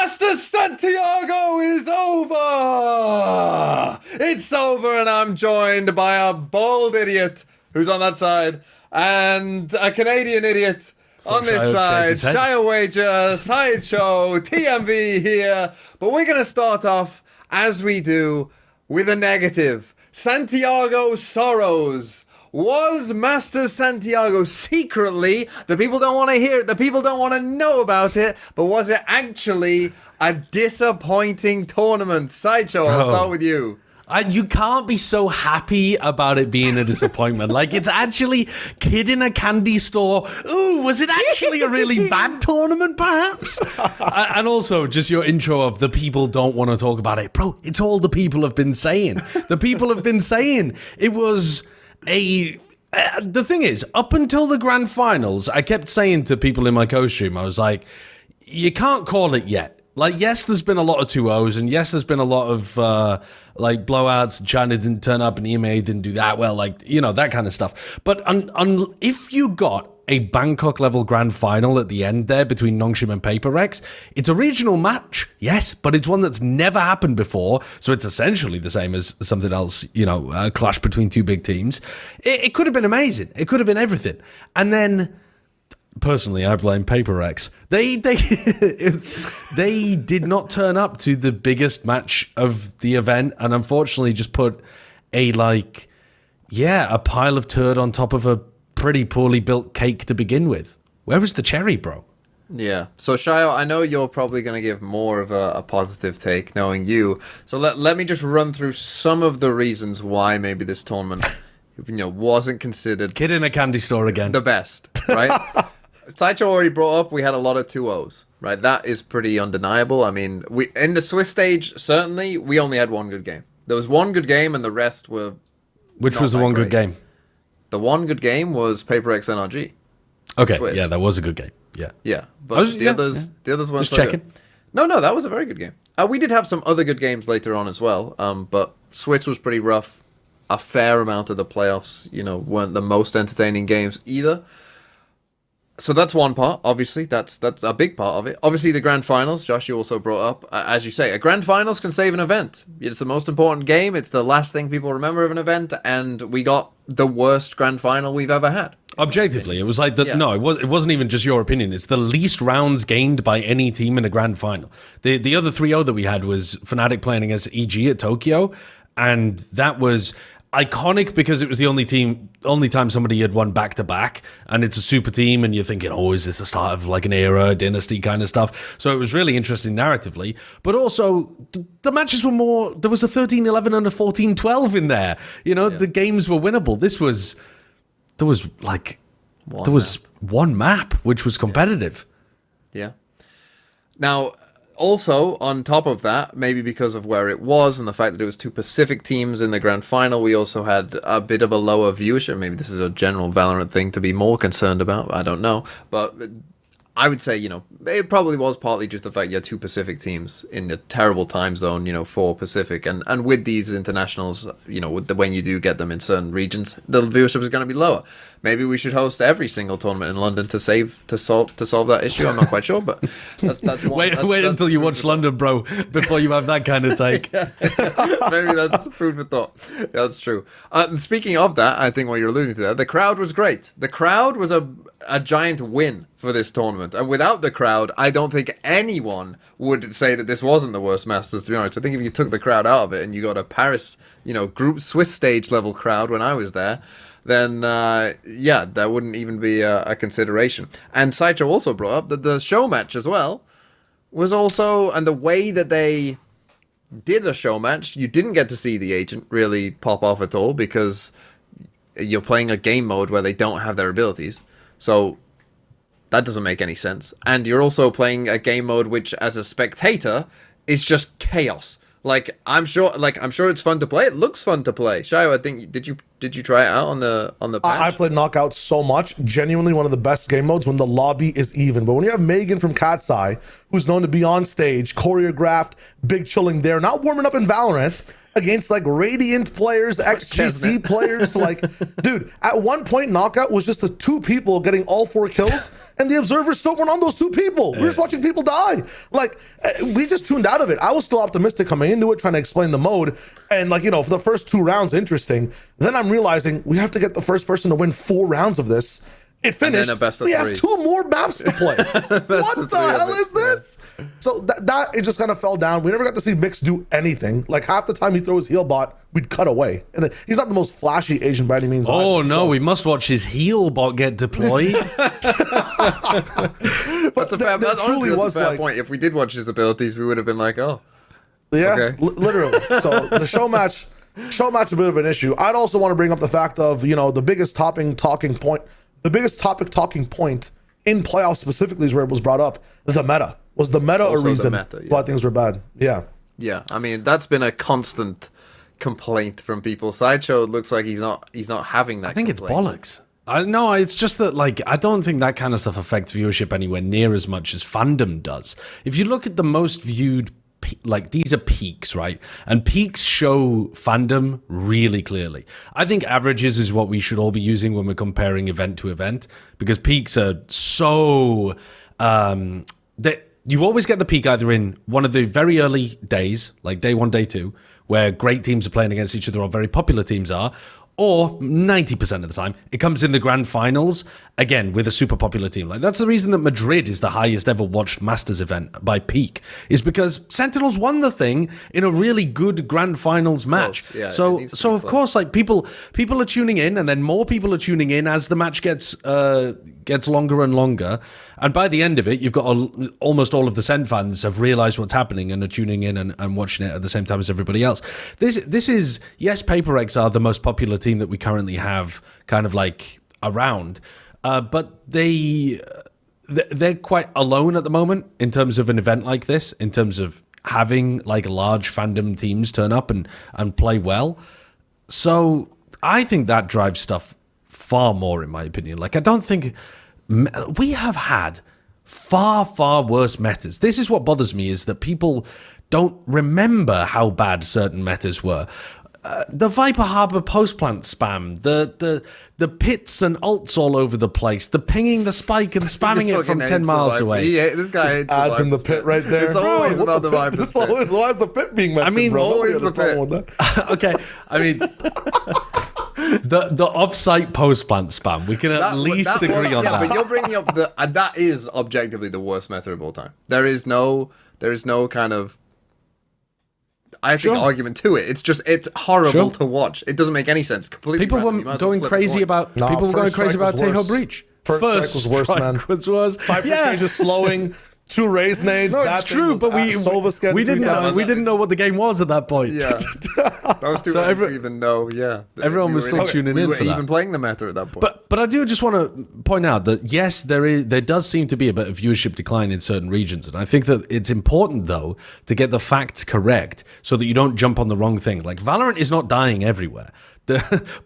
Masters Santiago is over! It's over, and I'm joined by a bald idiot who's on that side, and a Canadian idiot on this side. ShyoWager, Sideshow, TMV here. But we're going to start off, as we do, with a negative. Santiago Sorrows. Was Masters Santiago secretly, the people don't want to hear it, the people don't want to know about it, but was it actually a disappointing tournament? Sideshow, I'll start with you. You can't be so happy about it being a disappointment. Like, it's actually kid in a candy store. Ooh, was it actually a really bad tournament, perhaps? And also, just your intro of the people don't want to talk about it. Bro, it's all the people have been saying. The people have been saying it was... the thing is, up until the grand finals, I kept saying to people in my co-stream, I was like, you can't call it yet. Like, yes, there's been a lot of 2-0s, and yes, there's been a lot of, like, blowouts, and China didn't turn up, and EMEA didn't do that well, like, you know, that kind of stuff. But if you got a Bangkok-level grand final at the end there between Nongshim and Paper Rex, it's a regional match, yes, but it's one that's never happened before, so it's essentially the same as something else, you know, a clash between two big teams. It could have been amazing. It could have been everything. And then... personally, I blame Paper Rex. They did not turn up to the biggest match of the event, and unfortunately just put a pile of turd on top of a pretty poorly built cake to begin with. Where was the cherry, bro? Yeah. So, Shyo, I know you're probably going to give more of a positive take, knowing you. So let me just run through some of the reasons why maybe this tournament, wasn't considered... Kid in a candy store again. ...the best, right? Sideshow already brought up, we had a lot of 2-0s, right? That is pretty undeniable. I mean, in the Swiss stage, certainly, we only had one good game. There was one good game, and the rest were... Which was the one good game? The one good game was Paper X NRG. Okay, yeah, that was a good game. Yeah. Yeah, but the others weren't just so checking. good. No, that was a very good game. We did have some other good games later on as well, but Swiss was pretty rough. A fair amount of the playoffs, weren't the most entertaining games either. So that's one part, obviously. That's a big part of it. Obviously, the grand finals, Josh, you also brought up. As you say, a grand finals can save an event. It's the most important game. It's the last thing people remember of an event, and we got the worst grand final we've ever had. Objectively, it was like it wasn't even just your opinion. It's the least rounds gained by any team in a grand final. The other 3-0 that we had was Fnatic playing against EG at Tokyo, and that was iconic because it was the only time somebody had won back-to-back, and it's a super team, and you're thinking, oh, is this the start of like an era, dynasty kind of stuff? So it was really interesting narratively, but also the matches were more, there was a 13-11 and a 14-12 in there. The games were winnable. There was one map, which was competitive. Yeah. Now, also, on top of that, maybe because of where it was and the fact that it was two Pacific teams in the grand final, we also had a bit of a lower viewership. Maybe this is a general Valorant thing to be more concerned about. I don't know. But I would say, it probably was partly just the fact you had two Pacific teams in a terrible time zone, for Pacific. And with these internationals, when you do get them in certain regions, the viewership is going to be lower. Maybe we should host every single tournament in London to solve that issue. I'm not quite sure, but that's one. Wait until you watch London, bro, before you have that kind of take. Maybe that's food for thought. Yeah, that's true. Speaking of that, I think what you're alluding to there, the crowd was great. The crowd was a giant win for this tournament, and without the crowd, I don't think anyone would say that this wasn't the worst Masters. To be honest, I think if you took the crowd out of it and you got a Paris, group Swiss stage level crowd when I was there, then that wouldn't even be a consideration. And Sideshow also brought up that the show match as well was also, and the way that they did a show match, you didn't get to see the agent really pop off at all because you're playing a game mode where they don't have their abilities. So that doesn't make any sense. And you're also playing a game mode which, as a spectator, is just chaos. I'm sure it's fun to play. It looks fun to play. Shyo, I think did you try it out on the patch? I played Knockout so much. Genuinely one of the best game modes when the lobby is even. But when you have Megan from Cat's Eye, who's known to be on stage, choreographed, big chilling there, not warming up in Valorant, against like Radiant players, XGC players. Like, dude, at one point, Knockout was just the 2 people getting all 4 kills, and the observers still weren't on those 2 people. We were just watching people die. Like, we just tuned out of it. I was still optimistic coming into it, trying to explain the mode, and like, you know, for the first 2 rounds, interesting. Then I'm realizing we have to get the first person to win 4 rounds of this. It finished. We have 2 more maps to play. What the hell is this? So that it just kind of fell down. We never got to see Mix do anything. Like half the time he throw his heal bot, we'd cut away. And he's not the most flashy Asian by any means. Oh either, no, so. We must watch his heal bot get deployed. That's a fair point. If we did watch his abilities, we would have been like, oh. Yeah, okay. Literally. So the show match a bit of an issue. I'd also want to bring up the fact of, you know, the biggest talking point in playoffs specifically is where it was brought up. The meta. Was the meta a reason why things were bad? Yeah. Yeah, I mean, that's been a constant complaint from people. Sideshow looks like he's not having that. I think complaint. It's bollocks. No, it's just that, like, I don't think that kind of stuff affects viewership anywhere near as much as fandom does. If you look at the most viewed, like, these are peaks, right? And peaks show fandom really clearly. I think averages is what we should all be using when we're comparing event to event, because peaks are so that you always get the peak either in one of the very early days, like day 1, day 2, where great teams are playing against each other or very popular teams are, or 90% of the time, it comes in the grand finals, again, with a super popular team. Like, that's the reason that Madrid is the highest ever watched Masters event by peak, is because Sentinels won the thing in a really good grand finals match. Yeah, so of course, like, people are tuning in, and then more people are tuning in as the match gets longer and longer. And by the end of it, you've got almost all of the Sent fans have realized what's happening and are tuning in and watching it at the same time as everybody else. This is, yes, Paper Eggs are the most popular team that we currently have kind of like around, but they're quite alone at the moment in terms of an event like this, in terms of having like large fandom teams turn up and play well. So I think that drives stuff far more, in my opinion. Like, I don't think we have had far worse metas. This is what bothers me, is that people don't remember how bad certain metas were. The Viper Harbor post-plant spam, the pits and ults all over the place, the pinging the spike and spamming it from 10 miles away. This guy hates ads in the pit right there. It's always about the Viper. It's always, why is the pit being mentioned? I mean, always the pit. Okay, I mean, the off-site post-plant spam, we can at least agree on that. But you're bringing up that is objectively the worst meta of all time. There is no kind of, I think, argument to it. It's horrible to watch. It doesn't make any sense. Completely. People were going crazy about Teho Breach. First strike was worse, man. Was worse. Cypher just slowing. 2 raise nades. No, it's true, but we didn't know what the game was at that point. Yeah, that was too early to even know. Yeah, everyone was still tuning in. We for were that. even playing the meta at that point. But I do just want to point out that yes, there does seem to be a bit of viewership decline in certain regions, and I think that it's important though to get the facts correct so that you don't jump on the wrong thing. Like, Valorant is not dying everywhere.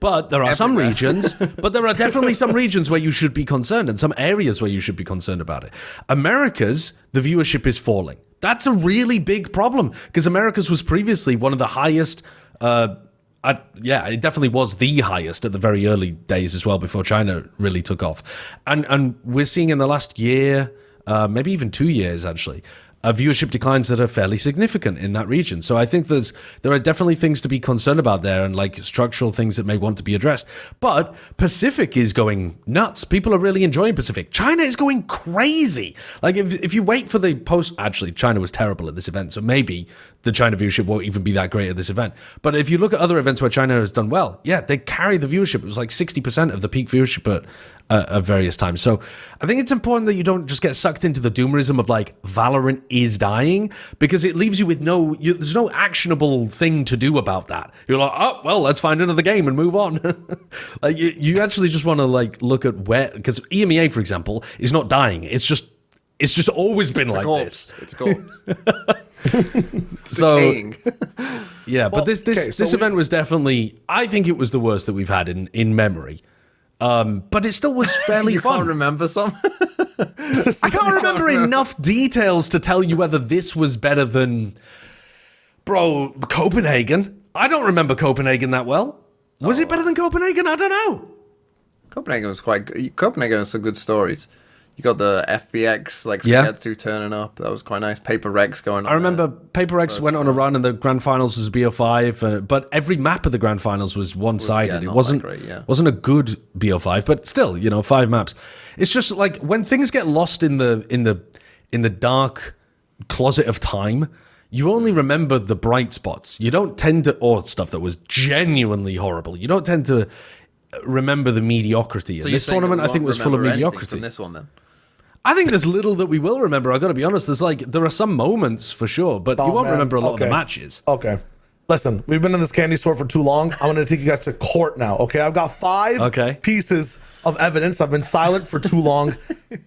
But there are some regions, but there are definitely some regions where you should be concerned, and some areas where you should be concerned about it. America's, the viewership is falling. That's a really big problem, because America's was previously one of the highest. It definitely was the highest at the very early days as well, before China really took off. And we're seeing in the last year, maybe even 2 years actually, viewership declines that are fairly significant in that region. So I think there are definitely things to be concerned about there, and like structural things that may want to be addressed. But Pacific is going nuts. People are really enjoying Pacific. China is going crazy. Like, if you wait for the post, actually China was terrible at this event, so maybe the China viewership won't even be that great at this event. But if you look at other events where China has done well, yeah, they carry the viewership. It was like 60% of the peak viewership at various times. So I think it's important that you don't just get sucked into the doomerism of like Valorant is dying, because it leaves you with there's no actionable thing to do about that. You're like, oh, well, let's find another game and move on. Like, you actually just want to like look at where, because EMEA, for example, is not dying. It's just always been like this. It's a corpse. So yeah, but this so event was definitely, I think it was the worst that we've had in memory. But it still was fairly you fun. Can't remember some? I can't remember enough details to tell you whether this was better than, bro, Copenhagen. I don't remember Copenhagen that well. Was it better than Copenhagen? I don't know. Copenhagen was quite good. Copenhagen has some good stories. You got the FBX, like Yeah. Sugetsu turning up. That was quite nice. Paper Rex going on. I remember Paper X went on a run and the grand finals was BO5, but every map of the grand finals was one-sided. not It wasn't that great, yeah. wasn't a good BO5, but still, 5 maps. It's just like when things get lost in the dark closet of time, you only remember the bright spots. You don't tend to, or stuff that was genuinely horrible. You don't tend to remember the mediocrity. And this tournament, I think, was full of mediocrity. From this one, then. I think there's little that we will remember. I got to be honest. There are some moments for sure, but you won't remember a lot of the matches. Okay. Listen, we've been in this candy store for too long. I'm going to take you guys to court now. Okay. I've got 5 pieces of evidence. I've been silent for too long.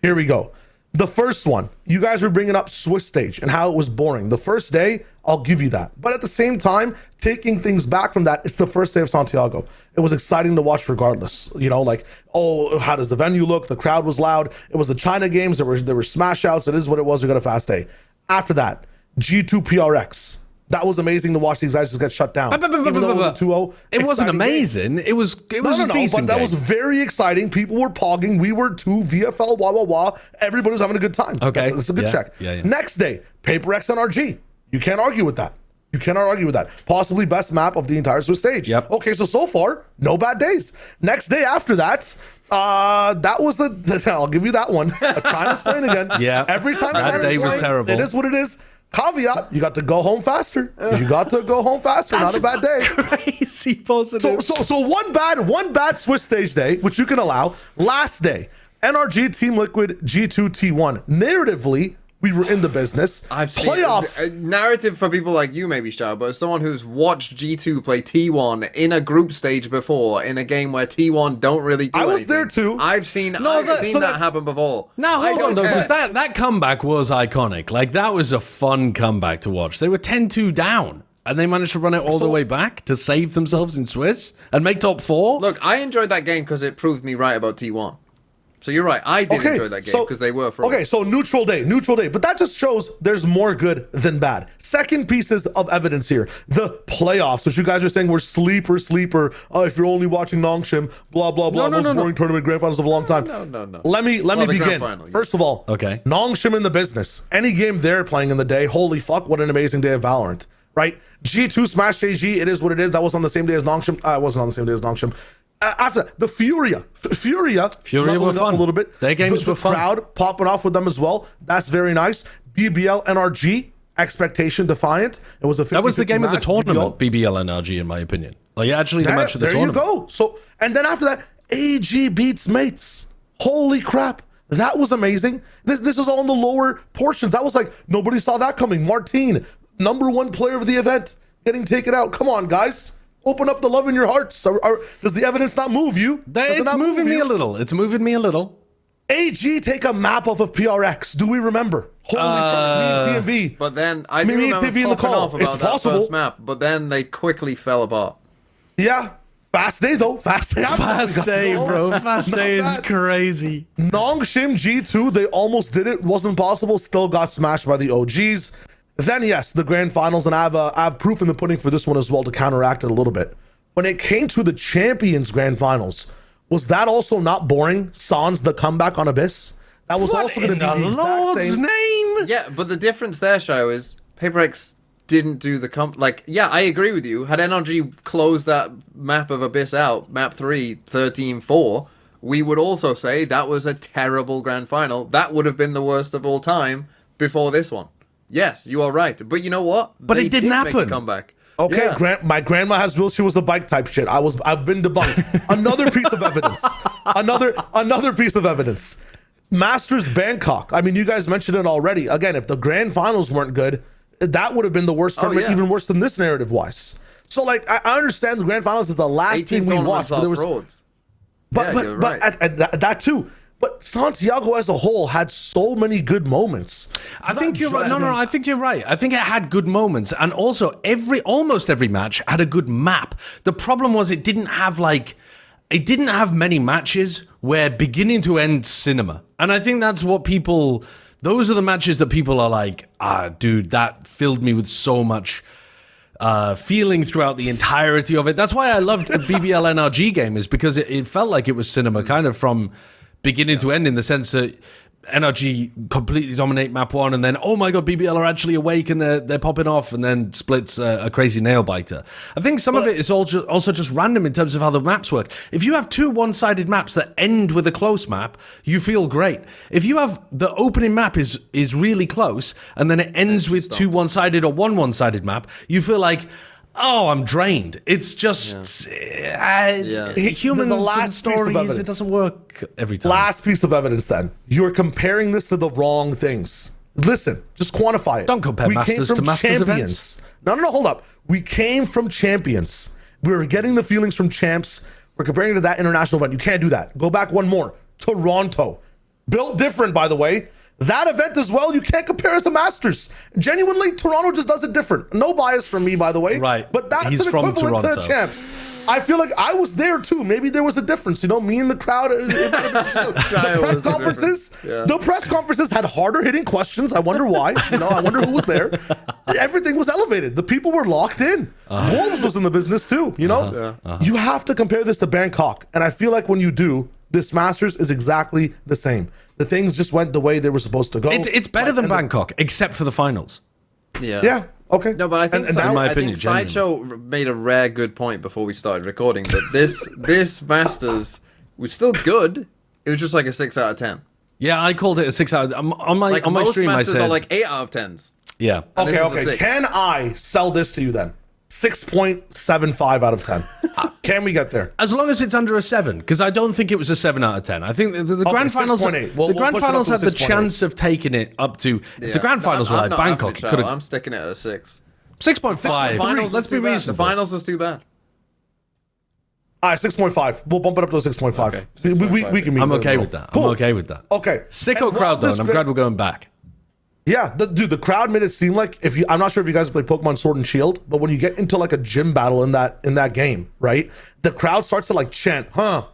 Here we go. The first one, you guys were bringing up Swiss stage and how it was boring. The first day, I'll give you that. But at the same time, taking things back from that, it's the first day of Santiago. It was exciting to watch regardless. How does the venue look? The crowd was loud. It was the China games. There were smash outs. It is what it was. We got a fast day. After that, G2 PRX. That was amazing to watch these guys just get shut down. Even though it was a 2-0. It wasn't amazing. It was a decent but that game. was very exciting. People were pogging. We were too VFL, wah, wah, wah. Everybody was having a good time. Okay. That's a good check. Yeah. Next day, Paper X NRG. You can't argue with that. You cannot argue with that. Possibly best map of the entire Swiss stage. Yep. Okay, so far, no bad days. Next day after that, that was I'll give you that one. China's playing again. Yeah. Every time that China's day was playing, terrible. It is what it is. Caveat, you got to go home faster. You got to go home faster. Not a bad day. Crazy positive. So one bad Swiss stage day, which you can allow. Last day, NRG Team Liquid G2 T1. Narratively, we were in the business. I've seen playoff a narrative for people like you, maybe, Shao, but as someone who's watched G2 play T1 in a group stage before, in a game where T1 don't really do I was anything. there too. I've seen that happen before. Now, hold on, though, because that comeback was iconic. Like, that was a fun comeback to watch. They were 10-2 down, and they managed to run it all the way back to save themselves in Swiss and make top 4. Look, I enjoyed that game because it proved me right about T1. So you're right. I did enjoy that game because they were frauds. Okay, so neutral day. But that just shows there's more good than bad. Second pieces of evidence here. The playoffs, which you guys are saying were sleeper. If you're only watching Nongshim, blah, blah, blah. Most boring tournament grand finals of a long time. No. Let me begin. First of all, Nongshim in the business. Any game they're playing in the day, holy fuck, what an amazing day of Valorant. Right? G2 Smash JG, it is what it is. That was on the same day as Nongshim. It wasn't on the same day as Nongshim. After that, the Furia were fun a little bit. Their games were fun. The crowd popping off with them as well. That's very nice. BBL NRG expectation defiant. It was that was the game of the tournament. BBL NRG, in my opinion. Like actually, the match of the tournament. There you go. So and then after that, AG beats Mates. Holy crap! That was amazing. This is all in the lower portions. That was like nobody saw that coming. Martine, #1 player of the event, getting taken out. Come on, guys. Open up the love in your hearts. Does the evidence not move you? It's moving me a little. It's moving me a little. AG take a map off of PRX. Do we remember? Holy fuck, me and TMV. But then I do remember TMV in the call. Off about that first map, but then they quickly fell apart. Yeah. Fast day though. Fast day, bro. Fast day is crazy. Nongshim G2, they almost did it. Wasn't possible. Still got smashed by the OGs. Then yes, the grand finals, and I have proof in the pudding for this one as well to counteract it a little bit. When it came to the champions grand finals, was that also not boring? Sans the comeback on Abyss. That was also going to be the exact same name. Yeah, but the difference there, Shyo, is PaperX didn't do the I agree with you. Had NRG closed that map of Abyss out, map 3, 13-4, we would also say that was a terrible grand final. That would have been the worst of all time before this one. Yes, you are right. But you know what? But it didn't happen. Make a comeback. Okay, yeah. My grandma has will. She was a bike type shit. I've been debunked. Another piece of evidence. Another piece of evidence. Masters Bangkok. I mean, you guys mentioned it already. Again, if the grand finals weren't good, that would have been the worst tournament, even worse than this narrative-wise. So, like, I understand the grand finals is the last thing we watched. But there was frauds. But that too. But Santiago as a whole had so many good moments. I think you're right. No, I think you're right. I think it had good moments. And also, almost every match had a good map. The problem was it didn't have many matches where beginning to end cinema. And I think that's what those are the matches that people are like, dude, that filled me with so much feeling throughout the entirety of it. That's why I loved the BBL NRG game, is because it felt like it was cinema kind of from beginning to end, in the sense that NRG completely dominate map 1, and then, oh my god, BBL are actually awake and they're popping off, and then Split's a crazy nail biter. I think some of it is also just random in terms of how the maps work. If you have two one-sided maps that end with a close map, you feel great. If you have the opening map is really close, and then it ends with two one-sided or one-sided map, you feel like, oh, I'm drained. It's just humans the last and stories. It doesn't work every time. Last piece of evidence, then. You're comparing this to the wrong things. Listen, just quantify it. Don't compare Masters to Masters champions. events. No, hold up. We came from champions. We were getting the feelings from champs. We're comparing it to that international event. You can't do that. Go back one more. Toronto. Built different, by the way. That event as well, you can't compare it to Masters. Genuinely, Toronto just does it different. No bias from me, by the way. Right. But that's He's an from equivalent Toronto. to champs. I feel like I was there too. Maybe there was a difference. You know, me and the crowd. The press conferences had harder hitting questions. I wonder why. You know, I wonder who was there. Everything was elevated. The people were locked in. Wolves was in the business too. You know, you have to compare this to Bangkok, and I feel like when you do, this Masters is exactly the same. The things just went the way they were supposed to go. It's better than Bangkok, except for the finals. Yeah. Okay. No, but I think, in my I opinion, think Sideshow made a rare good point before we started recording, that this Masters was still good. It was just like a 6 out of 10. Yeah, I called it a 6 out of on my Like on my most stream. Masters I said are like 8 out of 10s. yeah. And this is a Okay. 6. Can I sell this to you then? 6.75 out of 10. Can we get there? As long as it's under a 7, because I don't think it was a 7 out of 10. I think the grand finals, 6.8. the grand push it up finals to had the 6.8. chance of taking it up to. If the grand finals were I'm like not having Bangkok, it, Shao. could have I'm sticking it at a 6. 6.5. Finals Let's was be too bad. reasonable. The finals was too bad. All right, 6.5. We'll bump it up to 6.5. Okay, We can meet I'm there, okay bro. with that. Cool. I'm okay with that. Okay. Sicko And crowd though, while and I'm this glad we're going back. Yeah, the crowd made it seem like, I'm not sure if you guys play Pokemon Sword and Shield, but when you get into like a gym battle in that game, right? The crowd starts to like chant, huh?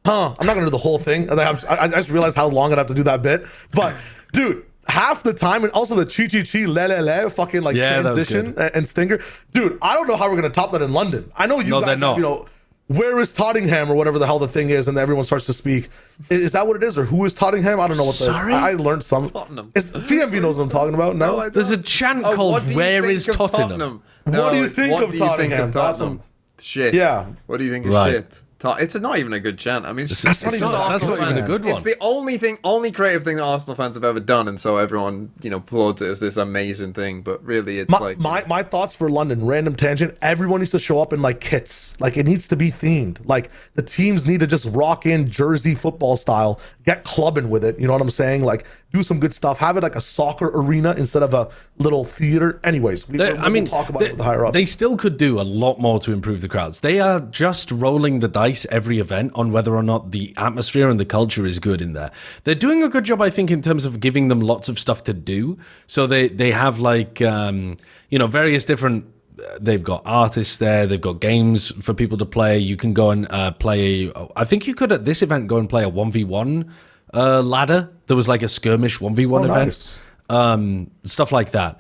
I'm not gonna do the whole thing. And I just realized how long I'd have to do that bit. But dude, half the time, and also the chi le fucking like transition and stinger. Dude, I don't know how we're gonna top that in London. I know you guys, you know, where is Tottenham or whatever the hell the thing is, and everyone starts to speak. Is that what it is, or who is Tottenham? I don't know what. Sorry? I learned some. Tottenham. TMV knows what I'm talking about. No, There's a chant called "Where is Tottenham?" What do you think of Tottenham? Tottenham? Shit. Yeah. What do you think of Right. shit? It's not even a good chant. I mean, That's not even a good one. It's the only creative thing that Arsenal fans have ever done, and so everyone, you know, applauds it as this amazing thing. But really, it's my thoughts for London. Random tangent. Everyone needs to show up in like kits. Like it needs to be themed. Like the teams need to just rock in jersey football style. Get clubbing with it. You know what I'm saying? Like do some good stuff. Have it like a soccer arena instead of a little theater. Anyways, we'll talk about it with the higher ups. They still could do a lot more to improve the crowds. They are just rolling the dice every event on whether or not the atmosphere and the culture is good in there. They're doing a good job, I think, in terms of giving them lots of stuff to do. So they have like various different. They've got artists there. They've got games for people to play. You can go and play. I think you could at this event go and play a 1v1 ladder. There was like a skirmish 1v1 event. Nice. Stuff like that.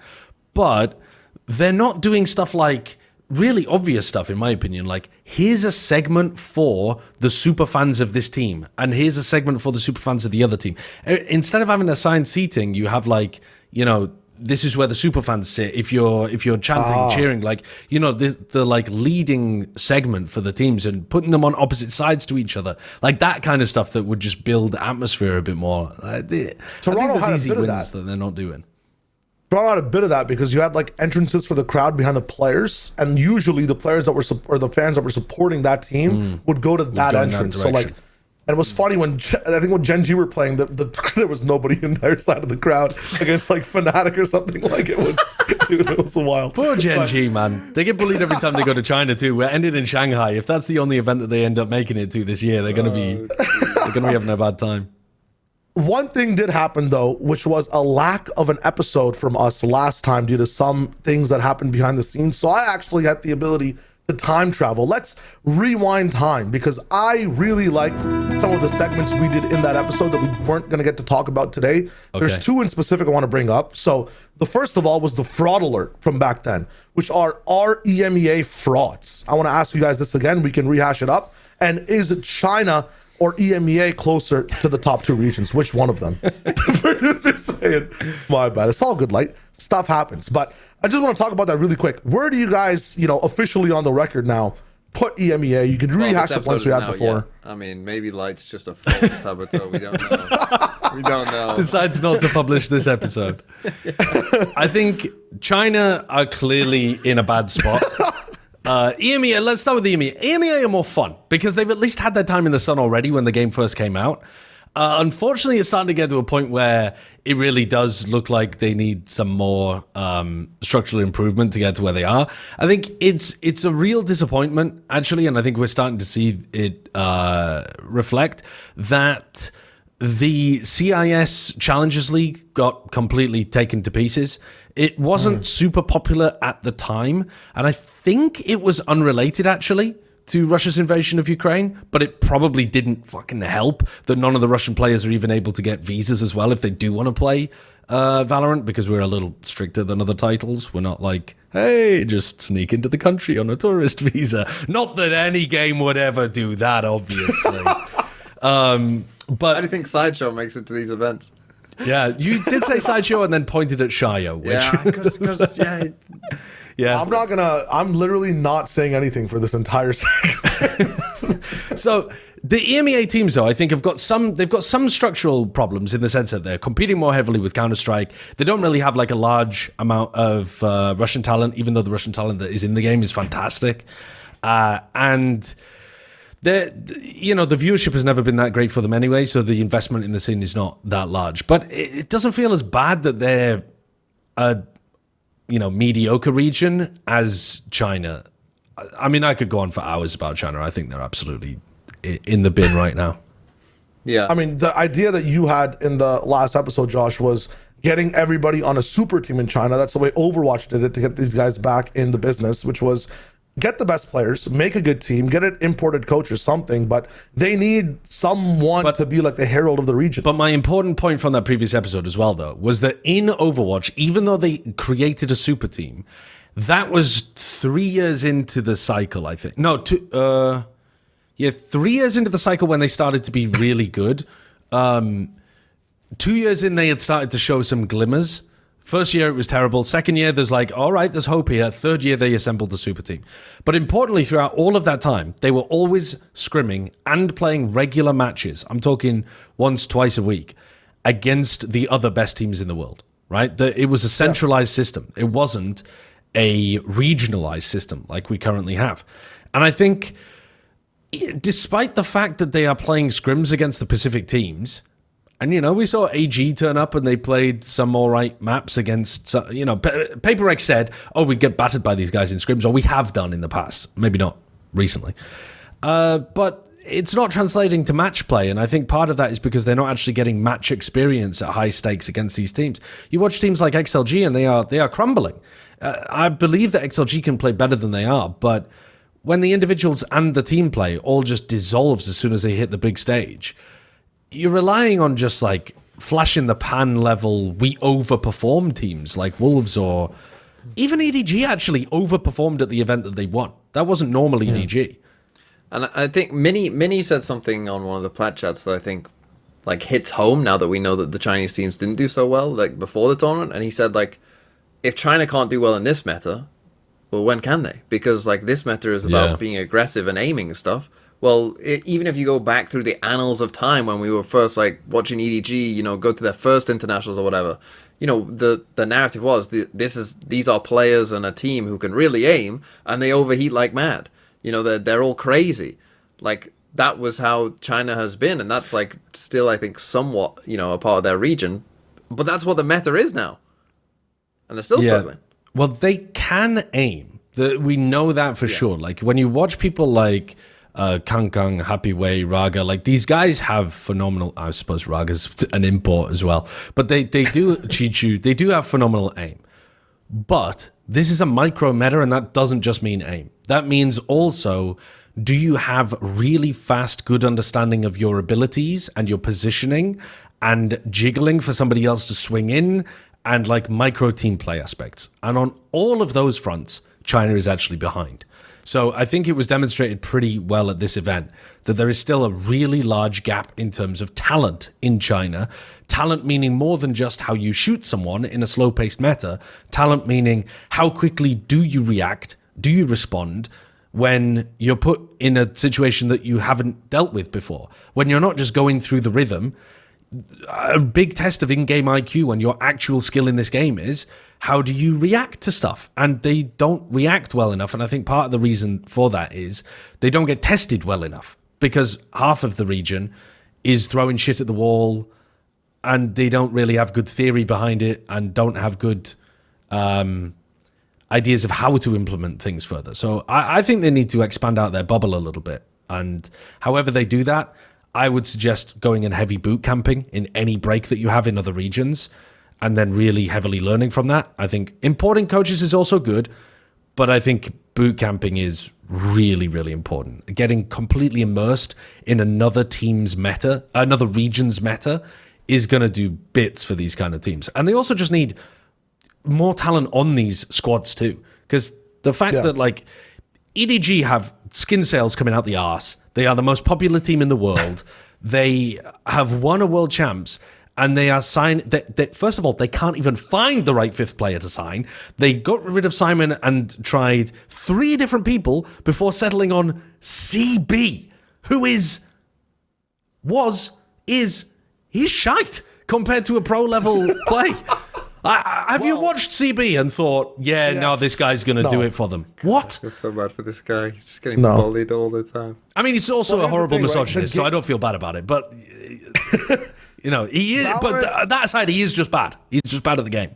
But they're not doing stuff like really obvious stuff, in my opinion. Like, here's a segment for the super fans of this team, and here's a segment for the super fans of the other team. Instead of having assigned seating, you have like, you know, this is where the super fans sit. If you're chanting, cheering, like, you know, the like leading segment for the teams and putting them on opposite sides to each other, like that kind of stuff that would just build atmosphere a bit more. I think there's easy wins that they're not doing. Brought out a bit of that because you had like entrances for the crowd behind the players, and usually the players that were or the fans that were supporting that team would go to that entrance. So like, and it was funny when I think when Gen G were playing, there was nobody in their side of the crowd against like Fnatic or something. Like it was, dude, it was wild. Poor Gen G, man. They get bullied every time they go to China too. We're ended in Shanghai. If that's the only event that they end up making it to this year, they're gonna be having a bad time. One thing did happen though, which was a lack of an episode from us last time due to some things that happened behind the scenes. So I actually had the ability to time travel. Let's rewind time, because I really liked some of the segments we did in that episode that we weren't going to get to talk about today. Okay. There's two in specific I want to bring up. So the first of all was the fraud alert from back then, which are EMEA frauds. I want to ask you guys this again. We can rehash it up. And is China or EMEA closer to the top two regions? Which one of them? The producer saying, my bad. It's all good, light. Stuff happens. But I just want to talk about that really quick. Where do you guys, officially on the record now, put EMEA? You can rehash the points we had before. Yeah. I mean, maybe Light's just a false saboteur. We don't know. We don't know. Decides not to publish this episode. I think China are clearly in a bad spot. EMEA, let's start with EMEA. EMEA are more fun because they've at least had their time in the sun already when the game first came out. Unfortunately, it's starting to get to a point where it really does look like they need some more structural improvement to get to where they are. I think it's a real disappointment, actually, and I think we're starting to see it reflect that the CIS Challengers League got completely taken to pieces. It wasn't super popular at the time, and I think it was unrelated, actually, to Russia's invasion of Ukraine, but it probably didn't fucking help that none of the Russian players are even able to get visas as well if they do want to play Valorant, because we're a little stricter than other titles. We're not like, hey, just sneak into the country on a tourist visa. Not that any game would ever do that, obviously. But How do you think Sideshow makes it to these events? yeah, you did say Sideshow and then pointed at Shyo, which Yeah, because yeah. I'm literally not saying anything for this entire segment. So the EMEA teams, though, I think they've got some structural problems in the sense that they're competing more heavily with Counter-Strike. They don't really have like a large amount of Russian talent, even though the Russian talent that is in the game is fantastic. And the viewership has never been that great for them anyway, so the investment in the scene is not that large. But it doesn't feel as bad that they're a mediocre region as China. I mean, I could go on for hours about China. I think they're absolutely in the bin right now. Yeah. I mean, the idea that you had in the last episode, Josh, was getting everybody on a super team in China. That's the way Overwatch did it to get these guys back in the business, which was get the best players, make a good team, get an imported coach or something, but they need someone to be like the herald of the region. But my important point from that previous episode as well, though, was that in Overwatch, even though they created a super team, that was 3 years into the cycle, I think. No, 3 years into the cycle when they started to be really good. 2 years in, they had started to show some glimmers. First year, it was terrible. Second year, there's like, all right, there's hope here. Third year, they assembled the super team. But importantly, throughout all of that time, they were always scrimming and playing regular matches. I'm talking once, twice a week against the other best teams in the world, right? It was a centralized system. It wasn't a regionalized system like we currently have. And I think despite the fact that they are playing scrims against the Pacific teams, and, we saw AG turn up and they played some all right maps against, PaperX said, we get battered by these guys in scrims, or we have done in the past. Maybe not recently. But it's not translating to match play. And I think part of that is because they're not actually getting match experience at high stakes against these teams. You watch teams like XLG and they are crumbling. I believe that XLG can play better than they are, but when the individuals and the team play all just dissolves as soon as they hit the big stage, you're relying on just like flash in the pan level, we overperform teams like Wolves, or even EDG actually overperformed at the event that they won. That wasn't normal EDG. And I think Mini said something on one of the plat chats that I think like hits home now that we know that the Chinese teams didn't do so well like before the tournament. And he said like, if China can't do well in this meta, well, when can they? Because like this meta is about being aggressive and aiming and stuff. Well, even if you go back through the annals of time when we were first like watching EDG, go to their first internationals or whatever, the narrative was these are players and a team who can really aim and they overheat like mad. They're all crazy. Like that was how China has been, and that's like still I think somewhat a part of their region, but that's what the meta is now, and they're still struggling. Well, they can aim. We know that for sure. Like when you watch people like Kang, Happy Way, Raga, like these guys have phenomenal, I suppose Raga's an import as well, but they do, Chichu, they do have phenomenal aim. But this is a micro meta, and that doesn't just mean aim. That means also, do you have really fast, good understanding of your abilities and your positioning and jiggling for somebody else to swing in and like micro team play aspects? And on all of those fronts, China is actually behind. So I think it was demonstrated pretty well at this event that there is still a really large gap in terms of talent in China. Talent meaning more than just how you shoot someone in a slow-paced meta. Talent meaning how quickly do you react, do you respond when you're put in a situation that you haven't dealt with before. When you're not just going through the rhythm. A big test of in-game IQ and your actual skill in this game is how do you react to stuff? And they don't react well enough. And I think part of the reason for that is they don't get tested well enough because half of the region is throwing shit at the wall and they don't really have good theory behind it and don't have good ideas of how to implement things further. So I think they need to expand out their bubble a little bit. And however they do that, I would suggest going and heavy boot camping in any break that you have in other regions and then really heavily learning from that. I think importing coaches is also good, but I think boot camping is really, really important. Getting completely immersed in another team's meta, another region's meta is going to do bits for these kind of teams. And they also just need more talent on these squads too. Because the fact that like EDG have skin sales coming out the arse. They are the most popular team in the world. They have won a world champs, and they are signed. First of all, they can't even find the right fifth player to sign. They got rid of Simon and tried 3 different people before settling on CB, who he's shite compared to a pro level play. Have you watched CB and thought, no, this guy's going to do it for them? What? I feel so bad for this guy. He's just getting bullied all the time. I mean, he's also a horrible misogynist, so I don't feel bad about it. But, you know, he is. But that aside, he is just bad. He's just bad at the game.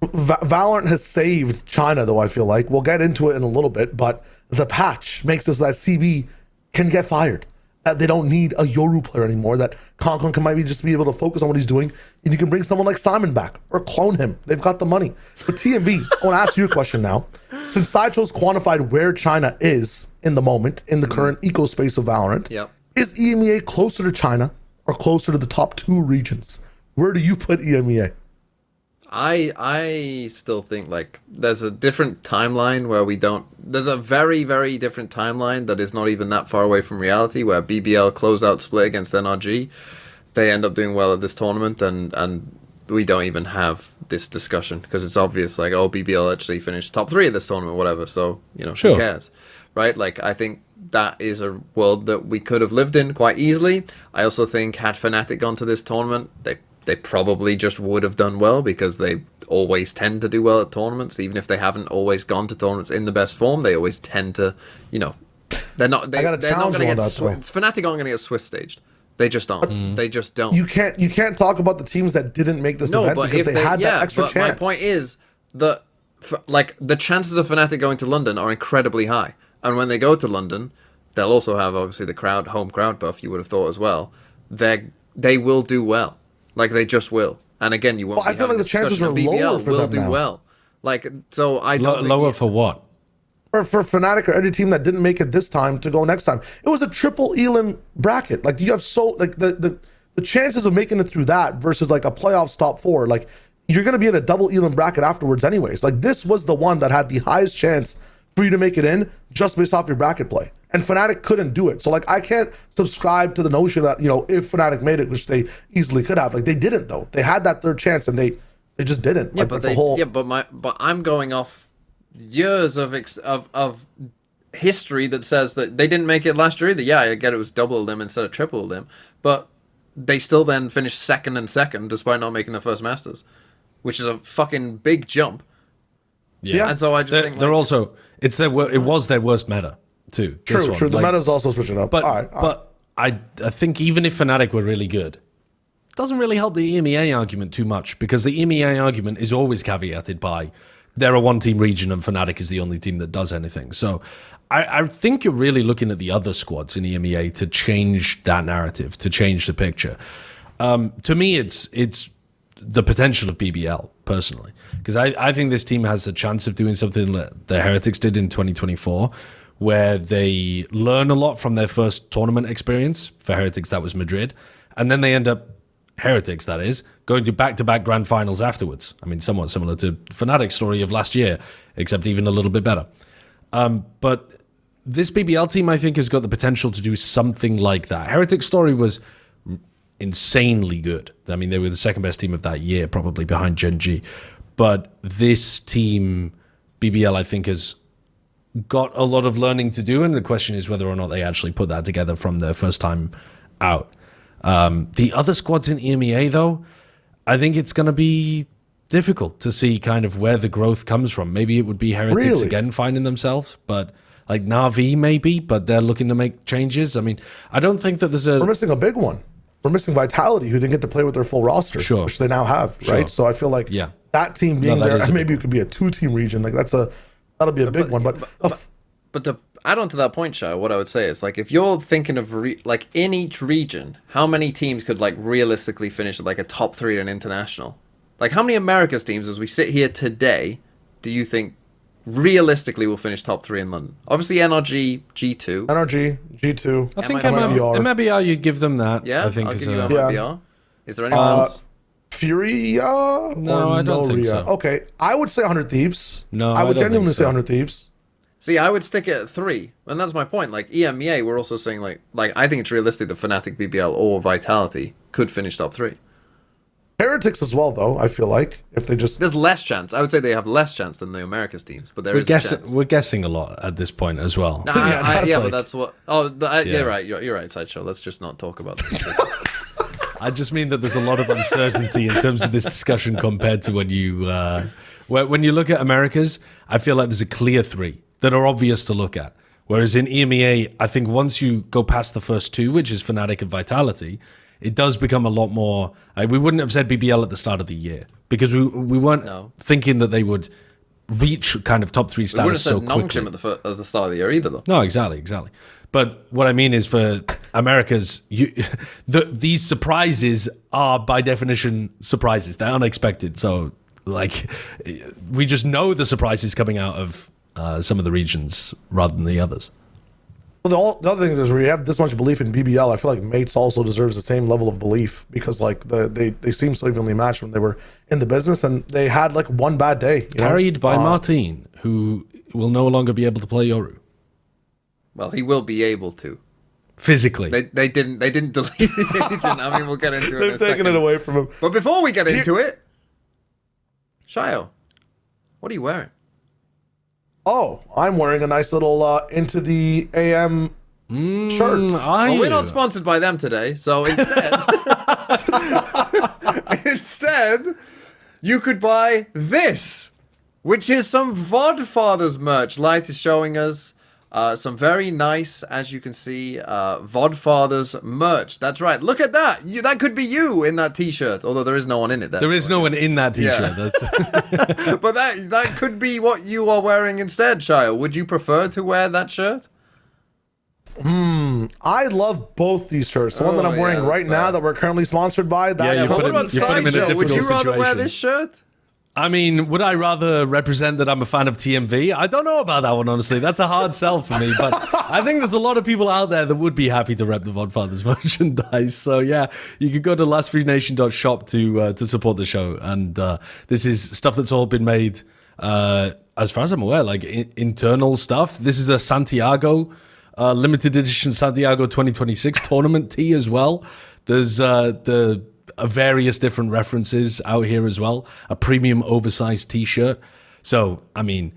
Valorant has saved China, though, I feel like. We'll get into it in a little bit, but the patch makes it so that CB can get fired. They don't need a Yoru player anymore, that Concon can maybe just be able to focus on what he's doing, and you can bring someone like Simon back or clone him. They've got the money. But TMB, I want to ask you a question now. Since Sideshow's quantified where China is in the moment, in the current ecospace of Valorant, is EMEA closer to China or closer to the top 2 regions? Where do you put EMEA? I still think like there's a different timeline where there's a very, very different timeline that is not even that far away from reality, where BBL closeout split against NRG. They end up doing well at this tournament, and we don't even have this discussion because it's obvious, like, oh, BBL actually finished top 3 at this tournament, whatever, so, you know, who cares, right? Like, I think that is a world that we could have lived in quite easily. I also think had Fnatic gone to this tournament, they probably just would have done well because they always tend to do well at tournaments. Even if they haven't always gone to tournaments in the best form, they always tend to, you know, they're not going to get Fnatic aren't going to get Swiss staged. They just aren't. They just don't. You can't talk about the teams that didn't make this event because they had that extra chance. My point is that the chances of Fnatic going to London are incredibly high. And when they go to London, they'll also have obviously the home crowd buff, you would have thought as well. They will do well. Like, they just will. And again, you won't be I feel like the chances are lower for them now. Well. Like, so I don't think lower for what? For Fnatic or any team that didn't make it this time to go next time. It was a triple elim bracket. Like, you have the chances of making it through that versus like a playoffs top 4, like, you're going to be in a double elim bracket afterwards anyways. Like, this was the one that had the highest chance for you to make it in just based off your bracket play. And Fnatic couldn't do it. So, like, I can't subscribe to the notion that, you know, if Fnatic made it, which they easily could have, like, they didn't, though. They had that third chance, and they just didn't. Yeah, like, but I'm going off years of history that says that they didn't make it last year either. Yeah, I get it was double elim instead of triple elim, but they still then finished second despite not making the first Masters, which is a fucking big jump. Yeah. And so I just think they're also it was their worst meta too. True. The meta's also switching up. But I think even if Fnatic were really good, it doesn't really help the EMEA argument too much, because the EMEA argument is always caveated by they're a one-team region and Fnatic is the only team that does anything. So I think you're really looking at the other squads in EMEA to change that narrative, to change the picture. To me, it's the potential of BBL. personally, because I think this team has a chance of doing something that the Heretics did in 2024, where they learn a lot from their first tournament experience. For Heretics, that was Madrid, and then they end up, Heretics that is, going to back-to-back grand finals afterwards. I mean, somewhat similar to Fnatic's story of last year, except even a little bit better. But this BBL team, I think, has got the potential to do something like that. Heretics' story was insanely good. I mean, they were the second best team of that year, probably behind Gen G. But this team, BBL, I think, has got a lot of learning to do, and the question is whether or not they actually put that together from their first time out. The other squads in EMEA, though, I think it's going to be difficult to see kind of where the growth comes from. Maybe it would be Heretics again finding themselves, but like NAVI maybe, but they're looking to make changes. I mean, I don't think that there's We're missing a big one. We're missing Vitality, who didn't get to play with their full roster, which they now have, right? So I feel like that team being there, maybe it could be a 2-team region. Like that'll be a big one. But to add on to that point, Shyo, what I would say is, like, if you're thinking of like in each region, how many teams could like realistically finish like a top 3 in international? Like, how many Americas teams, as we sit here today, do you think realistically will finish top 3 in London? Obviously, NRG, G2. NRG, G2. I think MBR, you'd give them that. Yeah, I think I'll give you MBR. Is there anyone else? Fury? No, I don't think so. Okay, I would say 100 Thieves. No, I would genuinely say 100 Thieves. See, I would stick it at 3, and that's my point. Like EMEA, we're also saying like I think it's realistic that Fnatic, BBL, or Vitality could finish top 3. Heretics as well, though. I feel like if they just there's less chance. I would say they have less chance than the Americas teams, but there is a chance. We're guessing a lot at this point as well. But that's what. You're right. You're right, Sideshow. Let's just not talk about that. I just mean that there's a lot of uncertainty in terms of this discussion compared to when you look at Americas. I feel like there's a clear 3 that are obvious to look at. Whereas in EMEA, I think once you go past the first 2, which is Fnatic and Vitality, it does become a lot more. We wouldn't have said BBL at the start of the year because we weren't thinking that they would reach kind of top 3 status so quickly. Nongshim at the start of the year either, though. No, exactly. But what I mean is, for Americas, these surprises are by definition surprises. They're unexpected. So, like, we just know the surprises coming out of some of the regions rather than the others. Well, the other thing is, where you have this much belief in BBL, I feel like Mates also deserves the same level of belief, because like they seem so evenly matched when they were in the business, and they had like one bad day. Carried by Martin, who will no longer be able to play Yoru. Well, he will be able to. Physically. They didn't delete the agent. I mean, we'll get into it in a second. They've taken it away from him. But before we get into it, Shyo, what are you wearing? Oh, I'm wearing a nice little Into the AM shirt. Well, we're not sponsored by them today, so instead, you could buy this, which is some Vodfathers merch. Light is showing us some very nice, as you can see, Vodfathers merch. That's right. Look at that. That could be you in that t-shirt, although there is no one in it. There is no one in that t-shirt. Yeah. But that could be what you are wearing instead, Shyo. Would you prefer to wear that shirt? I love both these shirts. The one that I'm wearing right now, that we're currently sponsored by. But what about Sideshow? Would you rather wear this shirt? I mean, would I rather represent that I'm a fan of TMV? I don't know about that one, honestly. That's a hard sell for me, but I think there's a lot of people out there that would be happy to rep the Vodfathers merchandise. So yeah, you could go to lastfreenation.shop to support the show. And this is stuff that's all been made, as far as I'm aware, like internal stuff. This is a Santiago, limited edition Santiago 2026 tournament tee as well. There's various different references out here as well. A premium oversized t-shirt. So, I mean,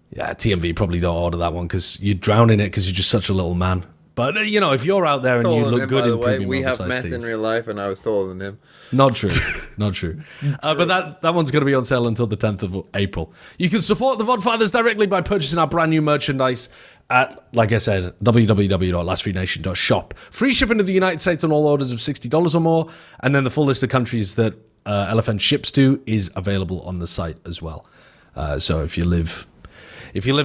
yeah, TMV probably don't order that one because you drown in it because you're just such a little man. But, if you're out there and you look good in premium we oversized have met tees. In real life and I was taller than him. Not true. But that one's going to be on sale until the 10th of April. You can support the Vodfathers directly by purchasing our brand new merchandise at, like I said, www.lastfreenation.shop. Free shipping to the United States on all orders of $60 or more, and then the full list of countries that LFN ships to is available on the site as well. So if you live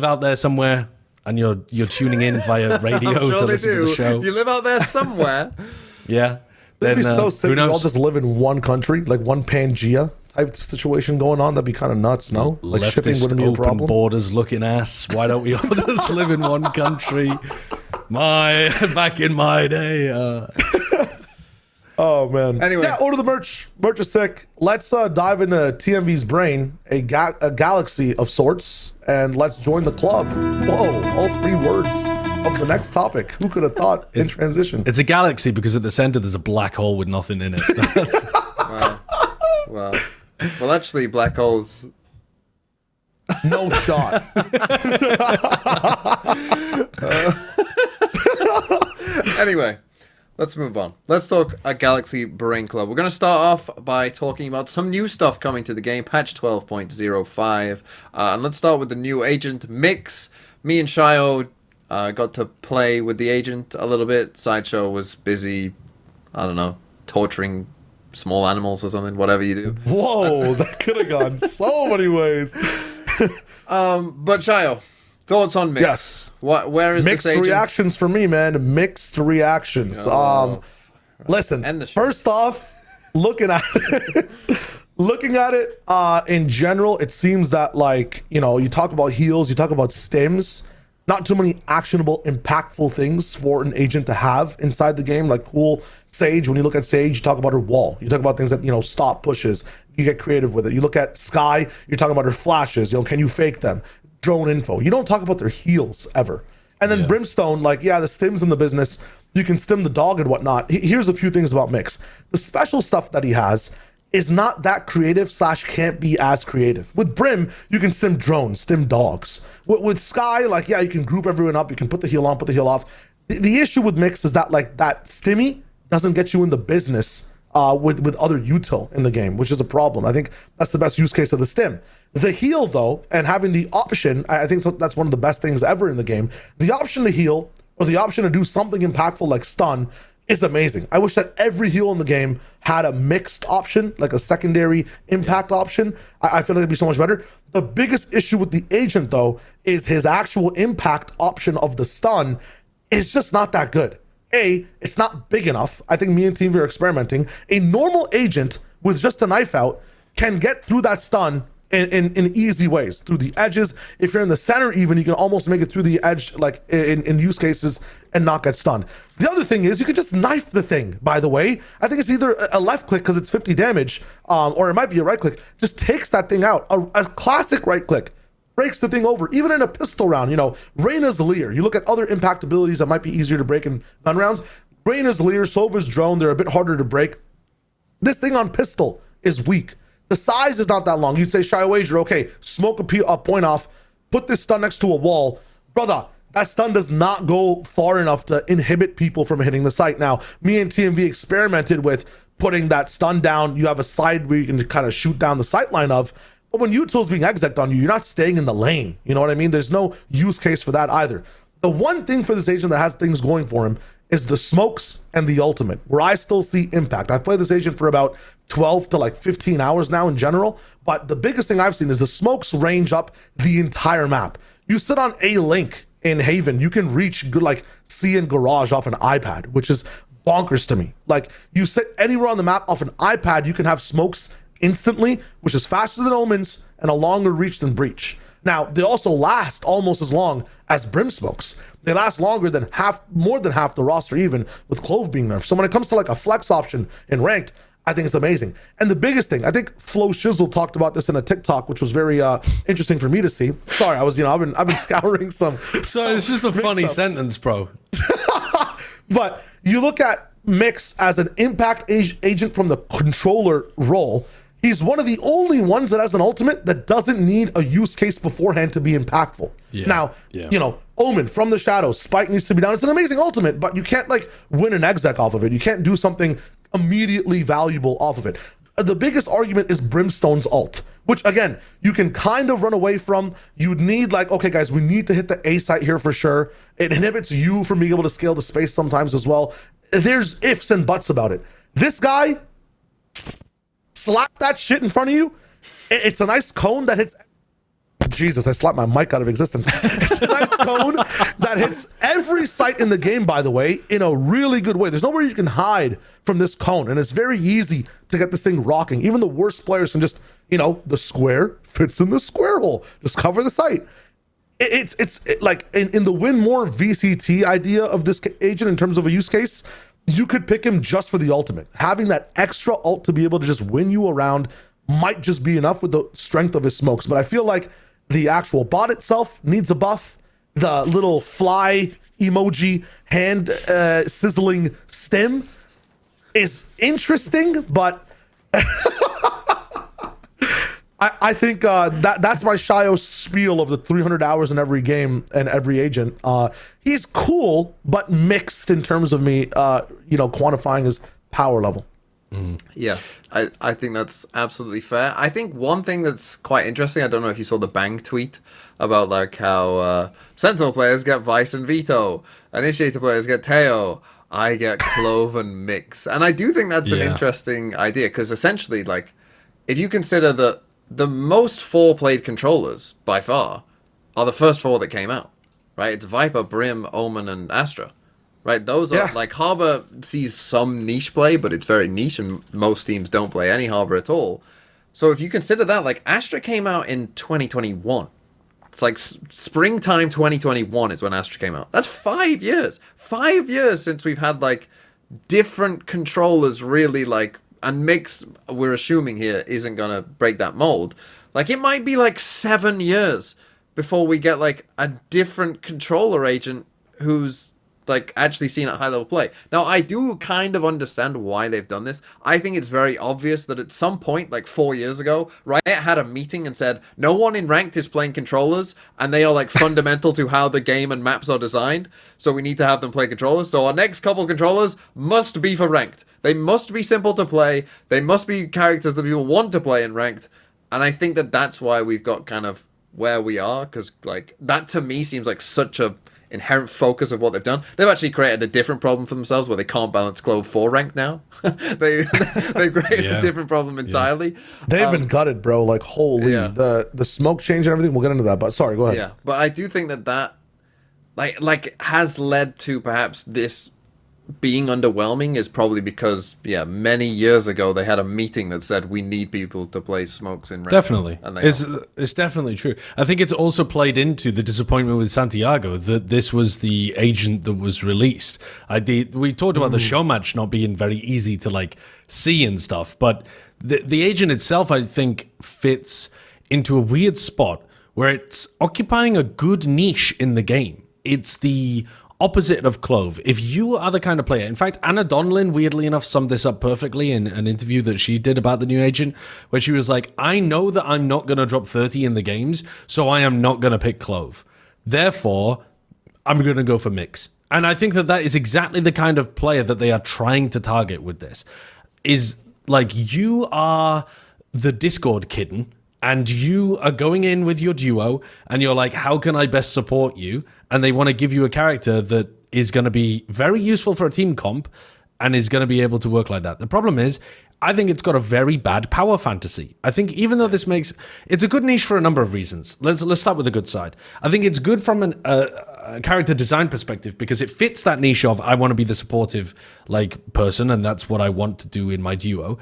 out there somewhere and you're tuning in via radio to listen to the show, if you live out there somewhere, yeah. It'd be so sick. Who knows? We all just live in one country, like one Pangea type situation going on. That'd be kind of nuts, no? Like shipping Leftist wouldn't be a open problem. borders looking ass. Why don't we all just live in one country? Back in my day. Oh man. Anyway. Yeah, order the merch. Merch is sick. Let's dive into TMV's brain, a galaxy of sorts, and let's join the club. Whoa, all 3 words of the next topic. Who could have thought in transition? It's a galaxy because at the center there's a black hole with nothing in it. Wow. Well, actually, black holes. No shot. Anyway, let's move on. Let's talk a Galaxy Brain Club. We're going to start off by talking about some new stuff coming to the game, patch 12.05. And let's start with the new agent mix. Me and Shyo got to play with the agent a little bit. Sideshow was busy, I don't know, torturing small animals or something, whatever you do. Whoa, that could have gone so many ways. But Shyo, thoughts on mix? Yes. Where is Mixed this agent? reactions for me, man. Mixed reactions. Oh. Listen, End the show. first off, looking at it, in general, it seems that, like, you know, you talk about heals, you talk about stims, not too many actionable, impactful things for an agent to have inside the game. Like cool Sage, when you look at Sage, you talk about her wall. You talk about things that, you know, stop pushes. You get creative with it. You look at Skye, you're talking about her flashes. You know, can you fake them? Drone info. You don't talk about their heals ever. And then Brimstone, like, yeah, the stims in the business, you can stim the dog and whatnot. Here's a few things about Mix. The special stuff that he has is not that creative / can't be as creative. With Brim, you can stim drones, stim dogs. With Skye, like, yeah, you can group everyone up. You can put the heal on, put the heal off. The issue with Mix is that, like, that stimmy doesn't get you in the business with other util in the game, which is a problem. I think that's the best use case of the stim. The heal, though, and having the option, I think that's one of the best things ever in the game. The option to heal or the option to do something impactful like stun is amazing. I wish that every heal in the game had a mixed option, like a secondary impact option. I feel like it'd be so much better. The biggest issue with the agent, though, is his actual impact option of the stun is just not that good. It's not big enough. I think me and Team V are experimenting. A normal agent with just a knife out can get through that stun in easy ways, through the edges. If you're in the center even, you can almost make it through the edge, like in use cases, and not get stunned. The other thing is you could just knife the thing, by the way. I think it's either a left click because it's 50 damage, or it might be a right click. Just takes that thing out. A classic right click breaks the thing over, even in a pistol round. You know, Reyna's Leer. You look at other impact abilities that might be easier to break in gun rounds. Reyna's Leer, Sova's drone, they're a bit harder to break. This thing on pistol is weak. The size is not that long. You'd say ShyoWager, okay, smoke a point off, put this stun next to a wall. Brother, that stun does not go far enough to inhibit people from hitting the site. Now, me and TMV experimented with putting that stun down. You have a side where you can kind of shoot down the sight line of, but when util's being exec'd on you, you're not staying in the lane. You know what I mean? There's no use case for that either. The one thing for this agent that has things going for him is the smokes and the ultimate, where I still see impact. I've played this agent for about 12 to like 15 hours now in general, but the biggest thing I've seen is the smokes range up the entire map. You sit on a link in Haven, you can reach good like C and Garage off an iPad, which is bonkers to me. Like, you sit anywhere on the map off an iPad, you can have smokes instantly, which is faster than Omens and a longer reach than Breach. Now, they also last almost as long as Brim smokes. They last longer than more than half the roster, even with Clove being nerfed. So when it comes to like a flex option in ranked, I think it's amazing. And the biggest thing, I think Flo Shizzle talked about this in a TikTok, which was very interesting for me to see. Sorry, I've been scouring some. So it's just a funny sentence, bro. But you look at Mix as an impact agent from the controller role. He's one of the only ones that has an ultimate that doesn't need a use case beforehand to be impactful. Now, you know, Omen from the shadows, Spike needs to be down. It's an amazing ultimate, but you can't like win an exec off of it. You can't do something immediately valuable off of it. The biggest argument is Brimstone's ult, which again, you can kind of run away from. You'd need like, okay guys, we need to hit the A site here for sure. It inhibits you from being able to scale the space sometimes as well. There's ifs and buts about it. This guy, slap that shit in front of you. It's a nice cone that hits Jesus, I slapped my mic out of existence. It's a nice cone that hits every site in the game, by the way, in a really good way. There's nowhere you can hide from this cone, and it's very easy to get this thing rocking. Even the worst players can just, the square fits in the square hole. Just cover the site. It's like in the win more VCT idea of this agent in terms of a use case, you could pick him just for the ultimate. Having that extra ult to be able to just win you around might just be enough with the strength of his smokes. But I feel like the actual bot itself needs a buff. The little fly emoji hand sizzling stem is interesting, but I think that's my Shyo spiel of the 300 hours in every game and every agent. He's cool, but mixed in terms of me, quantifying his power level. Yeah, I think that's absolutely fair. I think one thing that's quite interesting, I don't know if you saw the Bang tweet about like how Sentinel players get Vice and Veto, Initiator players get Teo, I get Clove and Mix. And I do think that's an interesting idea, because essentially, like, if you consider that the most 4 played controllers by far are the first 4 that came out, right? It's Viper, Brim, Omen, and Astra. Right, those are like Harbor sees some niche play, but it's very niche, and most teams don't play any Harbor at all. So if you consider that, like Astra came out in 2021. It's like springtime 2021 is when Astra came out. That's 5 years. 5 years since we've had like different controllers really like, and Mix, we're assuming here, isn't gonna break that mold. Like it might be like 7 years before we get like a different controller agent who's like actually seen at high level play. Now I do kind of understand why they've done this. I think it's very obvious that at some point, like 4 years ago, Riot had a meeting and said no one in ranked is playing controllers, and they are like fundamental to how the game and maps are designed, so we need to have them play controllers. So our next couple controllers must be for ranked. They must be simple to play. They must be characters that people want to play in ranked. And I think that that's why we've got kind of where we are, because like that to me seems like such a inherent focus of what they've done. They've actually created a different problem for themselves where they can't balance Clove 4 rank now. they've created a different problem entirely. They've been gutted, bro. Like holy, the smoke change and everything. We'll get into that, but sorry, go ahead. Yeah, but I do think that like has led to perhaps this being underwhelming is probably because many years ago they had a meeting that said we need people to play smokes in ranked. Definitely, and it's definitely true. I think it's also played into the disappointment with Santiago that this was the agent that was released. We talked about the show match not being very easy to like see and stuff, but the agent itself I think fits into a weird spot where it's occupying a good niche in the game. It's the opposite of Clove. If you are the kind of player, in fact, Anna Donlin, weirdly enough, summed this up perfectly in an interview that she did about the new agent, where she was like, I know that I'm not going to drop 30 in the games, so I am not going to pick Clove. Therefore, I'm going to go for Mix. And I think that is exactly the kind of player that they are trying to target with this. Is like, you are the Discord kitten, and you are going in with your duo, and you're like, how can I best support you? And they want to give you a character that is going to be very useful for a team comp and is going to be able to work like that. The problem is, I think it's got a very bad power fantasy. I think even though it's a good niche for a number of reasons. Let's start with the good side. I think it's good from a character design perspective because it fits that niche of I want to be the supportive like person, and that's what I want to do in my duo.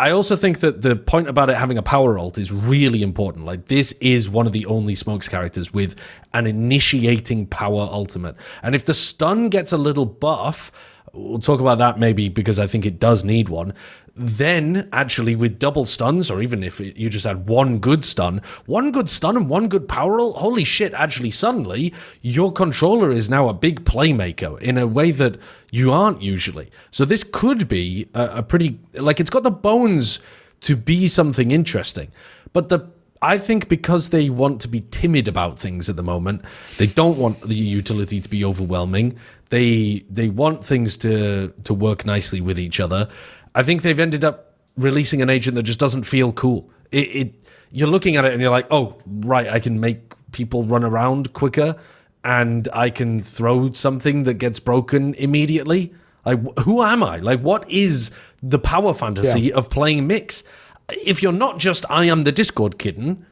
I also think that the point about it having a power ult is really important. Like, this is one of the only Smokes characters with an initiating power ultimate. And if the stun gets a little buff, we'll talk about that maybe because I think it does need one, then actually with double stuns, or even if you just had one good stun and one good power ult, holy shit, actually suddenly your controller is now a big playmaker in a way that you aren't usually. So this could be a pretty, like, it's got the bones to be something interesting. But I think because they want to be timid about things at the moment, they don't want the utility to be overwhelming. They want things to work nicely with each other. I think they've ended up releasing an agent that just doesn't feel cool. You're looking at it and you're like, oh, right, I can make people run around quicker and I can throw something that gets broken immediately. Like, who am I? Like, what is the power fantasy of playing Mix? If you're not just, I am the Discord kitten,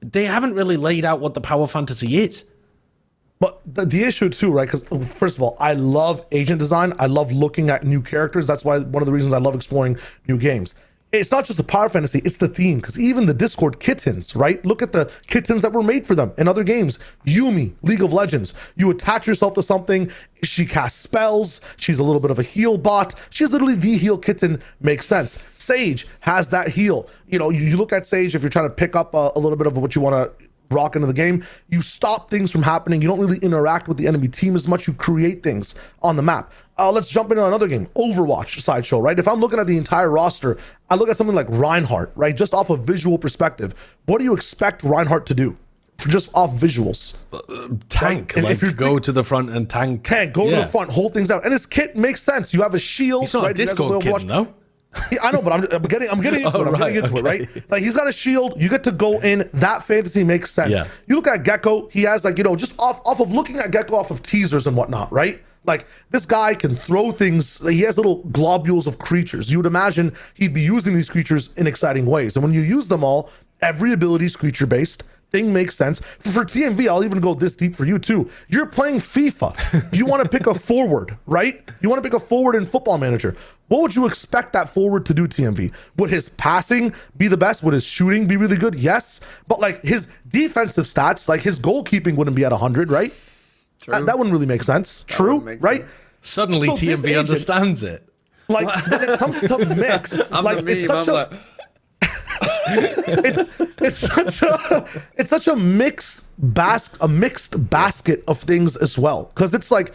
they haven't really laid out what the power fantasy is. But the issue too, right? Because first of all, I love agent design. I love looking at new characters. That's why one of the reasons I love exploring new games. It's not just the power fantasy, it's the theme. Because even the Discord kittens, right? Look at the kittens that were made for them in other games. Yumi, League of Legends. You attach yourself to something. She casts spells. She's a little bit of a heal bot. She's literally the heal kitten. Makes sense. Sage has that heal. You know, you look at Sage, if you're trying to pick up a little bit of what you want to rock into the game, you stop things from happening. You don't really interact with the enemy team as much. You create things on the map. Let's jump into another game, Overwatch Sideshow, right? If I'm looking at the entire roster, I look at something like Reinhardt, right? Just off a visual perspective, what do you expect Reinhardt to do? Just off visuals. Tank, right? If you go to the front and tank. Go to the front, hold things down. And his kit makes sense. You have a shield. He's not right? a Discord kid, no? I know, but I'm getting into it, right? Like, he's got a shield. You get to go in. That fantasy makes sense. Yeah. You look at Gecko. He has, like, you know, just off of looking at Gecko off of teasers and whatnot, right? Like, this guy can throw things. He has little globules of creatures. You would imagine he'd be using these creatures in exciting ways. And when you use them all, every ability is creature based. Thing makes sense. For TMV, I'll even go this deep for you too. You're playing FIFA. You want to pick a forward, right? You want to pick a forward in Football Manager. What would you expect that forward to do, TMV? Would his passing be the best? Would his shooting be really good? Yes. But like his defensive stats, like his goalkeeping wouldn't be at 100, right? True. That wouldn't really make sense. True, right? Sense. Suddenly TMV understands it. Like, when it comes to mix, I'm like, the meme. it's such I'm a... like, it's such a mixed basket of things as well, because it's like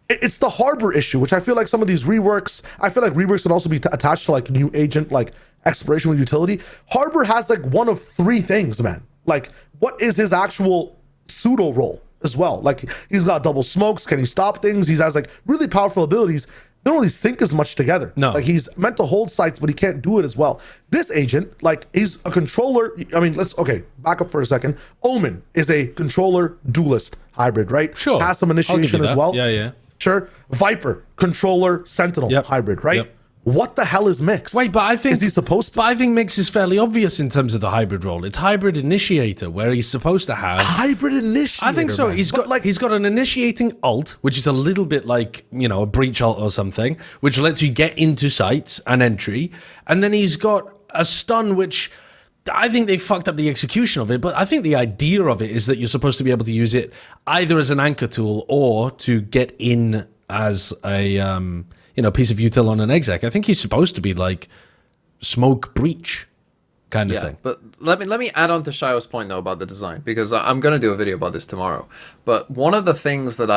it's the harbor issue, which I feel like some of these reworks, I feel like reworks can also be attached to like new agent, like exploration with utility. Harbor has like one of three things, man. Like, what is his actual pseudo role as well? Like, he's got double smokes. Can he stop things? He has like really powerful abilities. They don't really sync as much together. No. Like, he's meant to hold sites, but he can't do it as well. This agent, like, he's a controller. I mean, back up for a second. Omen is a controller duelist hybrid, right? Sure. Has some initiation as well. Yeah. Sure. Viper, controller, sentinel hybrid, right? Yep. What the hell is Mix? Wait, but I think... Is he supposed to? But I think Mix is fairly obvious in terms of the hybrid role. It's hybrid initiator, where he's supposed to have... Hybrid initiator, I think so. man. He's got an initiating ult, which is a little bit like, you know, a breach ult or something, which lets you get into sites and entry. And then he's got a stun, which... I think they fucked up the execution of it, but I think the idea of it is that you're supposed to be able to use it either as an anchor tool or to get in as a piece of util on an exec. I think he's supposed to be like smoke breach kind of thing. But let me add on to Shyo's point though about the design, because I'm going to do a video about this tomorrow. But one of the things that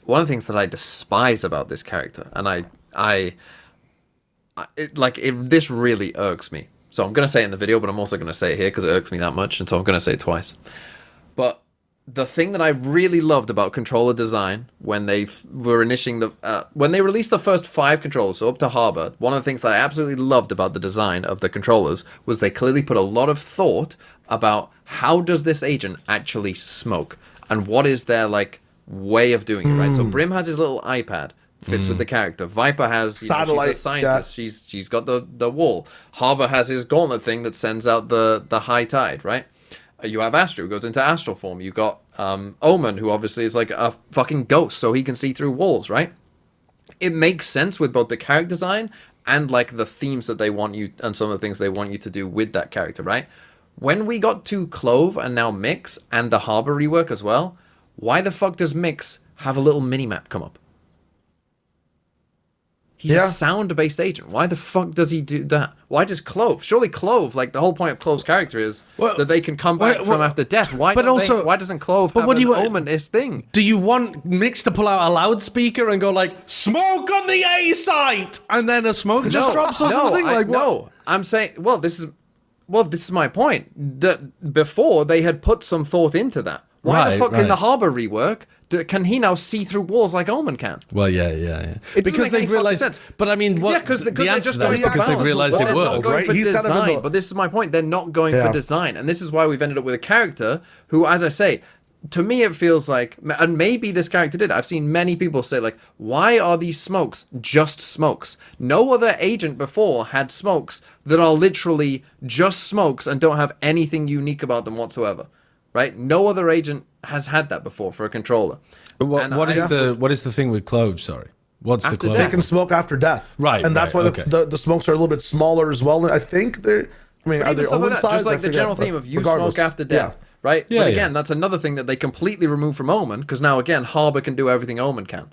one of the things that I despise about this character, and this really irks me. So I'm going to say it in the video, but I'm also going to say it here because it irks me that much, and so I'm going to say it twice. But the thing that I really loved about controller design when they were initiating when they released the first 5 controllers, so up to Harbor, one of the things that I absolutely loved about the design of the controllers was they clearly put a lot of thought about how does this agent actually smoke, and what is their like way of doing it, right? So Brim has his little iPad. Fits with the character. Viper has satellite. She's a scientist. Yeah. She's got the wall. Harbor has his gauntlet thing that sends out the high tide, right? You have Astro, who goes into astral form. You got Omen, who obviously is like a fucking ghost, so he can see through walls, right? It makes sense with both the character design and like the themes that they want you, and some of the things they want you to do with that character, right? When we got to Clove and now Mix and the Harbor rework as well, why the fuck does Mix have a little mini-map come up? He's a sound-based agent. Why the fuck does he do that? Why does Clove? Surely Clove, like the whole point of Clove's character is that they can come back from after death. Why doesn't Clove have an ominous thing? Do you want Mix to pull out a loudspeaker and go like, smoke on the A site, and then a smoke just drops or something? No, I'm saying, this is my point. That before they had put some thought into that. Why the fuck in the Harbor rework can he now see through walls like Omen can? Well, yeah. Because they've realized sense. But I mean, because the answer to that is because they've realized it works. Right? For design, but this is my point. They're not going for design, and this is why we've ended up with a character who, as I say, to me it feels like, and maybe this character did, I've seen many people say like, why are these smokes just smokes? No other agent before had smokes that are literally just smokes and don't have anything unique about them whatsoever, right? No other agent has had that before for a controller. What is the thing with cloves? Sorry, what's After the clove? death. They can smoke after death, Right, and that's right, why okay. the smokes are a little bit smaller as well. I think they're. I mean, are they Stuff like omen that, size? just like I the forget, general but theme of you regardless. smoke after death, Yeah. right? Yeah, But again, yeah. that's another thing that they completely removed from Omen, because now again, Harbor can do everything Omen can.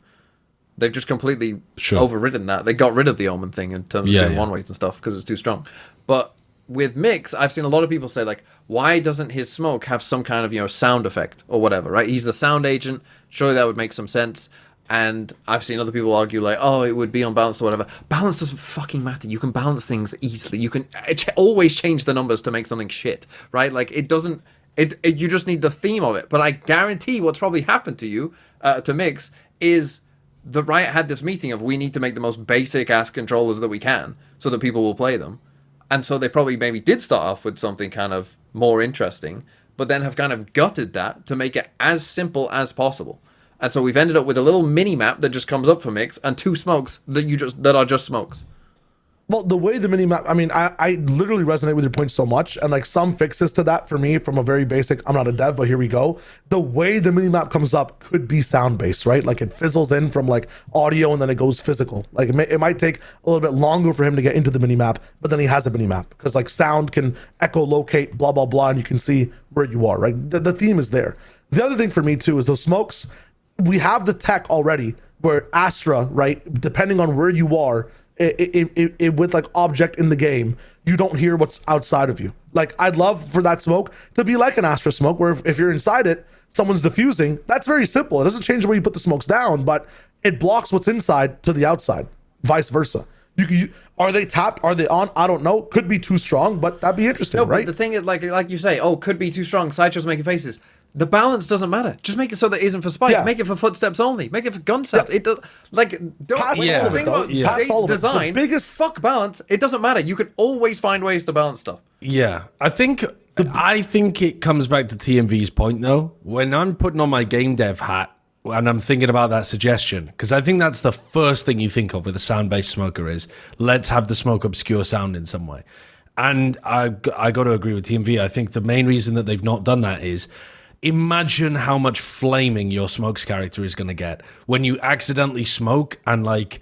They've just completely overridden that. They got rid of the Omen thing in terms of doing one-ways and stuff because it was too strong. But with Mix, I've seen a lot of people say, like, why doesn't his smoke have some kind of, sound effect or whatever, right? He's the sound agent. Surely that would make some sense. And I've seen other people argue, like, oh, it would be unbalanced or whatever. Balance doesn't fucking matter. You can balance things easily. You can always change the numbers to make something shit, right? Like, it doesn't... you just need the theme of it. But I guarantee what's probably happened to you, to Mix, is the Riot had this meeting of, we need to make the most basic-ass controllers that we can so that people will play them. And so they probably maybe did start off with something kind of more interesting, but then have kind of gutted that to make it as simple as possible. And so we've ended up with a little mini map that just comes up for Mix and 2 smokes that are just smokes. Well, the way the mini map, I mean, I literally resonate with your point so much, and like some fixes to that for me from a very basic, I'm not a dev, but here we go. The way the mini map comes up could be sound based, right? Like it fizzles in from like audio and then it goes physical. Like it might take a little bit longer for him to get into the mini map, but then he has a mini map because like sound can echolocate, blah, blah, blah, and you can see where you are, right? The theme is there. The other thing for me too is those smokes, we have the tech already where Astra, right, depending on where you are, it with like object in the game, you don't hear what's outside of you. Like I'd love for that smoke to be like an Astra smoke where if you're inside it, someone's diffusing. That's very simple. It doesn't change the way you put the smokes down, but it blocks what's inside to the outside, vice versa. Are they tapped? Are they on? I don't know. Could be too strong, but that'd be interesting, right? But the thing is, like you say, could be too strong. Sideshow's making faces. The balance doesn't matter. Just make it so that it isn't for spike. Yeah. Make it for footsteps only. Make it for gun sets. Yeah. It does don't Past think all of it, about though. Past all of it. design. The biggest fuck balance. It doesn't matter. You can always find ways to balance stuff. Yeah, I think it comes back to TMV's point though. When I'm putting on my game dev hat and I'm thinking about that suggestion, because I think that's the first thing you think of with a sound-based smoker is let's have the smoke obscure sound in some way. And I got to agree with TMV. I think the main reason that they've not done that is imagine how much flaming your smokes character is going to get when you accidentally smoke and like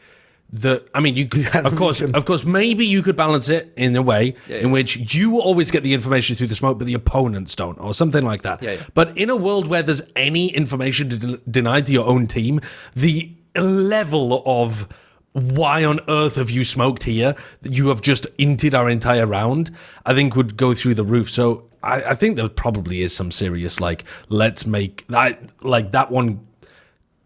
you of course maybe you could balance it in a way in which you always get the information through the smoke but the opponents don't or something like that. But in a world where there's any information denied to your own team, the level of why on earth have you smoked here that you have just inted our entire round, I think would go through the roof. So I think there probably is some serious like let's make that like that one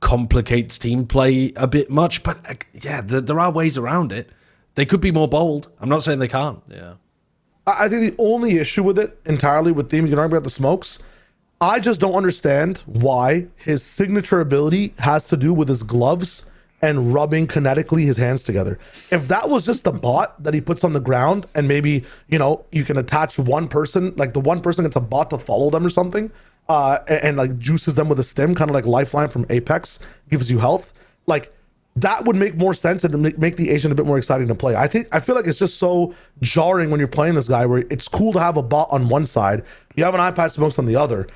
complicates team play a bit much, but yeah, there are ways around it. They could be more bold. I'm not saying they can't. Yeah, I think the only issue with it entirely with theme, you can argue about the smokes. I just don't understand why his signature ability has to do with his gloves and rubbing kinetically his hands together. If that was just a bot that he puts on the ground and maybe, you can attach one person, like the one person gets a bot to follow them or something, and like juices them with a stim, kind of like Lifeline from Apex, gives you health. Like that would make more sense and make the agent a bit more exciting to play. I feel like it's just so jarring when you're playing this guy where it's cool to have a bot on one side, you have an iPad smokes on the other.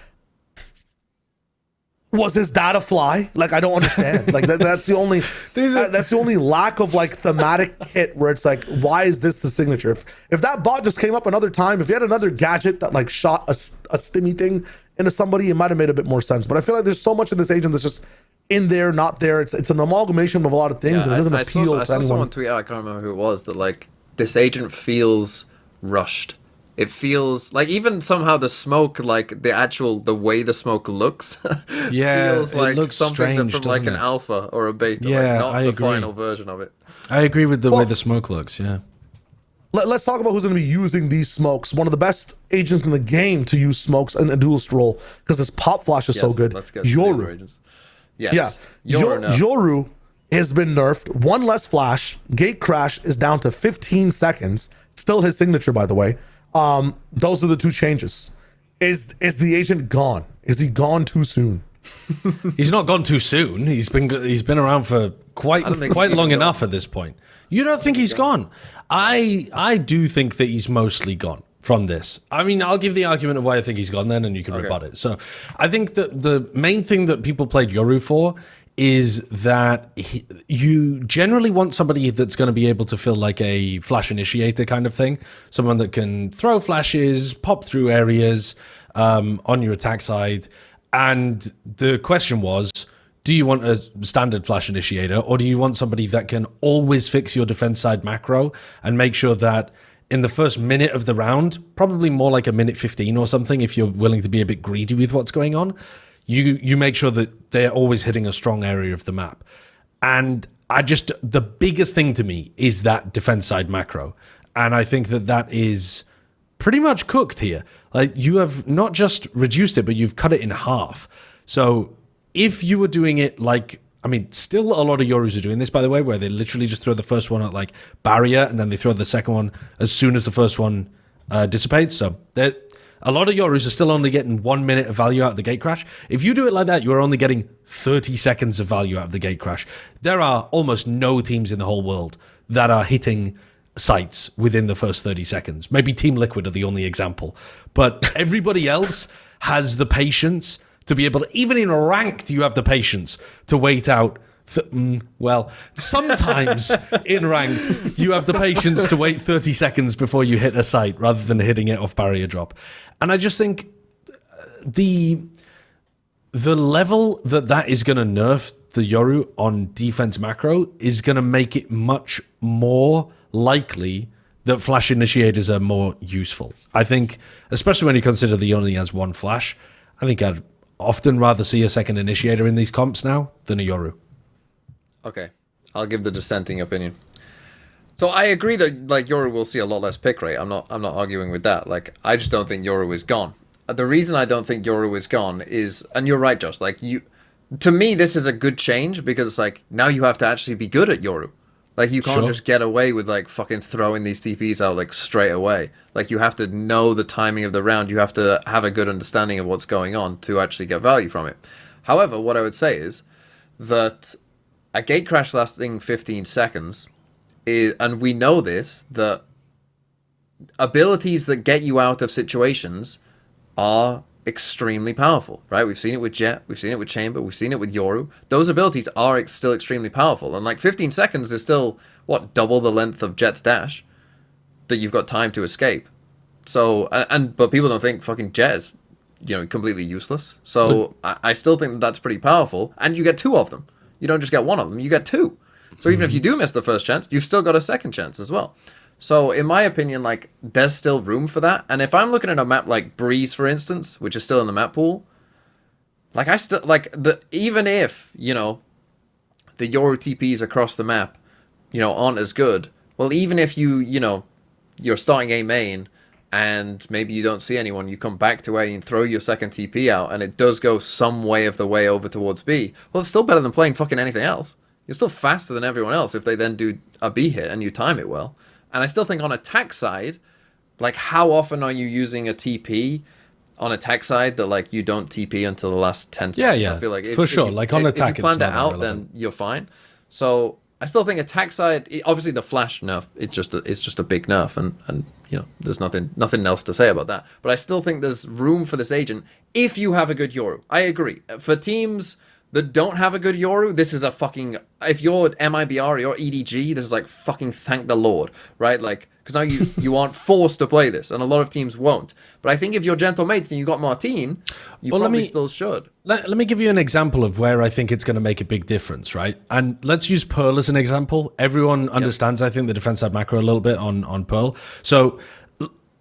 Was his data fly? Like I don't understand. Like that's the only that's the only lack of like thematic hit where it's like, why is this the signature? If that bot just came up another time, if you had another gadget that like shot a stimmy thing into somebody, it might have made a bit more sense. But I feel like there's so much of this agent that's just in there, not there. It's an amalgamation of a lot of things, and it doesn't appeal to anyone. I saw someone tweet out, I can't remember who it was, that like this agent feels rushed. It feels like even somehow the smoke, like the way the smoke looks, feels like looks something strange, from like an it? alpha or a beta, Yeah, not I the agree. final version of it. I agree with the way the smoke looks. Yeah. Let's talk about who's going to be using these smokes. One of the best agents in the game to use smokes in a duelist role because his pop flash is so good. Let's get Yoru. Yes. Yoru has been nerfed. One less flash. Gate crash is down to 15 seconds. Still his signature, by the way. Those are the two changes. Is the agent gone? Is he gone too soon? He's not gone too soon. He's been around for quite long enough at this point. You don't think he's gone? I do think that he's mostly gone from this. I mean, I'll give the argument of why I think he's gone then, and you can rebut it. So I think that the main thing that people played Yoru for is that you generally want somebody that's going to be able to feel like a flash initiator kind of thing. Someone that can throw flashes, pop through areas on your attack side. And the question was, do you want a standard flash initiator, or do you want somebody that can always fix your defense side macro and make sure that in the first minute of the round, probably more like a minute 15 or something, if you're willing to be a bit greedy with what's going on, you make sure that they're always hitting a strong area of the map. And the biggest thing to me is that defense side macro. And I think that is pretty much cooked here. Like, you have not just reduced it, but you've cut it in half. So if you were doing it like, I mean, still a lot of Yorus are doing this, by the way, where they literally just throw the first one at like barrier, and then they throw the second one as soon as the first one dissipates. So a lot of Yorus are still only getting 1 minute of value out of the gate crash. If you do it like that, you are only getting 30 seconds of value out of the gate crash. There are almost no teams in the whole world that are hitting sites within the first 30 seconds. Maybe Team Liquid are the only example. But everybody else has the patience to be able to, even in ranked, you have the patience to wait out. Sometimes in ranked, you have the patience to wait 30 seconds before you hit a site rather than hitting it off barrier drop. And I just think the level that is going to nerf the Yoru on defense macro is going to make it much more likely that flash initiators are more useful. I think, especially when you consider the only has one flash, I think I'd often rather see a second initiator in these comps now than a Yoru. Okay, I'll give the dissenting opinion. So I agree that like Yoru will see a lot less pick rate. I'm not arguing with that. Like, I just don't think Yoru is gone. The reason I don't think Yoru is gone is, and you're right, Josh. Like, to me, this is a good change because it's like now you have to actually be good at Yoru. Like, you can't just get away with like fucking throwing these TPs out like straight away. Like, you have to know the timing of the round. You have to have a good understanding of what's going on to actually get value from it. However, what I would say is that a gate crash lasting 15 seconds is, and we know this, that abilities that get you out of situations are extremely powerful, right? We've seen it with Jet, we've seen it with Chamber, we've seen it with Yoru. Those abilities are still extremely powerful, and like 15 seconds is still, what, double the length of Jet's dash that you've got time to escape. So, but people don't think fucking Jet is, completely useless. So I still think that's pretty powerful, and you get two of them. You don't just get one of them, you get two. So even if you do miss the first chance, you've still got a second chance as well. So in my opinion, like, there's still room for that. And if I'm looking at a map like Breeze, for instance, which is still in the map pool, like, I still, like, even if, the Yoru TPs across the map, aren't as good, well, even if you're starting A main and maybe you don't see anyone, you come back to A and throw your second TP out, and it does go some way of the way over towards B, well, it's still better than playing fucking anything else. You're still faster than everyone else if they then do a B hit and you time it well. And I still think on attack side, like, how often are you using a TP on attack side that, like, you don't TP until the last 10 seconds? Yeah, I feel like for sure. Like, on attack, if you planned it out, then you're fine. So I still think attack side, obviously the flash nerf, it's just a big nerf, and there's nothing else to say about that. But I still think there's room for this agent if you have a good Yoru. I agree. For teams that don't have a good Yoru, this is a fucking, if you're MIBR or you're EDG, this is like fucking thank the Lord, right? Like, because now you aren't forced to play this, and a lot of teams won't. But I think if you're gentle mates and you got Martine, you probably still should. Let me give you an example of where I think it's going to make a big difference, right? And let's use Pearl as an example. Everyone understands, I think, the defense side macro a little bit on Pearl. So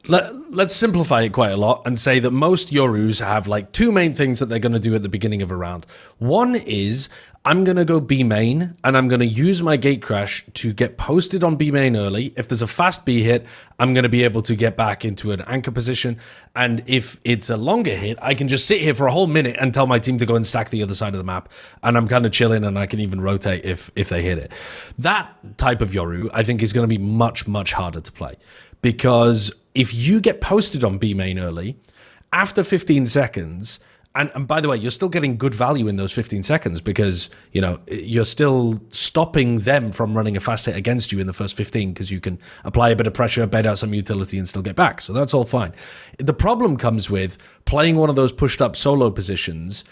let's simplify it quite a lot and say that most Yorus have like two main things that they're going to do at the beginning of a round. One is, I'm going to go B main and I'm going to use my gate crash to get posted on B main early. If there's a fast B hit, I'm going to be able to get back into an anchor position. And if it's a longer hit, I can just sit here for a whole minute and tell my team to go and stack the other side of the map. And I'm kind of chilling, and I can even rotate if they hit it. That type of Yoru, I think, is going to be much, much harder to play. Because if you get posted on B main early after 15 seconds, and by the way, you're still getting good value in those 15 seconds because, you know, you're still stopping them from running a fast hit against you in the first 15 because you can apply a bit of pressure, bait out some utility, and still get back. So that's all fine. The problem comes with playing one of those pushed up solo positions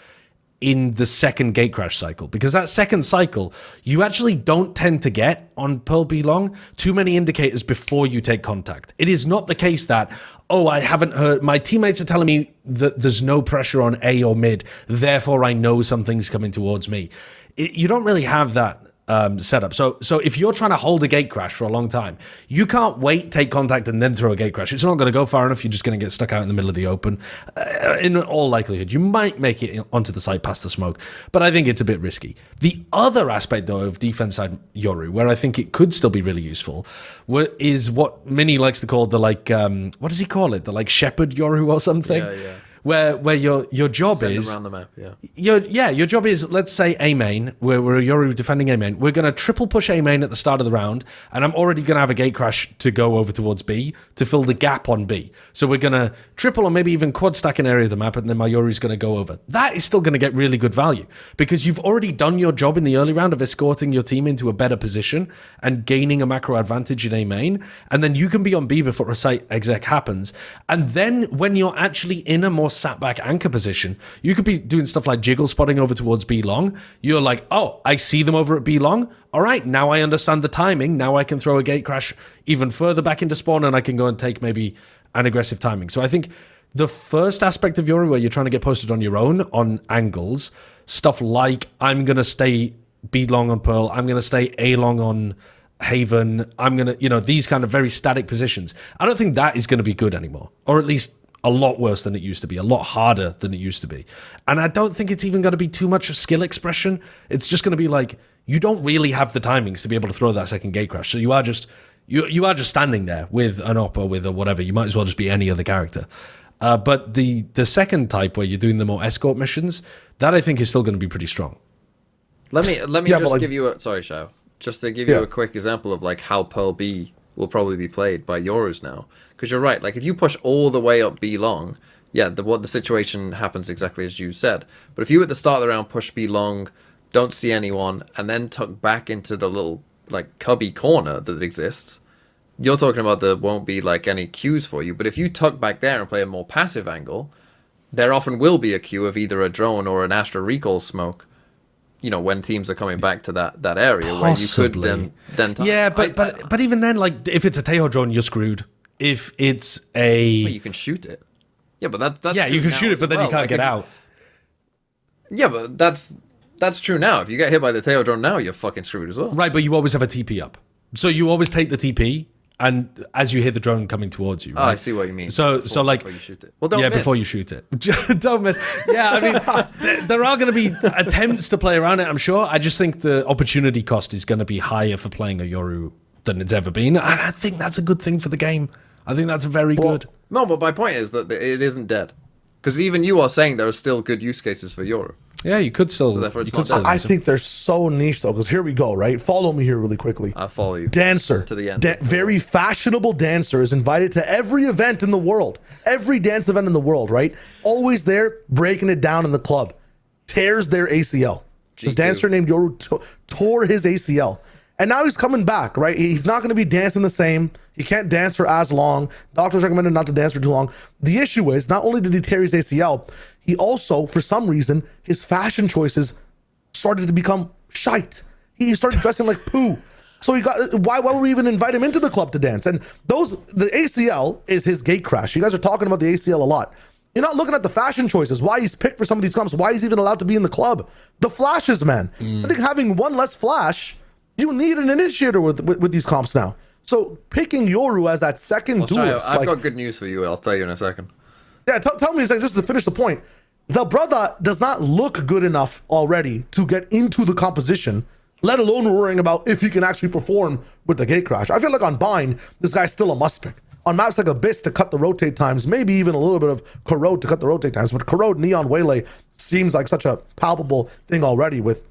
in the second gate crash cycle, because that second cycle, you actually don't tend to get on Pearl B long too many indicators before you take contact. It is not the case that, oh, I haven't heard, my teammates are telling me that there's no pressure on A or mid, therefore I know something's coming towards me. You don't really have that setup. So if you're trying to hold a gate crash for a long time, you can't wait, take contact, and then throw a gate crash. It's not going to go far enough. You're just going to get stuck out in the middle of the open. In all likelihood, you might make it onto the site past the smoke, but I think it's a bit risky. The other aspect, though, of defense side Yoru, where I think it could still be really useful, is what Mini likes to call the, like, what does he call it? The, like, shepherd Yoru or something? Yeah. Where your job Send is around the map, your job is, let's say A main, where we're Yoru defending A main. We're going to triple push A main at the start of the round, and I'm already going to have a gate crash to go over towards B to fill the gap on B. So we're going to triple or maybe even quad stack an area of the map, and then my Yoru's going to go over. That is still going to get really good value because you've already done your job in the early round of escorting your team into a better position and gaining a macro advantage in A main, and then you can be on B before a site exec happens. And then when you're actually in a more sat back anchor position, you could be doing stuff like jiggle spotting over towards B long. You're like, oh, I see them over at B long. All right, now I understand the timing. Now I can throw a gate crash even further back into spawn, and I can go and take maybe an aggressive timing. So I think the first aspect of Yoru, where you're trying to get posted on your own on angles, stuff like I'm going to stay B long on Pearl, I'm going to stay A long on Haven, I'm going to, these kind of very static positions. I don't think that is going to be good anymore, or at least a lot worse than it used to be, a lot harder than it used to be. And I don't think it's even going to be too much of skill expression. It's just going to be like, you don't really have the timings to be able to throw that second gate crash. So you are just standing there with an op or with a whatever. You might as well just be any other character. But the second type, where you're doing the more escort missions, that I think is still going to be pretty strong. Let me just give you just to give you a quick example of like how Pearl B will probably be played by Yorus now. Because you're right, like if you push all the way up B long, the situation happens exactly as you said. But if you at the start of the round push B long, don't see anyone, and then tuck back into the little like cubby corner that exists, you're talking about there won't be like any queues for you. But if you tuck back there and play a more passive angle, there often will be a queue of either a drone or an Astra recall smoke. When teams are coming back to that area, Possibly. where you could then yeah, but even then, like if it's a Tejo drone, you're screwed. If it's a... Well, you can shoot it. Yeah, but that's yeah, you can shoot it, but then you can't get out. Yeah, but that's true now. If you get hit by the tail drone now, you're fucking screwed as well. Right, but you always have a TP up. So you always take the TP, and as you hear the drone coming towards you, right? Oh, I see what you mean. So like... Before you shoot it. Well, don't miss. Before you shoot it. Don't miss. Yeah, I mean, there are going to be attempts to play around it, I'm sure. I just think the opportunity cost is going to be higher for playing a Yoru than it's ever been, and I think that's a good thing for the game. I think that's very good. No, but my point is that it isn't dead. Because even you are saying there are still good use cases for Yoru. Yeah, you could still. So therefore it's not dead. I think they're so niche, though, because here we go, right? Follow me here really quickly. I'll follow you. Dancer. To the end. Very fashionable dancer is invited to every event in the world. Every dance event in the world, right? Always there, breaking it down in the club. Tears their ACL. This dancer named Yoru tore his ACL. And now he's coming back, right? He's not going to be dancing the same. He can't dance for as long. Doctors recommended not to dance for too long. The issue is, not only did he tear his ACL, he also, for some reason, his fashion choices started to become shite. He started dressing like poo. So why would we even invite him into the club to dance? And the ACL is his gate crash. You guys are talking about the ACL a lot. You're not looking at the fashion choices, why he's picked for some of these comps, why he's even allowed to be in the club. The flashes, man. I think having one less flash, you need an initiator with these comps now. So picking Yoru as that second duelist. I've got good news for you. I'll tell you in a second. Yeah, tell me a second, just to finish the point. The brother does not look good enough already to get into the composition, let alone worrying about if he can actually perform with the gate crash. I feel like on Bind, this guy's still a must pick. On maps like Abyss to cut the rotate times, maybe even a little bit of Corrode to cut the rotate times, but Corrode Neon Waylay seems like such a palpable thing already with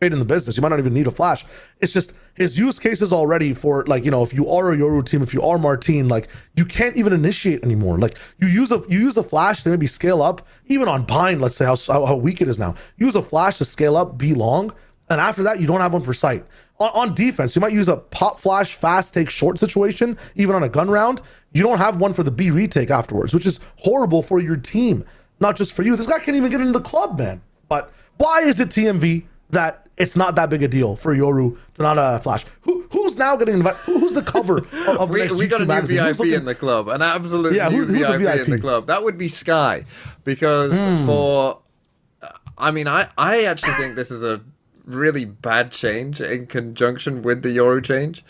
fade in the business. You might not even need a flash. It's just his use cases already for like, you know, if you are a Yoru team, if you are Martine, like you can't even initiate anymore. Like you use a flash to maybe scale up, even on Bind, let's say how weak it is now. Use a flash to scale up, be long, and after that you don't have one for sight. On defense, you might use a pop flash, fast take short situation, even on a gun round. You don't have one for the B retake afterwards, which is horrible for your team, not just for you. This guy can't even get into the club, man. But why is it TMV that it's not that big a deal for Yoru to not flash? Who's now getting invited? Who's the cover of the next we got a new magazine? VIP in the club, an absolute new who's a VIP in the club. That would be Skye, because I actually think this is a really bad change in conjunction with the Yoru change.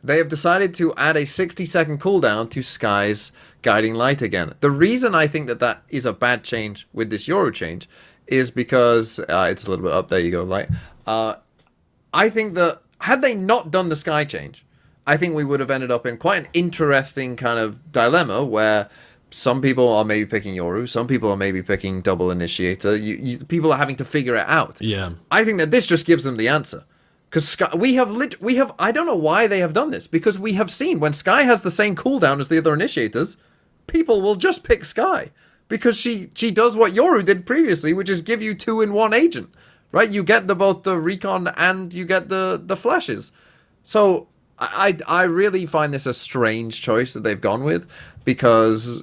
They have decided to add a 60-second cooldown to Skye's guiding light again. The reason I think that is a bad change with this Yoru change is because it's a little bit up. There you go, light. I think that had they not done the Skye change, I think we would have ended up in quite an interesting kind of dilemma where some people are maybe picking Yoru, some people are maybe picking double-initiator. People are having to figure it out. Yeah. I think that this just gives them the answer. Because Skye, we have, I don't know why they have done this, because we have seen when Skye has the same cooldown as the other initiators, people will just pick Skye. Because she does what Yoru did previously, which is give you 2-in-1 agent. Right? You get both the recon and you get the flashes. So I really find this a strange choice that they've gone with, because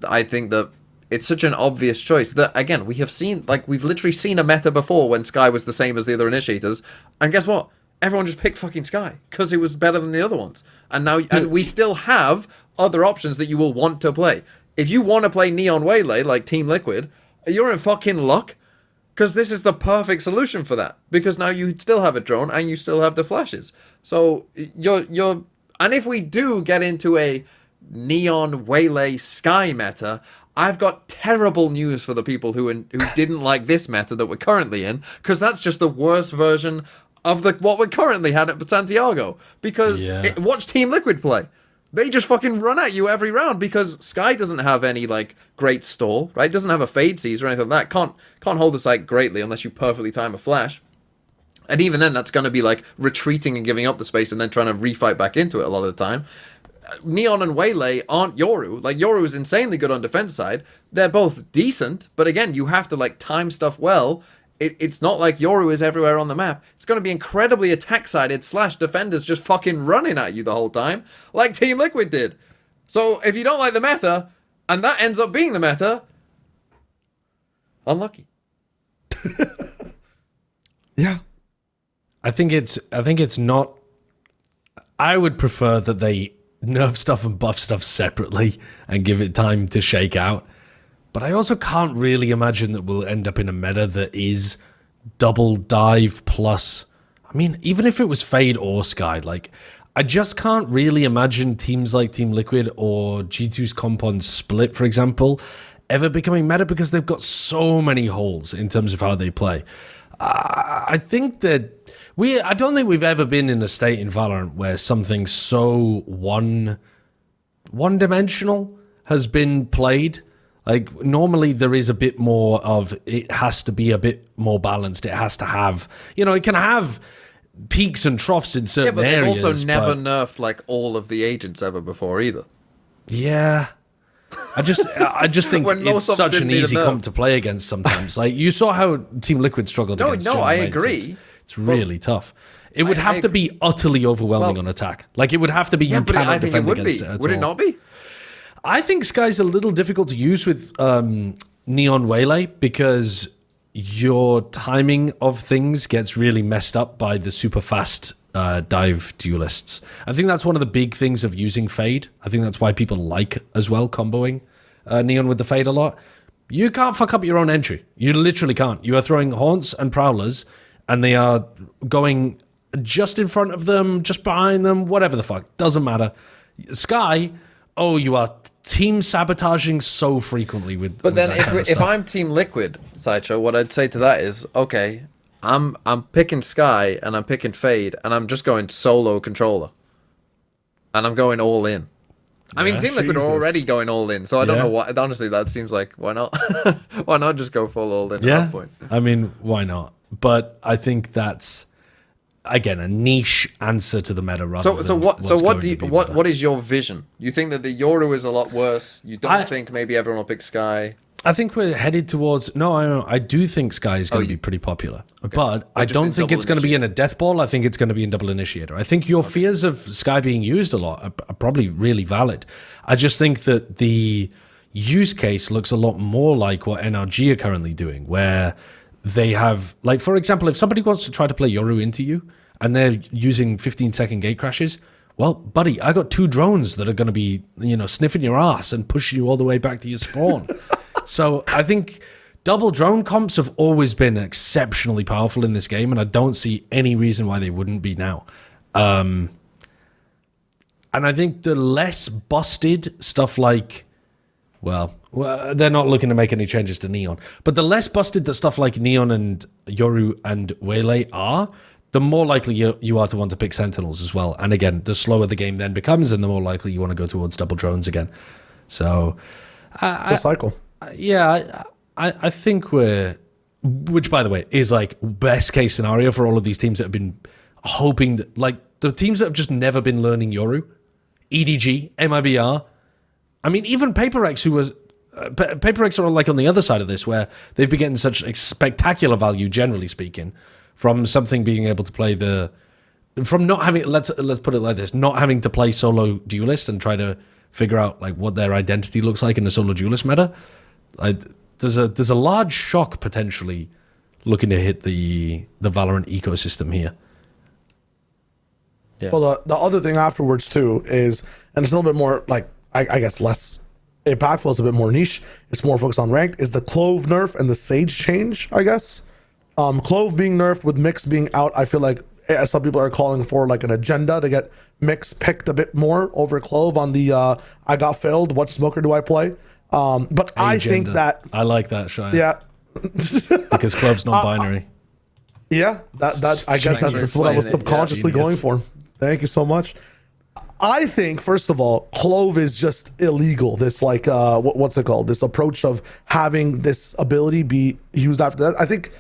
I think that it's such an obvious choice that, again, we've literally seen a meta before when Skye was the same as the other initiators, and guess what? Everyone just picked fucking Skye because it was better than the other ones. And now and we still have other options that you will want to play. If you want to play Neon Waylay like Team Liquid, you're in fucking luck. Because this is the perfect solution for that. Because now you still have a drone and you still have the flashes. So you're and if we do get into a Neon Waylay Skye meta, I've got terrible news for the people who didn't like this meta that we're currently in, because that's just the worst version of what we currently had at Santiago. Because watch Team Liquid play. They just fucking run at you every round, because Skye doesn't have any great stall, right? Doesn't have a fade seize or anything like that. Can't hold the site greatly unless you perfectly time a flash. And even then, that's going to be retreating and giving up the space and then trying to refight back into it a lot of the time. Neon and Waylay aren't Yoru. Yoru is insanely good on defense side. They're both decent, but again, you have to time stuff well. It's not like Yoru is everywhere on the map. It's going to be incredibly attack-sided / defenders just fucking running at you the whole time, like Team Liquid did. So if you don't like the meta, and that ends up being the meta, unlucky. Yeah. I think it's not. I would prefer that they nerf stuff and buff stuff separately and give it time to shake out. But I also can't really imagine that we'll end up in a meta that is double dive plus. I mean, even if it was Fade or Skye, I just can't really imagine teams like Team Liquid or G2's Compound Split, for example, ever becoming meta, because they've got so many holes in terms of how they play. I think that I don't think we've ever been in a state in Valorant where something so one-dimensional has been played. Normally there is a bit more of, it has to be a bit more balanced. It has to have, it can have peaks and troughs in certain areas. Yeah, but they've also never nerfed all of the agents ever before either. Yeah. I just think it's such an easy comp to play against sometimes. You saw how Team Liquid struggled against John. I agree. It's really tough. It would have to be utterly overwhelming on attack. It would have to be you cannot defend against it at all. Would it not be? I think Skye's a little difficult to use with Neon Waylay, because your timing of things gets really messed up by the super fast dive duelists. I think that's one of the big things of using Fade. I think that's why people like as well comboing Neon with the Fade a lot. You can't fuck up your own entry. You literally can't. You are throwing Haunts and Prowlers, and they are going just in front of them, just behind them, whatever the fuck. Doesn't matter. Skye, you are team sabotaging so frequently with. But then if I'm Team Liquid, Sideshow, what I'd say to that is, okay, I'm picking Skye and I'm picking Fade and I'm just going solo controller, and I'm going all in. I mean, Team Liquid are already going all in, so I don't know why. Honestly, that seems like, why not? Why not just go full all in at that point? I mean, why not? But I think that's again, a niche answer to the meta rather than what is your vision? You think that the Yoru is a lot worse? You don't think maybe everyone will pick Skye? I think we're headed towards... No, I do think Skye is going to be pretty popular. Okay. But I don't think it's going to be in a death ball. I think it's going to be in double initiator. I think your fears of Skye being used a lot are probably really valid. I just think that the use case looks a lot more like what NRG are currently doing, where they have... Like, for example, if somebody wants to try to play Yoru into you, and they're using 15-second gate crashes... Well, buddy, I got 2 drones that are going to be, sniffing your ass and pushing you all the way back to your spawn. So I think double drone comps have always been exceptionally powerful in this game, and I don't see any reason why they wouldn't be now. And I think the less busted stuff like, well, they're not looking to make any changes to Neon, but the less busted that stuff like Neon and Yoru and Waylay are, the more likely you are to want to pick Sentinels as well. And again, the slower the game then becomes, and the more likely you want to go towards double drones again. So... it's a cycle. Yeah, I think which by the way is like best case scenario for all of these teams that have been hoping that, like the teams that have just never been learning Yoru, EDG, MIBR. I mean, even PaperX, who was PaperX are like on the other side of this, where they've been getting such spectacular value, generally speaking, from something being able to play from not having, let's put it like this, not having to play solo duelist and try to figure out like what their identity looks like in the solo duelist meta. There's a large shock potentially looking to hit the Valorant ecosystem here. Yeah. Well, the other thing afterwards too is, and it's a little bit more like I guess less impactful, it's a bit more niche, it's more focused on ranked, is the Clove nerf and the Sage change, I guess. Clove being nerfed with Mix being out, I feel like some people are calling for like an agenda to get Mix picked a bit more over Clove on the I got failed, what smoker do I play? But I think that... I like that, Shyo. Yeah. Because Clove's non-binary. Yeah, that I get that. That's what I was subconsciously going for. Thank you so much. I think, first of all, Clove is just illegal. This like, what's it called? This approach of having this ability be used after that. I think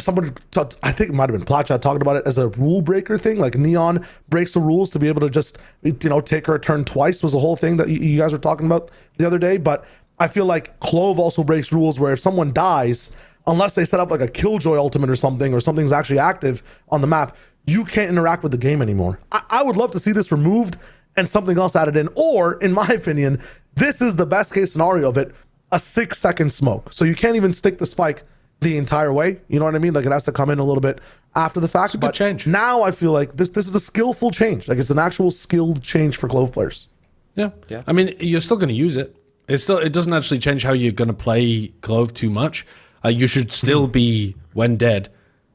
I think it might have been Platchat talking about it as a rule breaker thing. Like Neon breaks the rules to be able to just, take her turn twice was the whole thing that you guys were talking about the other day. But I feel like Clove also breaks rules where if someone dies, unless they set up like a Killjoy ultimate or something's actually active on the map, you can't interact with the game anymore. I would love to see this removed and something else added in, or in my opinion, this is the best case scenario of it, a 6-second smoke. So you can't even stick the spike the entire way. You know what I mean? Like it has to come in a little bit after the fact. It's a good change. Now I feel like this is a skillful change. Like it's an actual skilled change for Clove players. Yeah. I mean, you're still going to use it. It doesn't actually change how you're going to play Clove too much. You should still be, when dead,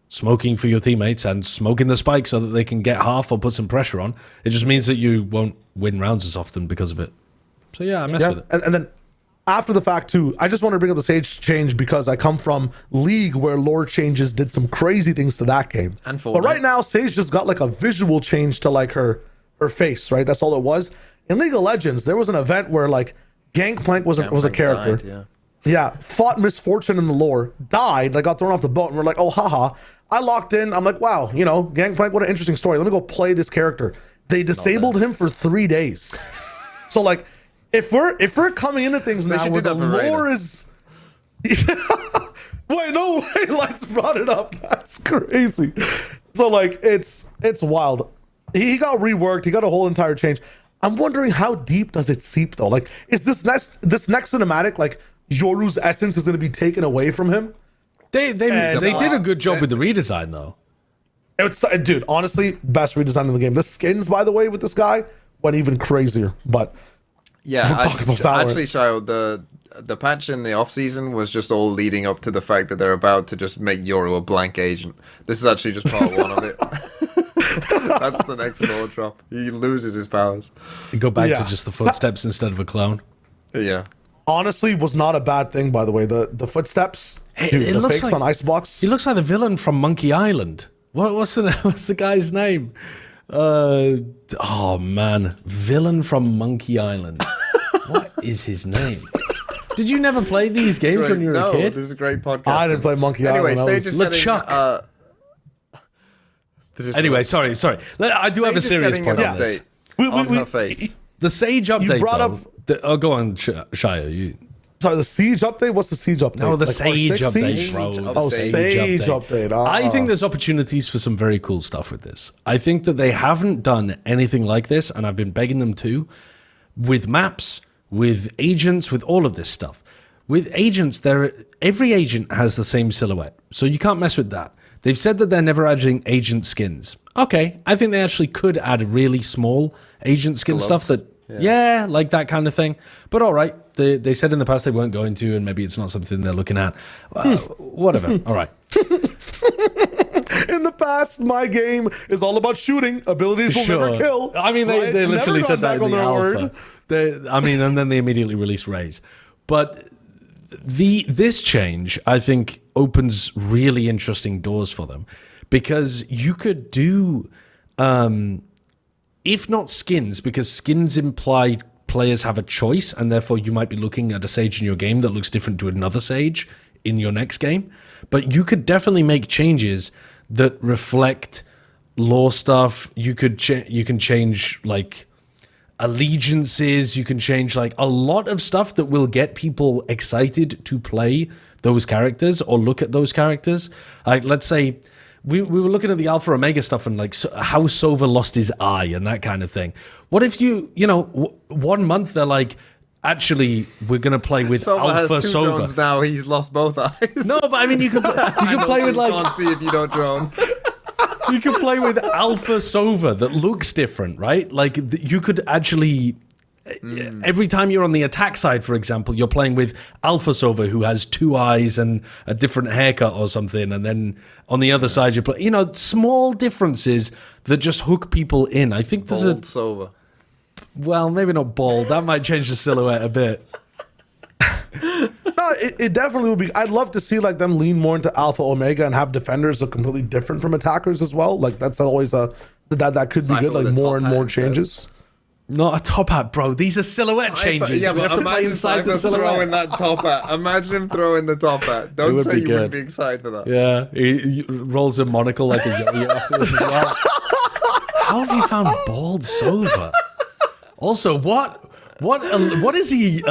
smoking for your teammates and smoking the spike so that they can get half or put some pressure on. It just means that you won't win rounds as often because of it. So yeah, I mess with it. And then after the fact too, I just want to bring up the Sage change because I come from League where lore changes did some crazy things to that game. But right now, Sage just got like a visual change to like her face, right? That's all it was. In League of Legends, there was an event where like Gangplank was a character. Died, yeah, fought misfortune in the lore, died, like got thrown off the boat, and we're like, oh, haha. I locked in. I'm like, wow, Gangplank, what an interesting story. Let me go play this character. They disabled him for 3 days. So like, if we're coming into things now where the lore is, wait, no way, Lex brought it up. That's crazy. So like, it's wild. He got reworked. He got a whole entire change. I'm wondering how deep does it seep though? Like, is this next cinematic like Yoru's essence is going to be taken away from him? They did a good job with the redesign though. Dude, honestly, best redesign in the game. The skins, by the way, with this guy went even crazier. But yeah, actually, Shao, the patch in the offseason was just all leading up to the fact that they're about to just make Yoru a blank agent. This is actually just part one of it. That's the next lore drop. He loses his powers. You go back to just the footsteps instead of a clone. Yeah. Honestly, was not a bad thing, by the way. The footsteps, dude, the fakes on Icebox. He looks like the villain from Monkey Island. What's the guy's name? Oh man, villain from Monkey Island. What is his name? Did you never play these games when you were a kid? This is a great podcast. I didn't play Monkey Island. Anyway, Sage is LeChuck. Anyway, sorry. I do have a serious point on this. On her face. The Sage update, You brought up... go on, Shyo. Sorry, the Siege update? What's the Siege update? No, the Sage update, Siege? bro. Oh, Sage update. I think there's opportunities for some very cool stuff with this. I think that they haven't done anything like this, and I've been begging them to, with maps, with agents, with all of this stuff. With agents, every agent has the same silhouette, so you can't mess with that. They've said that they're never adding agent skins. Okay, I think they actually could add really small agent skin stuff that, yeah, like that kind of thing. But all right, they said in the past they weren't going to, and maybe it's not something they're looking at. Whatever, all right. In the past, my game is all about shooting. Abilities will never kill. I mean, they literally said that in the alpha. And then they immediately released Raze. But this change, I think, opens really interesting doors for them, because you could do, if not skins, because skins imply players have a choice, and therefore you might be looking at a Sage in your game that looks different to another Sage in your next game. But you could definitely make changes that reflect lore stuff. You can change like allegiances. You can change like a lot of stuff that will get people excited to play those characters or look at those characters. Like, let's say we were looking at the Alpha Omega stuff and like how Sova lost his eye and that kind of thing. What if you know, 1 month they're like, actually, we're going to play with Sova Alpha has 2 Sova. drones now. He's lost both eyes. No, but I mean, you can play with like... You can't see if you don't drone. You can play with Alpha Sova that looks different, right? Like, you could actually... Every time you're on the attack side, for example, you're playing with Alpha Sova, who has 2 eyes and a different haircut or something, and then on the other side, you play... You know, small differences that just hook people in. I think there's Bold Sova. Well, maybe not bald. That might change the silhouette a bit. No, it definitely would be. I'd love to see like them lean more into Alpha Omega and have defenders look completely different from attackers as well. Like that's always that could be good. Like more and more changes. Not a top hat, bro. These are silhouette changes. Yeah, we but have to play imagine inside the silhouette. throwing that top hat. Imagine him throwing the top hat. Don't say you wouldn't be excited for that. Yeah, he rolls a monocle like a yo-yo afterwards as well. How have you found bald Sova? Also, what is he?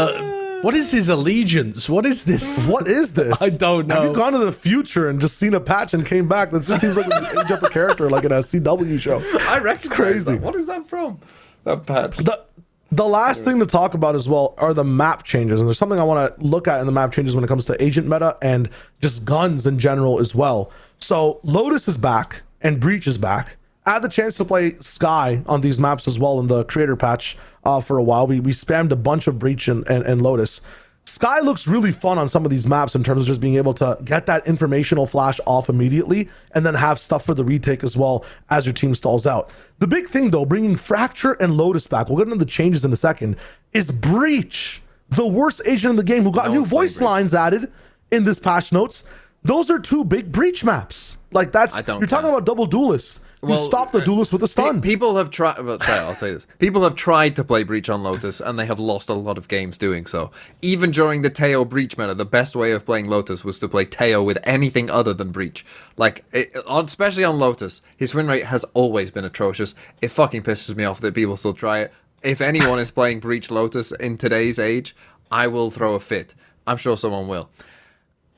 What is his allegiance? What is this? What is this? I don't know. Have you gone to the future and just seen a patch and came back? That just seems like an age up a character, like in a CW show. I recognize crazy. That. What is that from? That patch. The last thing to talk about as well are the map changes, and there's something I want to look at in the map changes when it comes to agent meta and just guns in general as well. So Lotus is back and Breach is back. I had the chance to play Skye on these maps as well in the creator patch for a while. We spammed a bunch of Breach and Lotus. Skye looks really fun on some of these maps in terms of just being able to get that informational flash off immediately and then have stuff for the retake as well as your team stalls out. The big thing though, bringing Fracture and Lotus back, we'll get into the changes in a second, is Breach, the worst agent in the game, who got new voice lines added in this patch notes. Those are 2 big Breach maps. Like that's, you're talking about double duelists. You stop the duelist with a stun. People have tried. Well, I'll tell you this. People have tried to play Breach on Lotus, and they have lost a lot of games doing so. Even during the Teo Breach meta, the best way of playing Lotus was to play Teo with anything other than Breach. Like, especially on Lotus, his win rate has always been atrocious. It fucking pisses me off that people still try it. If anyone is playing Breach Lotus in today's age, I will throw a fit. I'm sure someone will.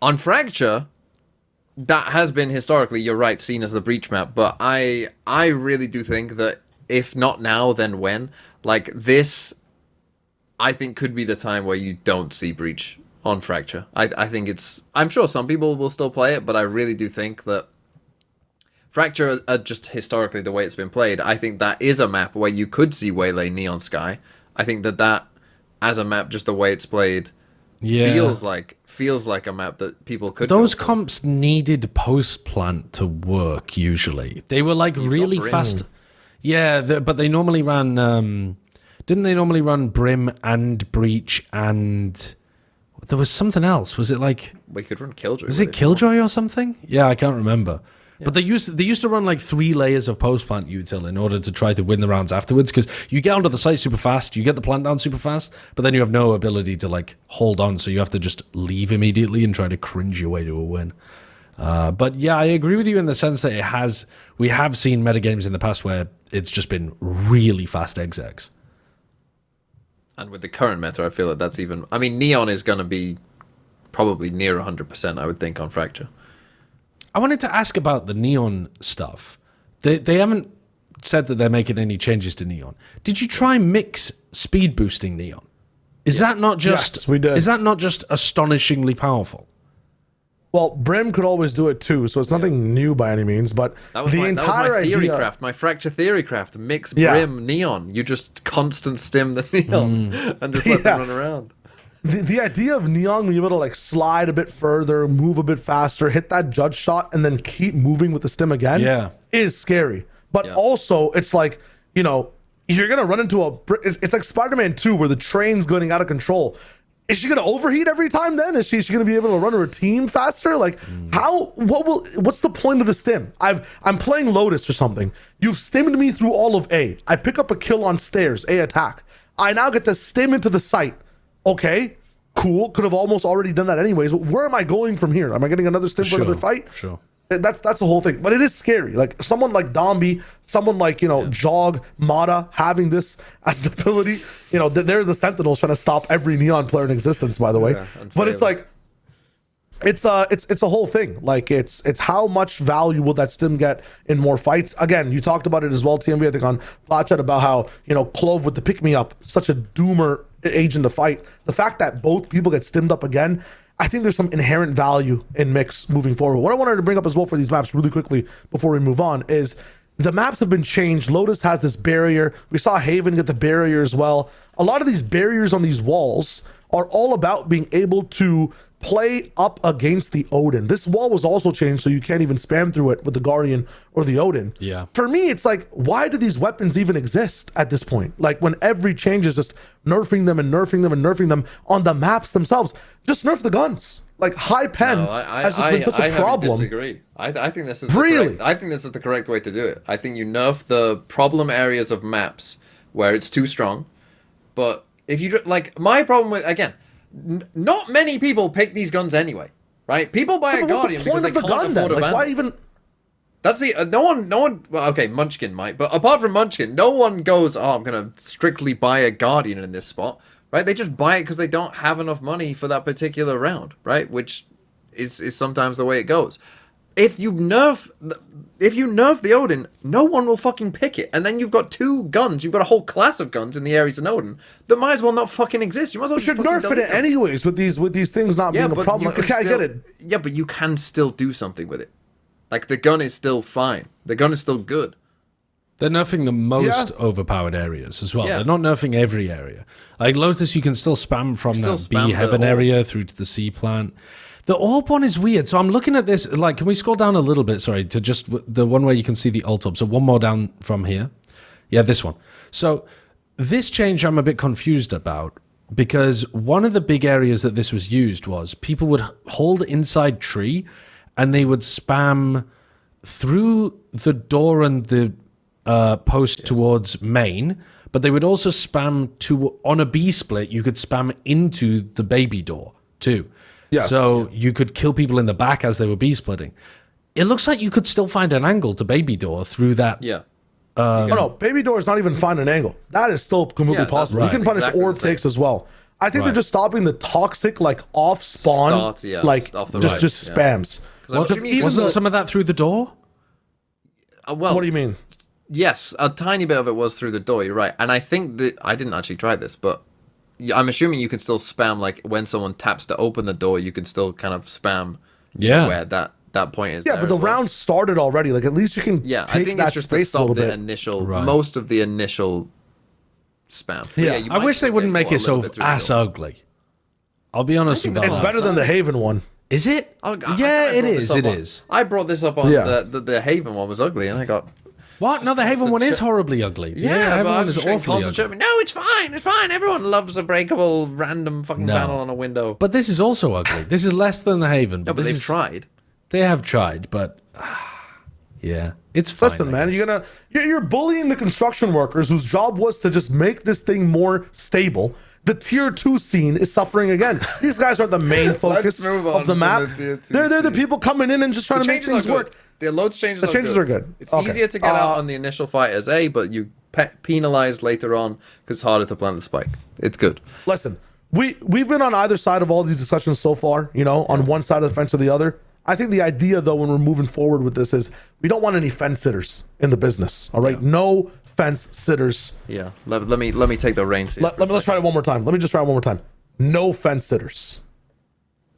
On Fracture, that has been historically, you're right, seen as the Breach map, but I really do think that if not now, then when? Like, this, I think, could be the time where you don't see Breach on Fracture. I think it's... I'm sure some people will still play it, but I really do think that Fracture, just historically the way it's been played, I think that is a map where you could see Waylay Neon Skye. I think that as a map, just the way it's played... feels like a map that people could. Those comps needed post plant to work. Usually, they were like really fast. Yeah, but they normally ran. Didn't they normally run Brim and Breach and there was something else? Was it like we could run Killjoy? Was it Killjoy or something? Yeah, I can't remember. Yeah. But they used to run like 3 layers of post plant util in order to try to win the rounds afterwards, because you get onto the site super fast, you get the plant down super fast, but then you have no ability to like hold on, so you have to just leave immediately and try to cringe your way to a win. But yeah, I agree with you in the sense that we have seen metagames in the past where it's just been really fast execs. And with the current meta, I feel that that's even... I mean, Neon is going to be probably near 100%, I would think, on Fracture. I wanted to ask about the Neon stuff. They haven't said that they're making any changes to Neon. Did you try mix speed boosting Neon? Is that not just... Yes, we did. Is that not just astonishingly powerful? Well, Brim could always do it too, so it's nothing new by any means. But that was my theory craft, my Fracture theory craft. Mix Brim, Neon. You just constant stim the Neon and just let them run around. The idea of Neon being able to like slide a bit further, move a bit faster, hit that judge shot, and then keep moving with the stim again is scary. But also, it's like, you know, you're going to run into it's like Spider-Man 2 where the train's going out of control. Is she going to overheat every time then? Is she going to be able to run her team faster? Like, what's the point of the stim? I'm playing Lotus or something. You've stimmed me through all of A. I pick up a kill on stairs, A attack. I now get to stim into the site. Okay, cool. Could have almost already done that anyways. But where am I going from here? Am I getting another stim for another fight? Sure. That's the whole thing. But it is scary. Like someone like Dombi, someone like, you know, Jog, Mata having this as the ability. You know, they're the Sentinels trying to stop every Neon player in existence, by the way. But it's like it's a whole thing. Like it's how much value will that stim get in more fights? Again, you talked about it as well, TMV, I think on Platchat, about how, you know, Clove with the pick me up, such a doomer agent to fight. The fact that both people get stimmed up again, I think there's some inherent value in mix moving forward. What I wanted to bring up as well for these maps really quickly before we move on is the maps have been changed. Lotus has this barrier. We saw Haven get the barrier as well. A lot of these barriers on these walls are all about being able to play up against the Odin. This wall was also changed so you can't even spam through it with the Guardian or the Odin. Yeah. For me, it's like, why do these weapons even exist at this point? Like when every change is just nerfing them and nerfing them and nerfing them on the maps themselves. just nerf the guns. Like high pen has just been such a problem. I disagree. I think this is really. I think this is the correct way to do it. I think you nerf the problem areas of maps where it's too strong. But if you like, my problem with not many people pick these guns anyway, right? People buy a Guardian because they can't afford a Vandal. Why even? That's the no one. Well, okay, Munchkin might, but apart from Munchkin, no one goes, "Oh, I'm gonna strictly buy a Guardian in this spot." Right? They just buy it because they don't have enough money for that particular round, right? Which is sometimes the way it goes. If you nerf the Odin, no one will fucking pick it, and then you've got two guns. You've got a whole class of guns in the Ares and Odin that might as well not fucking exist. You might as well should nerf it anyways with these things not being a problem. Okay, I get it. Yeah, but you can still do something with it. Like the gun is still fine. The gun is still good. They're nerfing the most overpowered areas as well. Yeah. They're not nerfing every area. Like Lotus, you can still spam from that B Heaven area through to the C plant. The orb one is weird. So I'm looking at this. Like, can we scroll down a little bit? Sorry, to just the one where you can see the ult orb. So one more down from here. Yeah, this one. So this change I'm a bit confused about because one of the big areas that this was used was people would hold inside tree and they would spam through the door and the post towards main, but they would also spam on a B split. You could spam into the baby door too. Yes. So you could kill people in the back as they were B splitting. It looks like you could still find an angle to baby door through that. Yeah. No, baby door is not even find an angle. That is still completely possible. You can punish orb takes as well. I think they're just stopping the toxic like off spawn, just spams. Wasn't some of that through the door? Well, what do you mean? Yes, a tiny bit of it was through the door, you're right. And I think that, I didn't actually try this, but I'm assuming you can still spam, like, when someone taps to open the door, you can still kind of spam where that point is. Yeah, but the round started already. Like, at least you can I think it's just to stop the initial, most of the initial spam. Yeah, I wish they wouldn't make it so ass ugly. I'll be honest with you. It's better than the Haven one. Is it? Yeah, it is. It is. I brought this up on the Haven one was ugly, and I got... What? No, the Haven one is horribly ugly. Yeah, Haven one is awfully ugly. No, it's fine. It's fine. Everyone loves a breakable random fucking panel on a window. But this is also ugly. This is less than the Haven. No, but they've tried. They have tried, but yeah, it's fine. Listen, man, you're bullying the construction workers whose job was to just make this thing more stable. the tier 2 scene is suffering again. These guys are the main focus of the map. They're the people coming in and just trying to make things work. The loads changes. The changes are good. It's easier to get out on the initial fight as A, but you penalize later on because it's harder to plant the spike. It's good. Listen, we've been on either side of all these discussions so far, on one side of the fence or the other. I think the idea, though, when we're moving forward with this is we don't want any fence sitters in the business. All right, no fence sitters. Yeah, let me take the reins. Let's try it one more time. Let me just try it one more time. No fence sitters.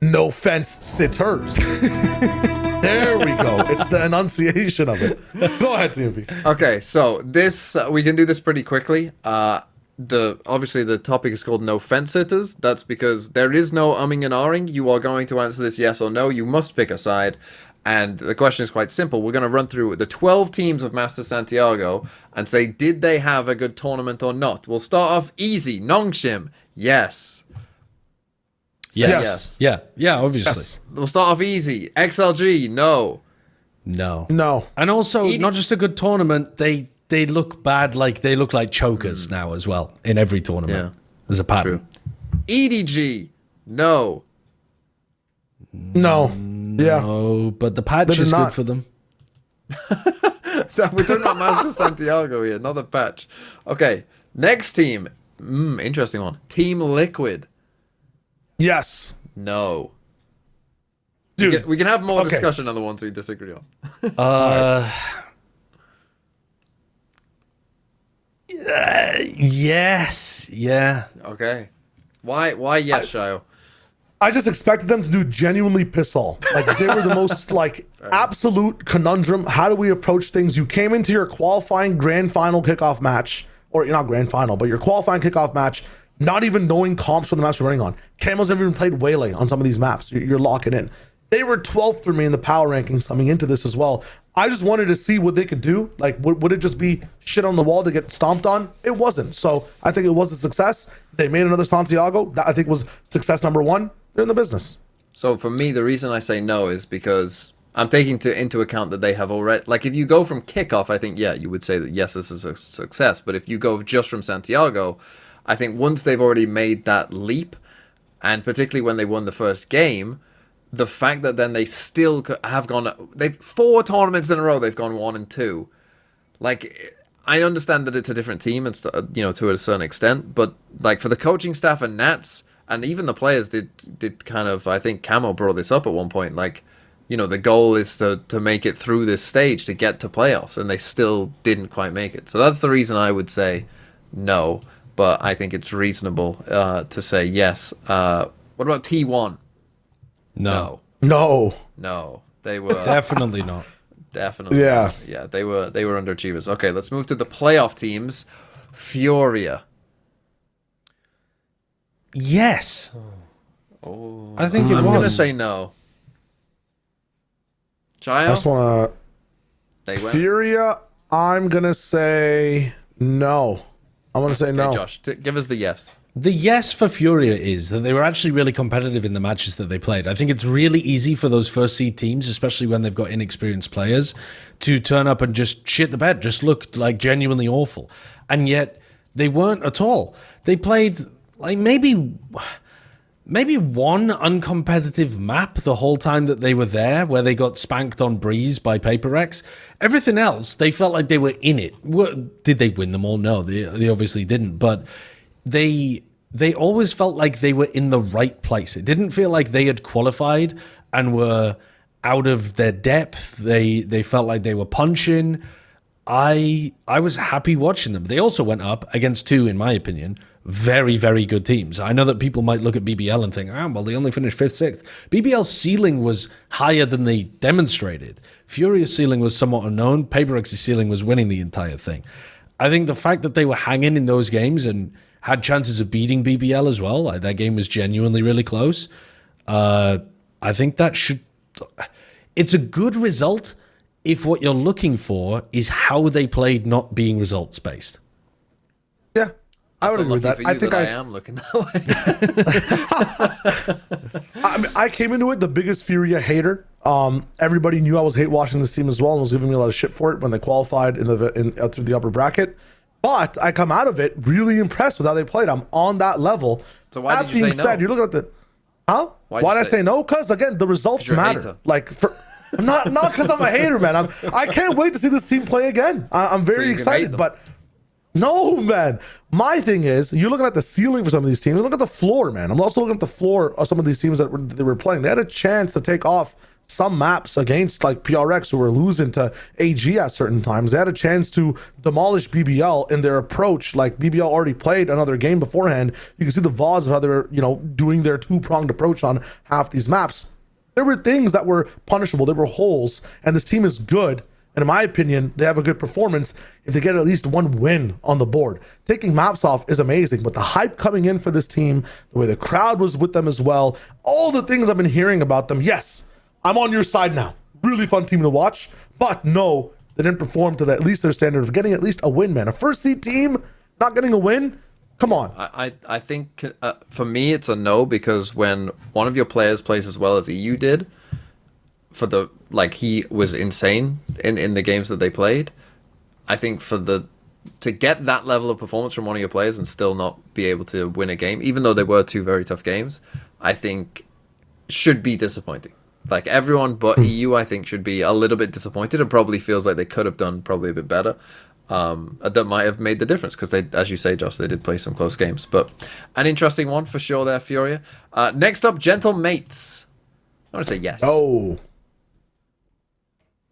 No fence sitters. There we go. It's the enunciation of it. Go ahead, TMP. Okay, so this we can do this pretty quickly. Obviously the topic is called no fence sitters. That's because there is no umming and ahhing. You are going to answer this yes or no. You must pick a side. And the question is quite simple. We're going to run through the 12 teams of Masters Santiago and say, did they have a good tournament or not? We'll start off easy. Nongshim, yes. Yes. Yeah, obviously. Yes. We'll start off easy. XLG, no. No. And also, not just a good tournament, they look bad, like they look like chokers now as well in every tournament. Yeah. There's a pattern. True. EDG, no. No. Yeah. No, but the patch is good for them. We're talking about Masters Santiago here, not the patch. Okay, next team. Interesting one. Team Liquid. Yes. No. Dude. We can have more discussion on the ones we disagree on. Yes. Yeah. Okay. Why yes, Shyo? I just expected them to do genuinely piss all. Like they were the most absolute conundrum. How do we approach things? You came into your qualifying grand final kickoff match, or you're not grand final, but your qualifying kickoff match, not even knowing comps for the maps you're running on. Camo's never even played Waylay on some of these maps. You're locking in. They were 12th for me in the power rankings coming into this as well. I just wanted to see what they could do. Like, would it just be shit on the wall to get stomped on? It wasn't. So I think it was a success. They made another Santiago. That I think was success number 1. They're in the business. So for me, the reason I say no is because I'm taking into account that they have already... Like, if you go from kickoff, I think, yeah, you would say that, yes, this is a success. But if you go just from Santiago, I think once they've already made that leap, and particularly when they won the first game, the fact that then they still have gone... They've 4 tournaments in a row, they've gone 1 and 2. Like, I understand that it's a different team, and to a certain extent, but like for the coaching staff and Nats... And even the players did kind of, I think Camo brought this up at one point, like, the goal is to make it through this stage to get to playoffs, and they still didn't quite make it. So that's the reason I would say no, but I think it's reasonable to say yes. What about T1? No. They were... Definitely not. Definitely. Yeah. Yeah, they were underachievers. Okay, let's move to the playoff teams. Furia. Yes. Oh, I think I'm going to say no. Shyo? I just want to... Furia, I'm going to say no. I'm going to say no. Josh, give us the yes. The yes for Furia is that they were actually really competitive in the matches that they played. I think it's really easy for those first seed teams, especially when they've got inexperienced players, to turn up and just shit the bed, just look like genuinely awful. And yet they weren't at all. They played... Like maybe one uncompetitive map the whole time that they were there, where they got spanked on Breeze by Paper X. Everything else, they felt like they were in it. Did they win them all? No, they obviously didn't. But they always felt like they were in the right place. It didn't feel like they had qualified and were out of their depth. They felt like they were punching. I was happy watching them. They also went up against 2, in my opinion, very, very good teams. I know that people might look at BBL and think, well, they only finished 5th, 6th. BBL's ceiling was higher than they demonstrated. Furia's ceiling was somewhat unknown. PaperX's ceiling was winning the entire thing. I think the fact that they were hanging in those games and had chances of beating BBL as well, that game was genuinely really close. I think that should... It's a good result if what you're looking for is how they played, not being results-based. Yeah. I would agree with that. I think I am looking that way. I came into it the biggest Furia hater. Everybody knew I was hate watching this team as well and was giving me a lot of shit for it when they qualified through the upper bracket. But I come out of it really impressed with how they played. I'm on that level. So why did you say no? That being said, you're looking at the... Huh? Why did I say no? Because, again, the results matter. Like, not because I'm a hater, man. I can't wait to see this team play again. I'm very excited, but... No, man. My thing is, you're looking at the ceiling for some of these teams. Look at the floor, man. I'm also looking at the floor of some of these teams that they were playing. They had a chance to take off some maps against like PRX, who were losing to AG at certain times. They had a chance to demolish BBL in their approach. Like, BBL already played another game beforehand. You can see the VODs of how they were, doing their two-pronged approach on half these maps. There were things that were punishable. There were holes, and this team is good. And in my opinion, they have a good performance if they get at least one win on the board. Taking maps off is amazing, but the hype coming in for this team, the way the crowd was with them as well, all the things I've been hearing about them, yes, I'm on your side now. Really fun team to watch, but no, they didn't perform to at least their standard of getting at least a win, man. A first seed team not getting a win? Come on. I think for me it's a no, because when one of your players plays as well as EU did, he was insane in the games that they played. I think to get that level of performance from one of your players and still not be able to win a game, even though they were two very tough games, I think should be disappointing. Like, everyone but EU, I think, should be a little bit disappointed and probably feels like they could have done probably a bit better. That might have made the difference, because they, as you say, Josh, they did play some close games. But an interesting one for sure there, Furia. Next up, Gentle Mates. I want to say yes. Oh.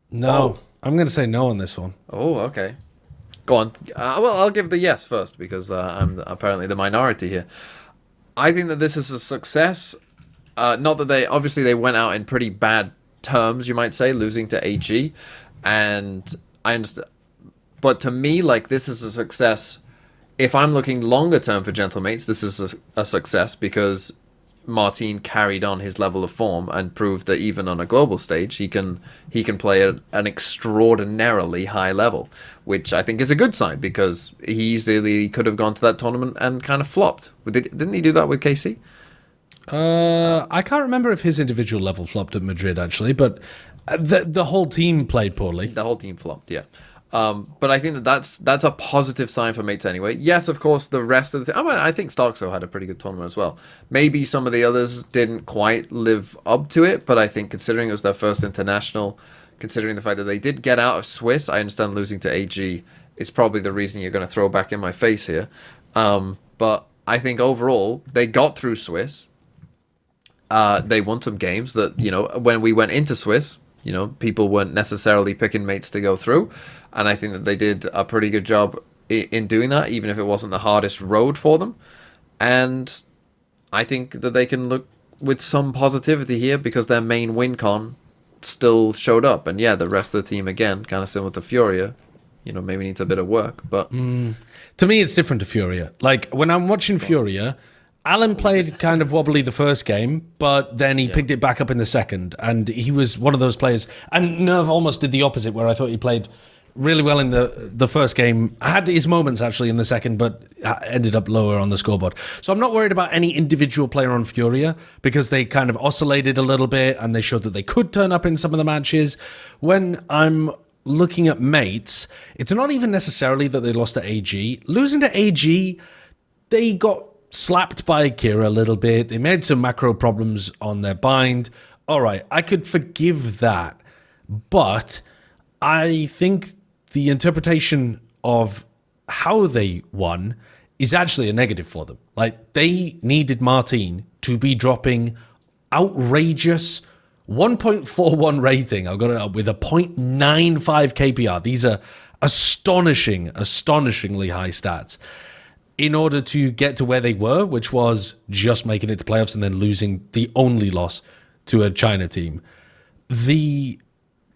No. I'm going to say no on this one. Oh, okay. Go on. Well, I'll give the yes first, because I'm apparently the minority here. I think that this is a success. Not that they went out in pretty bad terms, you might say, losing to AG. And I understand. But to me, like, this is a success. If I'm looking longer term for Gentle Mates, this is a success, because Martin carried on his level of form and proved that even on a global stage, he can play at an extraordinarily high level, which I think is a good sign, because he easily could have gone to that tournament and kind of flopped. Didn't he do that with KC? I can't remember if his individual level flopped at Madrid, actually, but the whole team played poorly. The whole team flopped, yeah. But I think that's a positive sign for Mates anyway. Yes, of course, the rest of the I think Starkso had a pretty good tournament as well. Maybe some of the others didn't quite live up to it, but I think considering it was their first international, considering the fact that they did get out of Swiss, I understand losing to AG is probably the reason you're going to throw back in my face here. But I think overall, they got through Swiss. They won some games that, when we went into Swiss, people weren't necessarily picking Mates to go through. And I think that they did a pretty good job in doing that, even if it wasn't the hardest road for them. And I think that they can look with some positivity here, because their main win con still showed up. And yeah, the rest of the team, again, kind of similar to Furia, maybe needs a bit of work. But to me, it's different to Furia. Like, when I'm watching Furia, Alan played kind of wobbly the first game, but then he picked it back up in the second. And he was one of those players. And Nerv almost did the opposite, where I thought he played really well in the first game. Had his moments, actually, in the second, but ended up lower on the scoreboard. So I'm not worried about any individual player on Furia, because they kind of oscillated a little bit, and they showed that they could turn up in some of the matches. When I'm looking at Mates, it's not even necessarily that they lost to AG. Losing to AG, they got slapped by Kira a little bit. They made some macro problems on their bind. All right, I could forgive that. But I think the interpretation of how they won is actually a negative for them. Like, they needed Martin to be dropping outrageous 1.41 rating. I've got it up with a 0.95 KPR. These are astonishingly high stats, in order to get to where they were, which was just making it to playoffs and then losing the only loss to a China team. The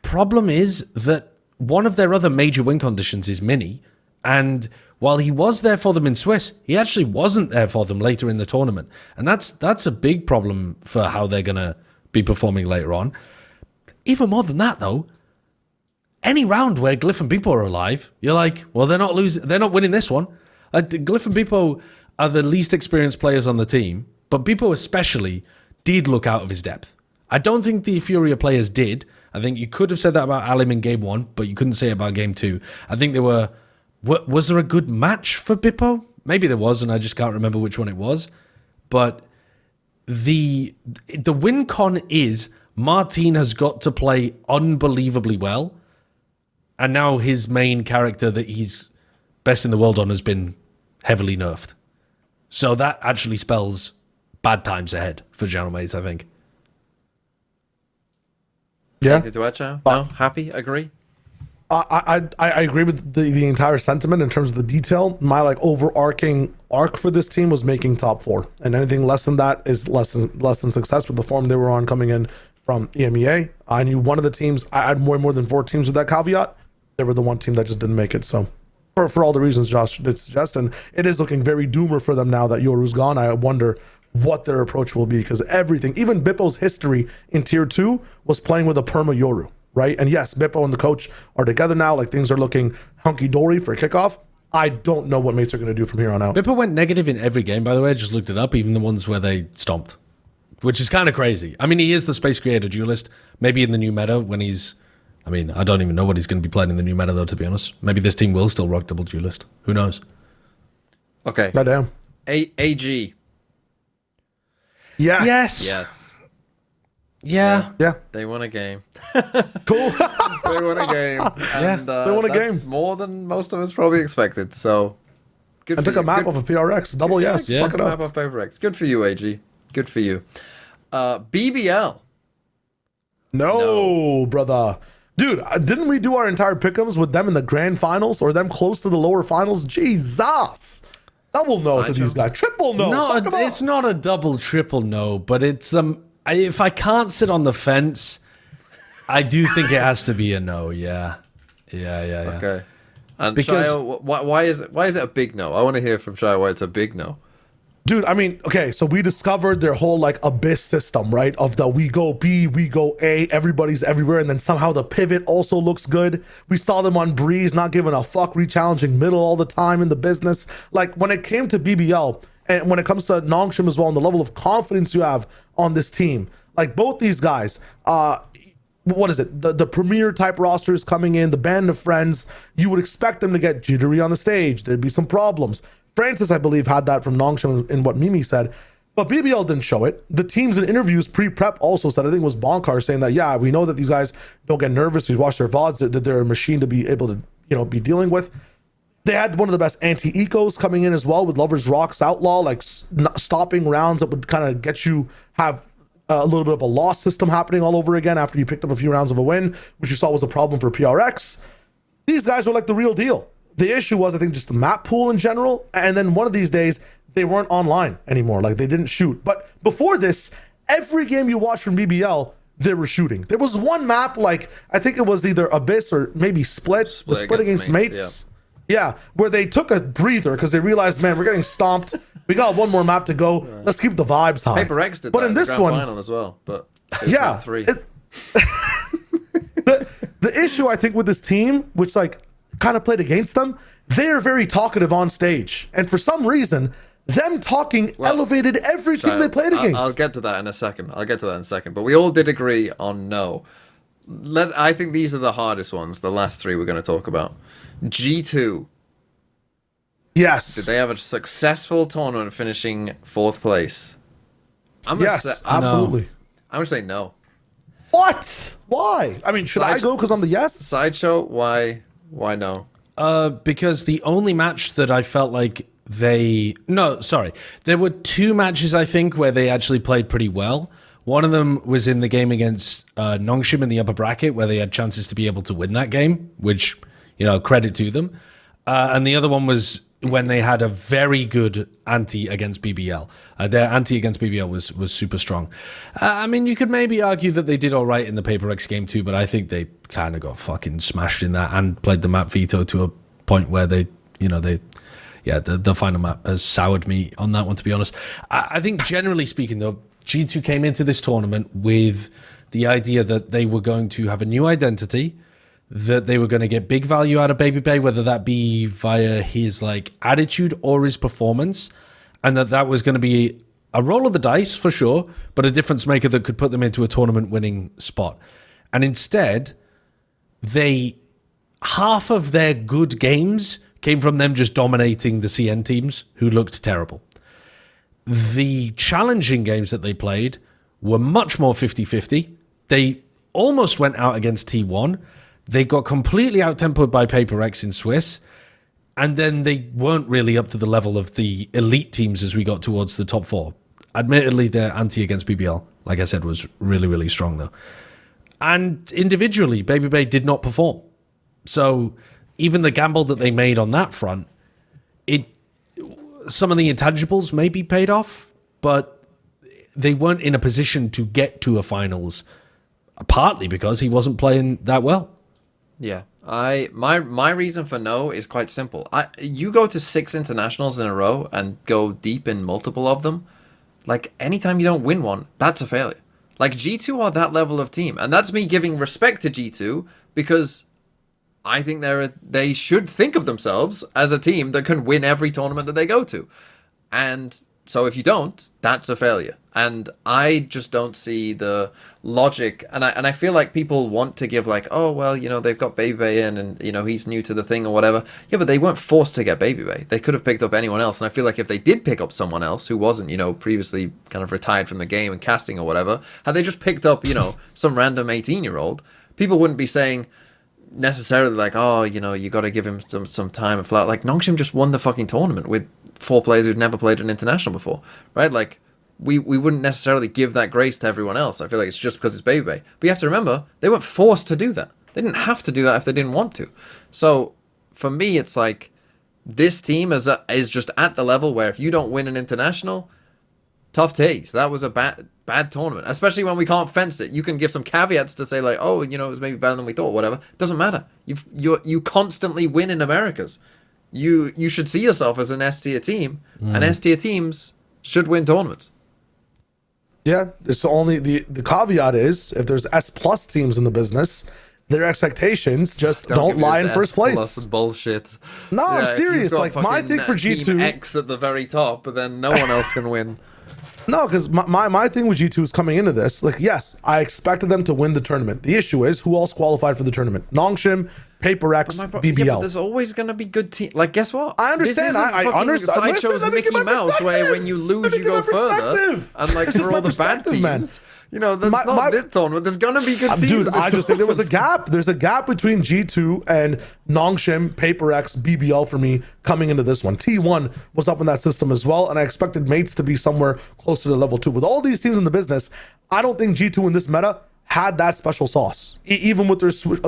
problem is that one of their other major win conditions is Mini, and while he was there for them in Swiss, he actually wasn't there for them later in the tournament. And that's a big problem for how they're going to be performing later on. Even more than that, though, any round where Glyph and Beepo are alive, you're like, well, they're not winning this one. Glyph and Beepo are the least experienced players on the team, but Beepo especially did look out of his depth. I don't think the Furia players did. I think you could have said that about Alim in game 1, but you couldn't say it about game 2. I think they were Was there a good match for Bippo? Maybe there was, and I just can't remember which one it was. But the win con is Martin has got to play unbelievably well, and now his main character that he's best in the world on has been heavily nerfed. So that actually spells bad times ahead for General Mates, I think. Yeah. Anything to add, Shao? No? Happy? Agree? I agree with the entire sentiment in terms of the detail. My like overarching arc for this team was making top 4, and anything less than that is less than success with the form they were on coming in from EMEA. I knew one of the teams. I had more than 4 teams with that caveat. They were the one team that just didn't make it. So for all the reasons Josh did suggest, and it is looking very doomer for them now that Yoru's gone. I wonder what their approach will be, because everything, even Bippo's history in tier 2 was playing with a perma Yoru. Right? And yes, Bippo and the coach are together now. Like, things are looking hunky-dory for kickoff. I don't know what mates are going to do from here on out. Bippo went negative in every game, by the way. I just looked it up, even the ones where they stomped, which is kind of crazy. I mean, he is the Space Creator duelist. Maybe in the new meta when he's... I mean, I don't even know what he's going to be playing in the new meta, though, to be honest. Maybe this team will still rock double duelist. Who knows? Okay. Goddamn. AG. Yes. Yes. Yeah. They won a game. Cool. They won a game. And, they won a that's game. more than most of us probably expected. So, good I for took you. a map Good- off of PRX. Double yes. Yeah. Fuck it Map up. of Paper X. Good for you, AG. Good for you. BBL. No, brother. Dude, didn't we do our entire pick'ems with them in the grand finals or them close to the lower finals? Jesus. Double no to Sideshow. these guys. Triple no. No, Fuck 'em up. it's not a double, triple no, but it's if I can't sit on the fence, I do think it has to be a no. Yeah. Okay. And Because- Shyo, why is it a big no? I want to hear from Shyo why it's a big no. Dude, I mean, okay, so we discovered their whole like abyss system, right? Of the we go B, we go A, everybody's everywhere, and then somehow the pivot also looks good. We saw them on Breeze, not giving a fuck, re-challenging middle all the time in the business. Like, when it came to BBL, and when it comes to Nongshim as well, and the level of confidence you have on this team, like both these guys, what is it? The premier type rosters coming in, the band of friends, you would expect them to get jittery on the stage. There'd be some problems. Francis, I believe, had that from Nongshim in what Mimi said, but BBL didn't show it. The teams in interviews pre-prep also said, I think it was Bonkar saying that, yeah, we know that these guys don't get nervous. We watch their VODs, that they're a machine to be able to, be dealing with. They had one of the best anti-ecos coming in as well with Lovers Rocks Outlaw, like stopping rounds that would kind of get you have a little bit of a loss system happening all over again after you picked up a few rounds of a win, which you saw was a problem for PRX. These guys were like the real deal. The issue was, I think, just the map pool in general. And then one of these days, they weren't online anymore. Like, they didn't shoot. But before this, every game you watched from BBL, they were shooting. There was one map, like, I think it was either Abyss or maybe Split against mates. Yeah, where they took a breather because they realized, man, we're getting stomped. We got one more map to go. Let's keep the vibes high. Paper X did but that in this the grand one, final as well. But it was yeah, round 3. the issue I think with this team, which like kind of played against them, they're very talkative on stage, and for some reason, them talking elevated every team they played against. I'll get to that in a second. But we all did agree on no. I think these are the hardest ones. The last 3 we're going to talk about. G2. Yes. Did they have a successful tournament finishing 4th place? Yes, absolutely. I'm going to say no. What? Why? I mean, should I go because I'm the yes? Sideshow, why no? Because the only match that I felt like there were 2 matches, I think, where they actually played pretty well. One of them was in the game against Nongshim in the upper bracket, where they had chances to be able to win that game, which, credit to them. And the other one was when they had a very good anti against BBL. Their anti against BBL was super strong. I mean, you could maybe argue that they did all right in the Paper X game too, but I think they kind of got fucking smashed in that and played the map veto to a point where the final map has soured me on that one, to be honest. I think generally speaking, though, G2 came into this tournament with the idea that they were going to have a new identity, that they were going to get big value out of Baby Bay, whether that be via his like attitude or his performance, and that was going to be a roll of the dice for sure, but a difference maker that could put them into a tournament winning spot. And instead, half of their good games came from them just dominating the CN teams who looked terrible. The challenging games that they played were much more 50-50. They almost went out against T1. They got completely out-tempoed by Paper X in Swiss. And then they weren't really up to the level of the elite teams as we got towards the top 4. Admittedly, their ante against BBL, like I said, was really, really strong, though. And individually, Baby Bay did not perform. So even the gamble that they made on that front, some of the intangibles maybe paid off, but they weren't in a position to get to a finals, partly because he wasn't playing that well. Yeah, my reason for no is quite simple. You go to 6 internationals in a row and go deep in multiple of them. Like, anytime you don't win one, that's a failure. Like, G2 are that level of team, and that's me giving respect to G2 because I think they should think of themselves as a team that can win every tournament that they go to. And so if you don't, that's a failure. And I just don't see the logic. And I feel like people want to give like, oh, well, they've got Baby Bay in and, he's new to the thing or whatever. Yeah, but they weren't forced to get Baby Bay. They could have picked up anyone else. And I feel like if they did pick up someone else who wasn't, previously kind of retired from the game and casting or whatever, had they just picked up, some random 18-year-old, people wouldn't be saying necessarily like, oh, you got to give him some time and flat. Like, Nongshim just won the fucking tournament with 4 players who'd never played an international before, right? Like, we wouldn't necessarily give that grace to everyone else. I feel like it's just because it's Baby Bay. But you have to remember, they weren't forced to do that. They didn't have to do that if they didn't want to. So, for me, it's like, this team is just at the level where if you don't win an international, tough tease. That was a bad tournament, especially when we can't fence it. You can give some caveats to say like, oh, it was maybe better than we thought, whatever. Doesn't matter. You constantly win in Americas. You should see yourself as an S-tier team, and S-tier teams should win tournaments. Yeah, it's only the caveat is if there's S+ teams in the business, their expectations just don't lie in first place. S+ bullshit. No, I'm serious. Like, my thing for G2, Team X at the very top, but then no one else can win. No, because my thing with G2 is coming into this. Like, yes, I expected them to win the tournament. The issue is who else qualified for the tournament? Nongshim, Paper X, BBL. Yeah, but there's always going to be good teams. Like, guess what? I understand. I understand. Sideshow's Mickey Mouse, where when you lose, you go further. And like for all the bad teams, man. That's not this tournament. There's going to be good teams. Dude, I just think there was a gap. There's a gap between G2 and Nongshim, Paper X, BBL for me coming into this one. T1 was up in that system as well, and I expected mates to be somewhere closer to level 2. With all these teams in the business, I don't think G2 in this meta had that special sauce. Even with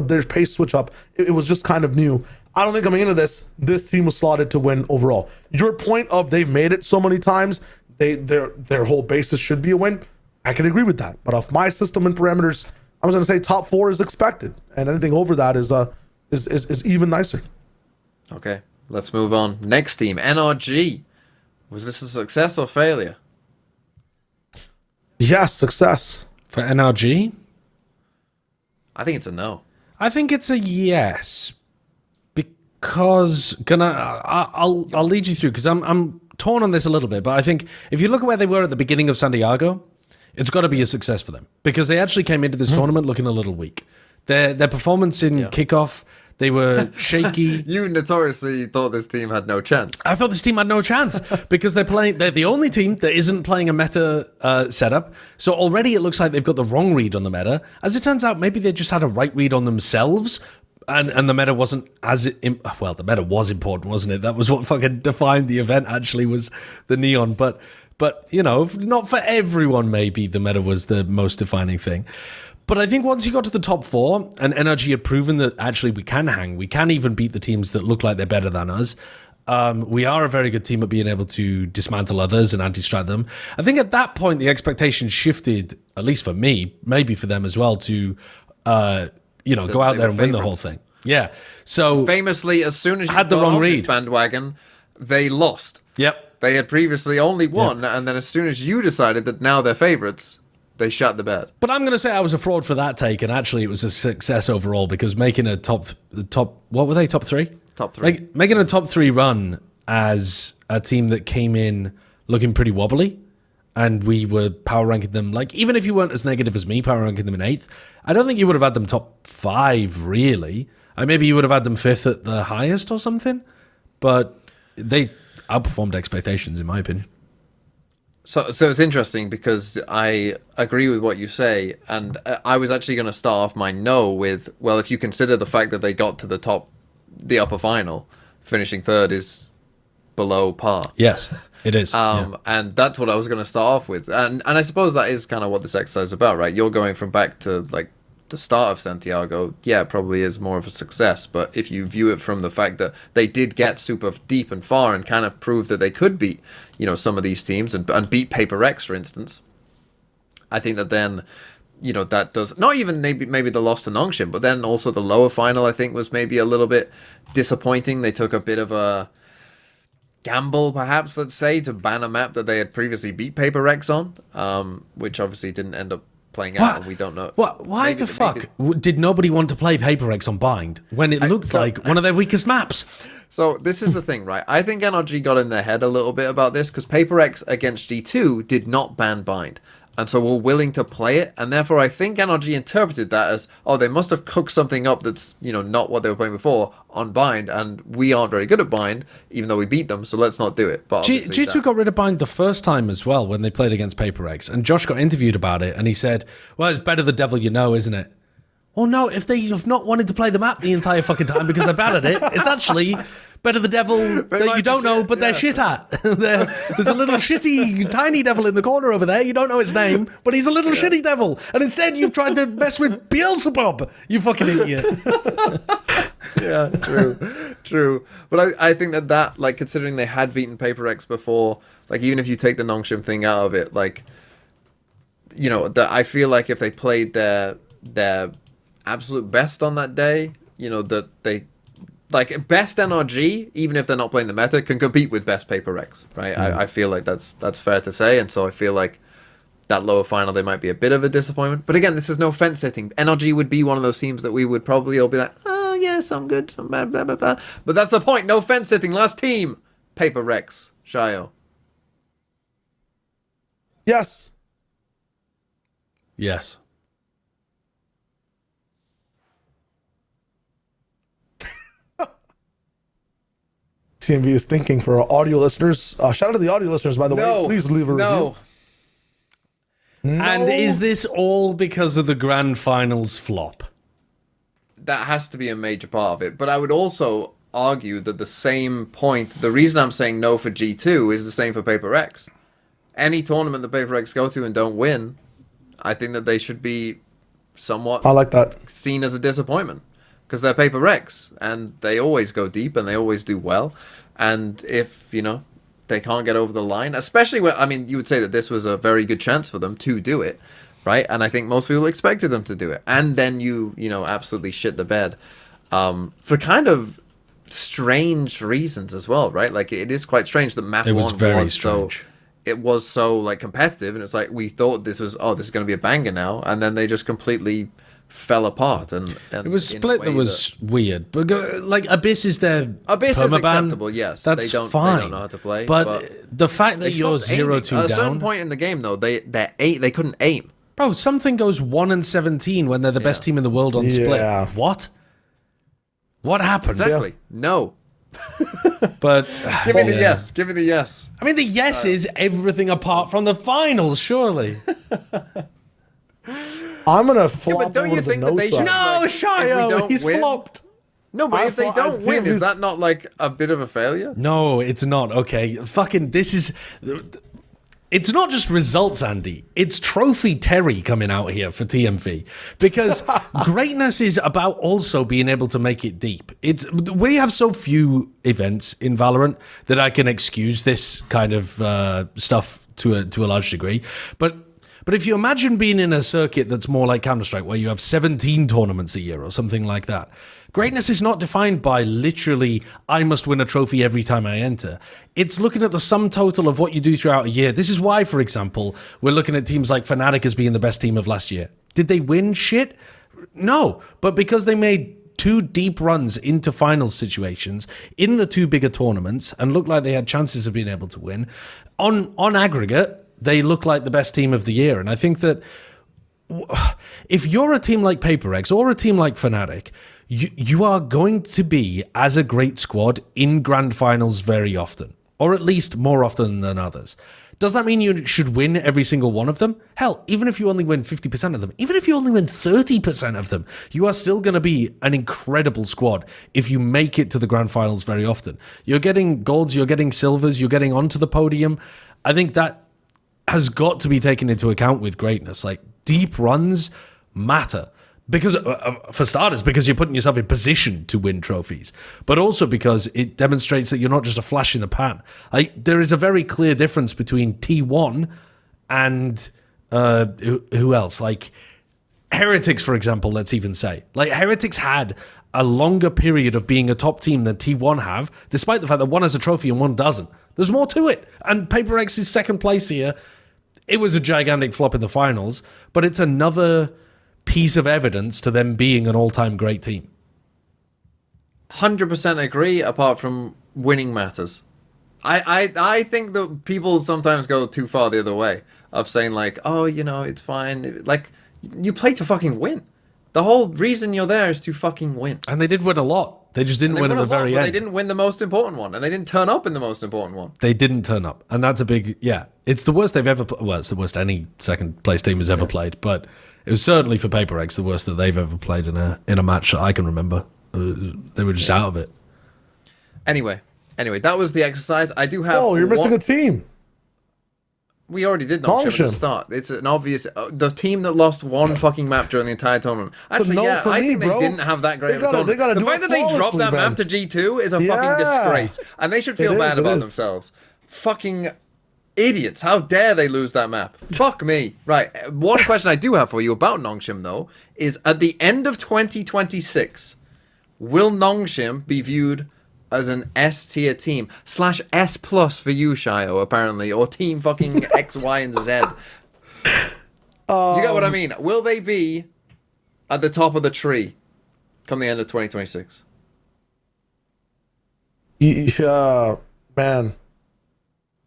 their pace switch up, it was just kind of new. I don't think coming into this team was slotted to win overall. Your point of they've made it so many times, their whole basis should be a win. I can agree with that. But off my system and parameters, I was going to say top 4 is expected, and anything over that is even nicer. Okay, let's move on. Next team, NRG. Was this a success or failure? Yes, success. For NRG? I think it's a no. I think it's a yes, because I'll lead you through, because I'm torn on this a little bit, but I think if you look at where they were at the beginning of Santiago, it's got to be a success for them, because they actually came into this tournament looking a little weak. Their performance in kickoff, they were shaky. You notoriously thought this team had no chance. I thought this team had no chance because they're the only team that isn't playing a meta setup. So already it looks like they've got the wrong read on the meta. As it turns out, maybe they just had a right read on themselves, and the meta wasn't well, the meta was important, wasn't it? That was what fucking defined the event, actually, was the neon. But not for everyone, maybe the meta was the most defining thing. But I think once you got to the top 4 and NRG had proven that actually we can hang, we can even beat the teams that look like they're better than us. We are a very good team at being able to dismantle others and anti-strat them. I think at that point the expectation shifted, at least for me, maybe for them as well, to go out there and win the whole thing. Yeah. So famously, as soon as you had the wrong read this bandwagon, they lost. Yep. They had previously only won, and then as soon as you decided that now they're favorites, they shut the bed. But I'm going to say I was a fraud for that take, and actually it was a success overall, because making a top, what were they, top 3? Top 3. Making a top 3 run as a team that came in looking pretty wobbly, and we were power ranking them, like, even if you weren't as negative as me, power ranking them in 8th, I don't think you would have had them top 5, really. Maybe you would have had them 5th at the highest or something. but they outperformed expectations, in my opinion. So it's interesting because I agree with what you say, and I was actually going to start off my no with, well, if you consider the fact that they got to the upper final, finishing third is below par. Yes, it is. And that's what I was going to start off with, and I suppose that is kind of what this exercise is about, right? You're going from back to like the start of Santiago. Yeah, it probably is more of a success, but if you view it from the fact that they did get super deep and far and kind of prove that they could beat, you know, some of these teams and beat Paper X, for instance, I think that then, you know, that does not even maybe the loss to Nongshim, but then also the lower final I think was maybe a little bit disappointing. They took a bit of a gamble, perhaps, let's say, to ban a map that they had previously beat Paper X on, which obviously didn't end up playing out, and we don't know. Why maybe, the fuck did nobody want to play Paper X on Bind when it looked like one of their weakest maps? So this is the thing, right? I think NRG got in their head a little bit about this because Paper X against G2 did not ban Bind. And so we're willing to play it. And therefore, I think NRG interpreted that as, oh, they must have cooked something up that's, you know, not what they were playing before on Bind. And we aren't very good at Bind, even though we beat them. So let's not do it. But G2 got rid of Bind the first time as well when they played against Paper X. And Josh got interviewed about it. And he said, well, it's better the devil you know, isn't it? Well, no, if they have not wanted to play the map the entire fucking time because they're bad at it, it's actually better the devil that you don't know, but they're shit at. There's a little shitty, tiny devil in the corner over there. You don't know his name, but he's a little shitty devil. And instead, you've tried to mess with Beelzebub, you fucking idiot. Yeah, true. But I think that, like, considering they had beaten Paper X before, like, even if you take the Nongshim thing out of it, like, you know, I feel like if they played their absolute best on that day, you know, that they, like, best NRG, even if they're not playing the meta, can compete with best Paper X, right? I feel like that's fair to say, and so I feel like that lower final, they might be a bit of a disappointment. But again, this is no fence sitting. NRG would be one of those teams that we would probably all be like, oh yes, I'm good, I'm bad, blah, blah, blah. But that's the point, no fence sitting. Last team, Paper X, Shyo. Yes. Yes. TMV is thinking for our audio listeners. Shout out to the audio listeners, by the way. Please leave a review. And is this all because of the grand finals flop? That has to be a major part of it. But I would also argue that the same point, the reason I'm saying no for G2 is the same for Paper X. Any tournament that Paper X go to and don't win, I think that they should be somewhat I like that. seen as a disappointment. Because they're Paper X, and they always go deep, and they always do well. And if, you know, they can't get over the line, especially when, I mean, you would say that this was a very good chance for them to do it, right? And I think most people expected them to do it. And then you know, absolutely shit the bed. For kind of strange reasons as well, right? Like, it is quite strange that map it was one very was strange. so... It was so, like, competitive, and it's like, we thought this was, oh, this is going to be a banger now, and then they just completely fell apart. And it was split that was weird. But, like, Abyss is their Abyss is permaban. acceptable, yes. That's they don't know how to play. But the fact that you're 0-2 down... At a certain point in the game, though, they couldn't aim. Bro, something goes 1-17 when they're the best team in the world on split. What? What happened? Exactly. No. But give me the yes. Give me the yes. I mean, the yes is everything apart from the finals, surely. I'm gonna flop but don't over you the think no that they should? side. No, Like, Shyo, he's flopped. No, but if they don't win, is this- that not like a bit of a failure? No, it's not. Okay, fucking this is... It's not just results, Andy. It's Trophy Terry coming out here for TMV. Because greatness is about also being able to make it deep. We have so few events in Valorant that I can excuse this kind of stuff to a large degree. But if you imagine being in a circuit that's more like Counter-Strike, where you have 17 tournaments a year or something like that, greatness is not defined by literally, I must win a trophy every time I enter. It's looking at the sum total of what you do throughout a year. This is why, for example, we're looking at teams like Fnatic as being the best team of last year. Did they win shit? No, but because they made 2 deep runs into finals situations in the 2 bigger tournaments and looked like they had chances of being able to win, on aggregate, they look like the best team of the year. And I think that if you're a team like Paper X or a team like Fnatic, you are going to be as a great squad in grand finals very often, or at least more often than others. Does that mean you should win every single one of them? Hell, even if you only win 50% of them, even if you only win 30% of them, you are still going to be an incredible squad if you make it to the grand finals very often. You're getting golds, you're getting silvers, you're getting onto the podium. I think that has got to be taken into account with greatness. Like, deep runs matter. Because, for starters, because you're putting yourself in position to win trophies, but also because it demonstrates that you're not just a flash in the pan. Like, there is a very clear difference between T1 and who else? Like, Heretics, for example, let's even say. Like, Heretics had a longer period of being a top team than T1 have, despite the fact that one has a trophy and one doesn't. There's more to it. And Paper X is second place here. It was a gigantic flop in the finals, but it's another piece of evidence to them being an all-time great team. 100% agree, apart from winning matters. I think that people sometimes go too far the other way of saying, like, oh, you know, it's fine. Like, you play to fucking win. The whole reason you're there is to fucking win. And they did win a lot. They just didn't win at the very end. They didn't win the most important one, and they didn't turn up in the most important one. They didn't turn up, and that's a big, it's the worst they've ever well, it's the worst any second place team has ever played, but it was certainly for Paper X the worst that they've ever played in a match that I can remember. They were just out of it. Anyway, that was the exercise. I do have. Oh, you're missing a team. We already did Nongshim at the start. It's an obvious. The team that lost one fucking map during the entire tournament. Actually, I think they didn't have that great of a tournament. The fact that they dropped that map to G2 is a fucking disgrace, and they should feel bad about themselves. Fucking idiots. How dare they lose that map? Fuck me. Right. One question I do have for you about Nongshim, though, is at the end of 2026, will Nongshim be viewed as an S tier team / S plus for you, Shyo, apparently, or team fucking X, Y, and Z? You get what I mean? Will they be at the top of the tree come the end of 2026? Yeah, man.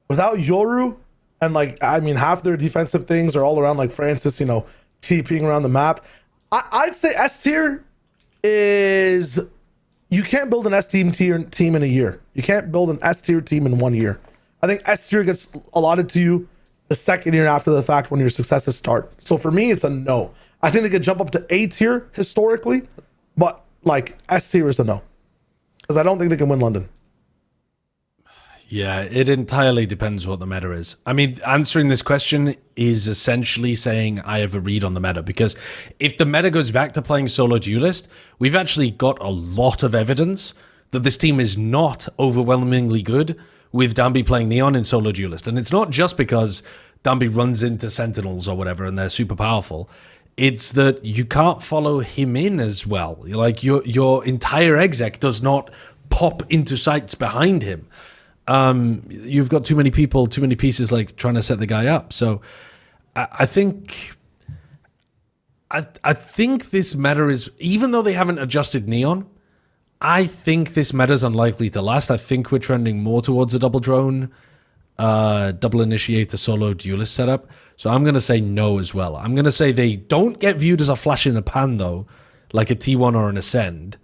Without Yoru, and like, I mean, half their defensive things are all around like Francis, you know, TPing around the map. I'd say S tier is, you can't build an S team in a year. You can't build an S tier team in 1 year. I think S tier gets allotted to you the second year after the fact when your successes start. So for me, it's a no. I think they could jump up to A tier historically, but like S tier is a no. Because I don't think they can win London. Yeah, it entirely depends what the meta is. I mean, answering this question is essentially saying I have a read on the meta, because if the meta goes back to playing solo duelist, we've actually got a lot of evidence that this team is not overwhelmingly good with Dambi playing Neon in solo duelist. And it's not just because Dambi runs into Sentinels or whatever and they're super powerful. It's that you can't follow him in as well. Like, your entire exec does not pop into sights behind him. You've got too many people, too many pieces, like trying to set the guy up. So I think this meta is, even though they haven't adjusted Neon, I think this meta is unlikely to last. I think we're trending more towards a double drone, double initiator solo duelist setup. So I'm going to say no as well. I'm going to say they don't get viewed as a flash in the pan, though, like a T1 or an Ascend,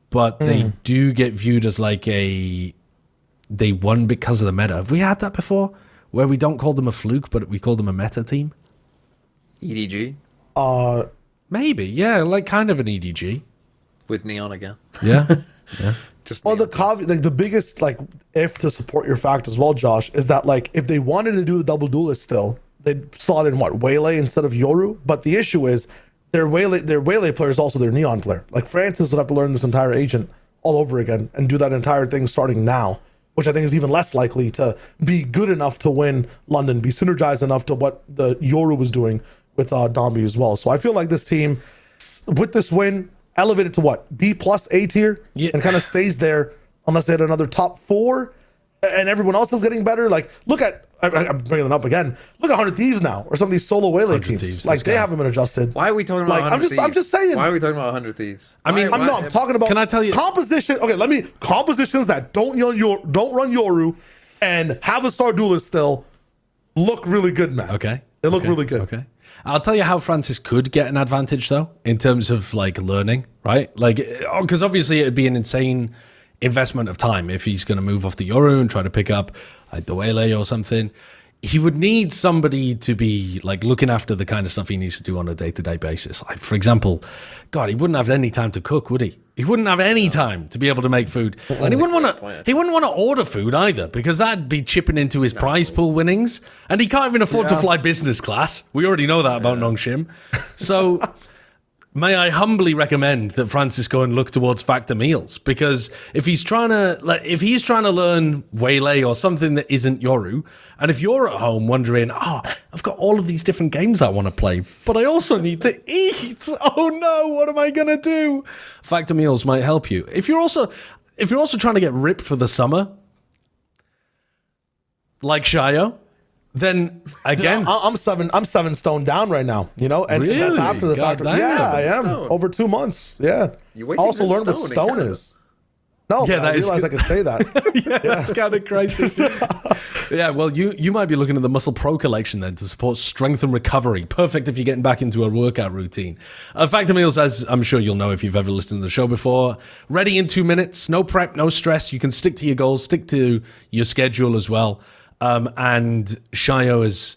but they do get viewed as like they won because of the meta. Have we had that before? Where we don't call them a fluke, but we call them a meta team? EDG? Maybe, yeah, like kind of an EDG. With Neon again. Yeah. Yeah. Just the caveat, like the biggest like if to support your fact as well, Josh, is that like if they wanted to do the double duelist still, they'd slot in what, Waylay instead of Yoru. But the issue is their Waylay player is also their Neon player. Like Francis would have to learn this entire agent all over again and do that entire thing starting now, which I think is even less likely to be good enough to win London, be synergized enough to what the Yoru was doing with Dambi as well. So I feel like this team, with this win, elevated to what? B plus A tier? Yeah. And kind of stays there unless they had another top 4 and everyone else is getting better. Like, look at, I'm bringing it up again, look at 100 Thieves now, or some of these solo Waylay teams. Thieves, like, they haven't been adjusted. Why are we talking about 100 Thieves? I'm just saying. Why are we talking about 100 Thieves? I'm talking about, can I tell you, composition. Okay, compositions that don't run Yoru and have a star duelist still look really good, man. Okay. They look really good. Okay. I'll tell you how Francis could get an advantage, though, in terms of, like, learning, right? Like, because obviously it'd be an insane investment of time if he's going to move off the Yoru and try to pick up like the Waylay or something. He would need somebody to be like looking after the kind of stuff he needs to do on a day-to-day basis. Like, for example, God, he wouldn't have any time to cook, would he? He wouldn't have any time to be able to make food, and he wouldn't want to order food either, because that'd be chipping into his prize pool winnings, and he can't even afford to fly business class. We already know that about Nongshim. So may I humbly recommend that Francis go and look towards Factor Meals, because if he's trying to learn Waylay or something that isn't Yoru, and if you're at home wondering, I've got all of these different games I want to play, but I also need to eat. Oh no, what am I gonna do? Factor Meals might help you. If you're also trying to get ripped for the summer, like Shyo, then again, I'm 7 stone down right now, and really? that's after the fact. Yeah, I am over 2 months. Yeah, You I also learned what stone is. No, Yeah, I realized I could say that. That's kind of crazy. Yeah, well, you might be looking at the Muscle Pro collection then to support strength and recovery. Perfect if you're getting back into a workout routine. Factor Meals, as I'm sure you'll know if you've ever listened to the show before, ready in 2 minutes, no prep, no stress. You can stick to your goals, stick to your schedule as well. And Shyo has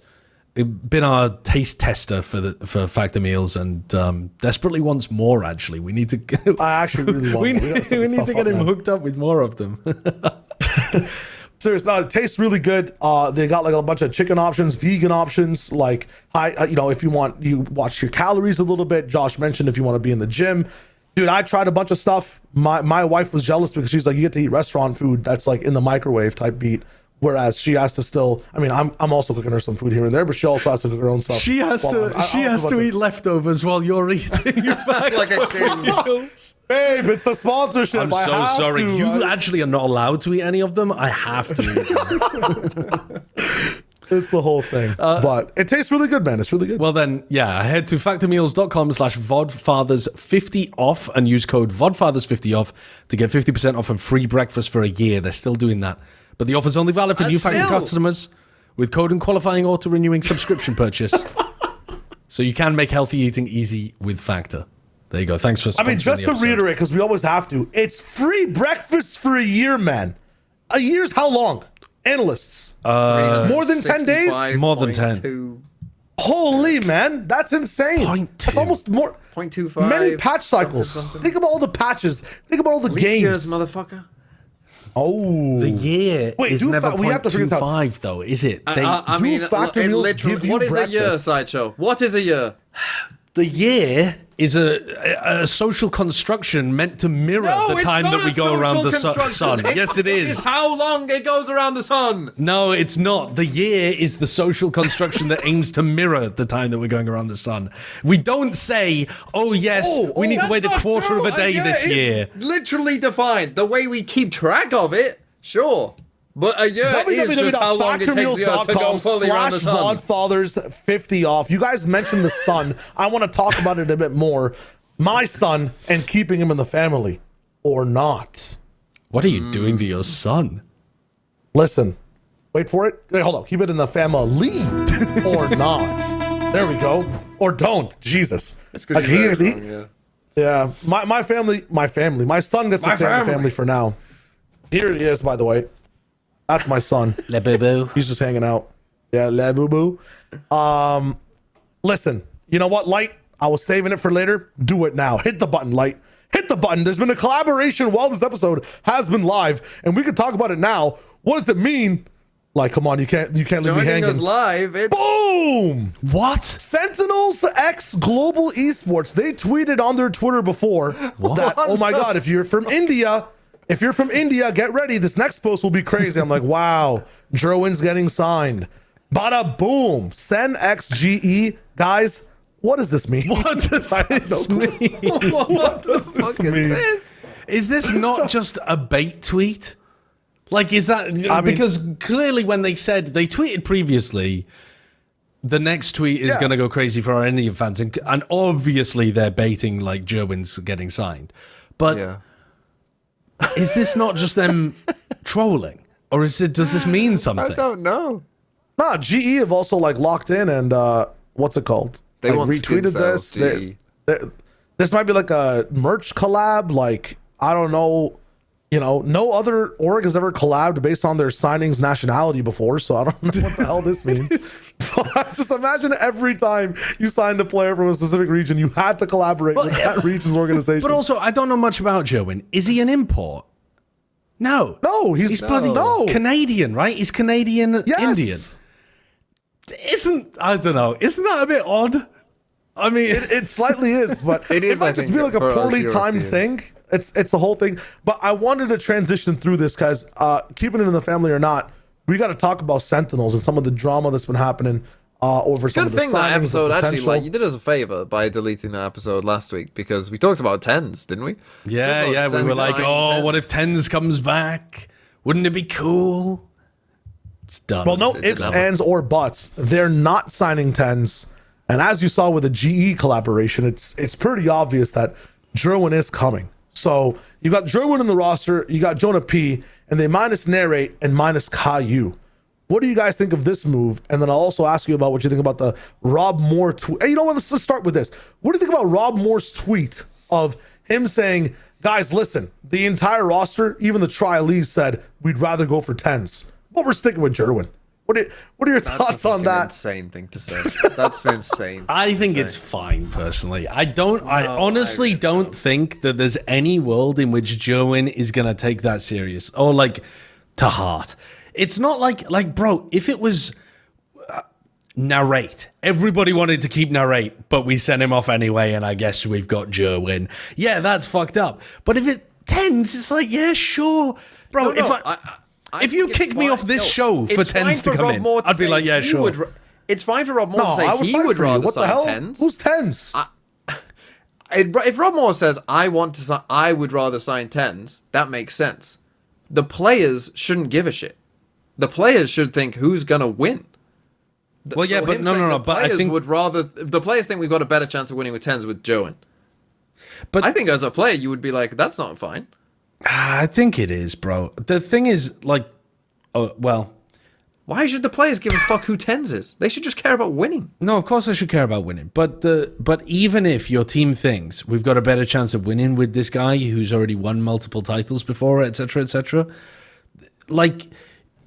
been our taste tester for Factor Meals, and desperately wants more. Actually, we need to. I actually really want. we need to get him hooked up with more of them. Serious, no, it tastes really good. They got like a bunch of chicken options, vegan options. Like, if you want, you watch your calories a little bit. Josh mentioned if you want to be in the gym. Dude, I tried a bunch of stuff. My wife was jealous because she's like, you get to eat restaurant food that's like in the microwave type beat. Whereas she has to still, I'm also cooking her some food here and there, but she also has to cook her own stuff. She has to eat leftovers while you're eating. Like a king. Babe, it's a sponsorship. I'm so sorry. You actually are not allowed to eat any of them. I have to eat them. It's the whole thing. But it tastes really good, man. It's really good. Well then, yeah, head to factormeals.com/vodfathers50 off and use code vodfathers50 off to get 50% off and free breakfast for a year. They're still doing that. But the offer's only valid for new Factor customers with code and qualifying auto-renewing subscription purchase. So you can make healthy eating easy with Factor. There you go. Thanks for sponsoring just to reiterate, because we always have to, it's free breakfast for a year, man. A year's how long? Analysts. More than 10 days? More than 10. Holy, man. That's insane. 0.2. That's almost more. 0.25. Many patch cycles. Something. Think about all the patches. Think about all the games. Years, motherfucker. Oh, the year is never we have to figure this out. 0.25 though, is it? Factor Meals give you what is breakfast? a year, Sideshow? What is a year? The year is a social construction meant to mirror the time that we go around the sun. Yes, it is. It's how long it goes around the sun. No, it's not. The year is the social construction that aims to mirror the time that we're going around the sun. We don't say, oh, yes, we need to wait a quarter of a day this year. Literally defined. The way we keep track of it, sure. But a year is just how long it takes you to go fully around the sun. Vodfathers 50 off. You guys mentioned the sun. I want to talk about it a bit more. My son and keeping him in the family or not. What are you doing to your son? Listen, wait for it. Wait, hold on. Keep it in the family or not. There we go. Or don't. Jesus. That's good. Yeah. My family. My son gets to stay in the family for now. Here he is, by the way. That's my son. Le boo-boo. He's just hanging out. Yeah, le boo-boo. Listen, you know what, Light? I was saving it for later. Do it now. Hit the button, Light. Hit the button. There's been a collaboration while this episode has been live, and we can talk about it now. What does it mean? Like, come on, you can't leave me hanging. Joining us live, it's... Boom! What? Sentinels X Global Esports. They tweeted on their Twitter before that, oh my God, if you're from India, get ready. This next post will be crazy. I'm like, wow, Jerwin's getting signed. Bada boom. Sen XGE. Guys, what does this mean? What does this mean? What does this mean? Is this not just a bait tweet? Like, is that... because clearly when they tweeted previously, the next tweet is going to go crazy for our Indian fans. And obviously they're baiting, like, Jerwin's getting signed. But... is this not just them trolling, or does this mean something? I don't know. Nah, GE have also like locked in and what's it called? They want skin retweeted sales, this. This might be like a merch collab. Like, I don't know. You know, no other org has ever collabed based on their signings nationality before, so I don't know what the hell this means. But just imagine every time you signed a player from a specific region, you had to collaborate with that region's organization. But also, I don't know much about Joen. Is he an import? No. No, he's bloody Canadian, right? He's Canadian Indian. I don't know. Isn't that a bit odd? I mean, it slightly is, but it might just be like a poorly timed thing. It's the whole thing. But I wanted to transition through this because keeping it in the family or not, we got to talk about Sentinels and some of the drama that's been happening over some of the signings. Good thing that episode actually, like, you did us a favor by deleting that episode last week because we talked about Tenz, didn't we? Yeah. We were like, oh, what if Tenz comes back? Wouldn't it be cool? It's done. Well, no ifs, ands, or buts. They're not signing Tenz. And as you saw with the GE collaboration, it's pretty obvious that Jerwin is coming. So you got Jerwin in the roster, you got Jonah P, and they minus Narrate and minus Caillou. What do you guys think of this move? And then I'll also ask you about what you think about the Rob Moore tweet. Hey, you know what? Let's start with this. What do you think about Rob Moore's tweet of him saying, guys, listen, the entire roster, even the trialees said, we'd rather go for Tenz, but we're sticking with Jerwin. What are your thoughts on that? Insane thing to say. That's insane. I think it's fine personally. I honestly don't think that there's any world in which Joen is gonna take that serious or like to heart. It's not like bro, if it was Narrate, everybody wanted to keep Narrate, but we sent him off anyway, and I guess we've got Joen. Yeah, that's fucked up. But if it Tenz, it's like, yeah, sure, bro. If you kick me off this show for Tenz to come in, I'd be like, yeah, sure. It's fine for Rob Moore to say he would rather sign Tenz. Who's Tenz? If Rob Moore says, I would rather sign Tenz, that makes sense. The players shouldn't give a shit. The players should think who's going to win. Well, yeah, but no. But I think the players think we've got a better chance of winning with Tenz with Joen. But I think as a player, you would be like, that's not fine. I think it is, bro. The thing is, like, why should the players give a fuck who Tenz is? They should just care about winning. No, of course they should care about winning. But even if your team thinks we've got a better chance of winning with this guy who's already won multiple titles before, etc., like,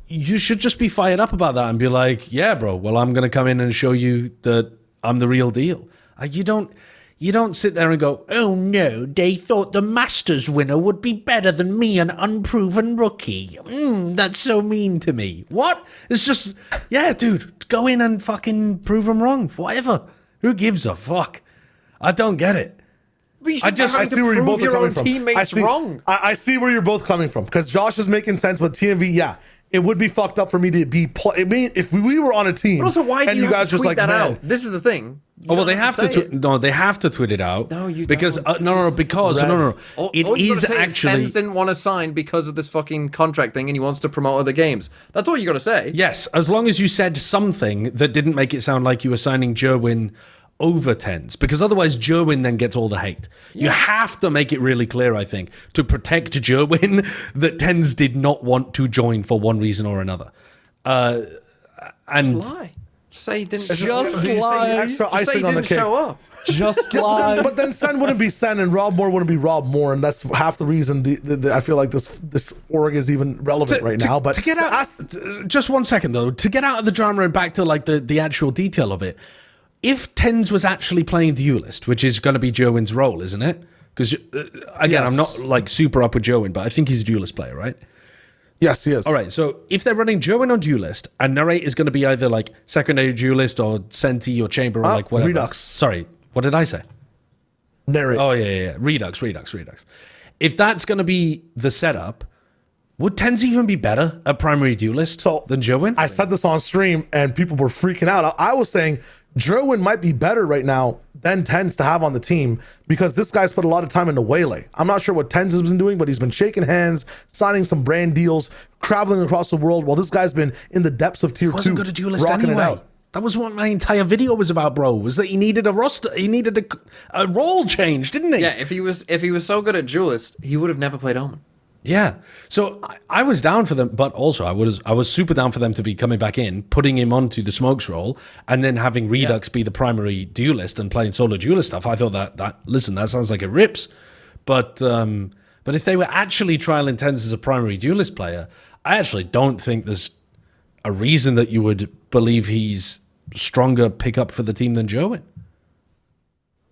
you should just be fired up about that and be like, yeah, bro, well, I'm going to come in and show you that I'm the real deal. You don't sit there and go, oh no, they thought the Masters winner would be better than me, an unproven rookie. That's so mean to me. What? It's just, yeah, dude, go in and fucking prove them wrong. Whatever. Who gives a fuck? I don't get it. I see where you're both coming from. Teammates wrong. I see where you're both coming from because Josh is making sense, but TMV, yeah. It would be fucked up for me to be. If we were on a team. But also, why do you have to tweet that out? This is the thing. They have to. They have to tweet it out. No, you because don't. No. It is actually. Tenz didn't want to sign because of this fucking contract thing, and he wants to promote other games. That's all you got to say. Yes, as long as you said something that didn't make it sound like you were signing Jerwin over Tenz, because otherwise Jerwin then gets all the hate. Yeah. You have to make it really clear, I think, to protect Jerwin that Tenz did not want to join for one reason or another. And just lie. Just say he didn't. Just lie. Just say he didn't show up. Just lie. But then Sen wouldn't be Sen, and Rob Moore wouldn't be Rob Moore, and that's half the reason I feel like this org is even relevant right now. But to get out, just 1 second though, to get out of the drama and back to like the actual detail of it. If Tenz was actually playing Duelist, which is going to be Jowen's role, isn't it? Because, again, I'm not like super up with Jowen, but I think he's a Duelist player, right? Yes, he is. All right, so if they're running Jowen on Duelist, and Narrate is going to be either like secondary Duelist or Senti or Chamber or like whatever. Redux. Sorry, what did I say? Narrate. Oh, yeah. Redux. If that's going to be the setup, would Tenz even be better at primary Duelist than Jowen? I said this on stream, and people were freaking out. I was saying Jerwin might be better right now than Tenz to have on the team because this guy's put a lot of time into Waylay. I'm not sure what Tenz has been doing, but he's been shaking hands, signing some brand deals, traveling across the world while this guy's been in the depths of tier 2. Wasn't good at Duelist anyway. That was what my entire video was about, bro. Was that he needed a roster, he needed a role change, didn't he? Yeah, if he was so good at Duelist, he would have never played Omen. Yeah. So I was down for them, but also I was super down for them to be coming back in, putting him onto the smokes role, and then having Redux be the primary duelist and playing solo duelist stuff. I thought that listen, that sounds like it rips. But if they were actually trialing Tenz as a primary duelist player, I actually don't think there's a reason that you would believe he's stronger pickup for the team than Jerwin.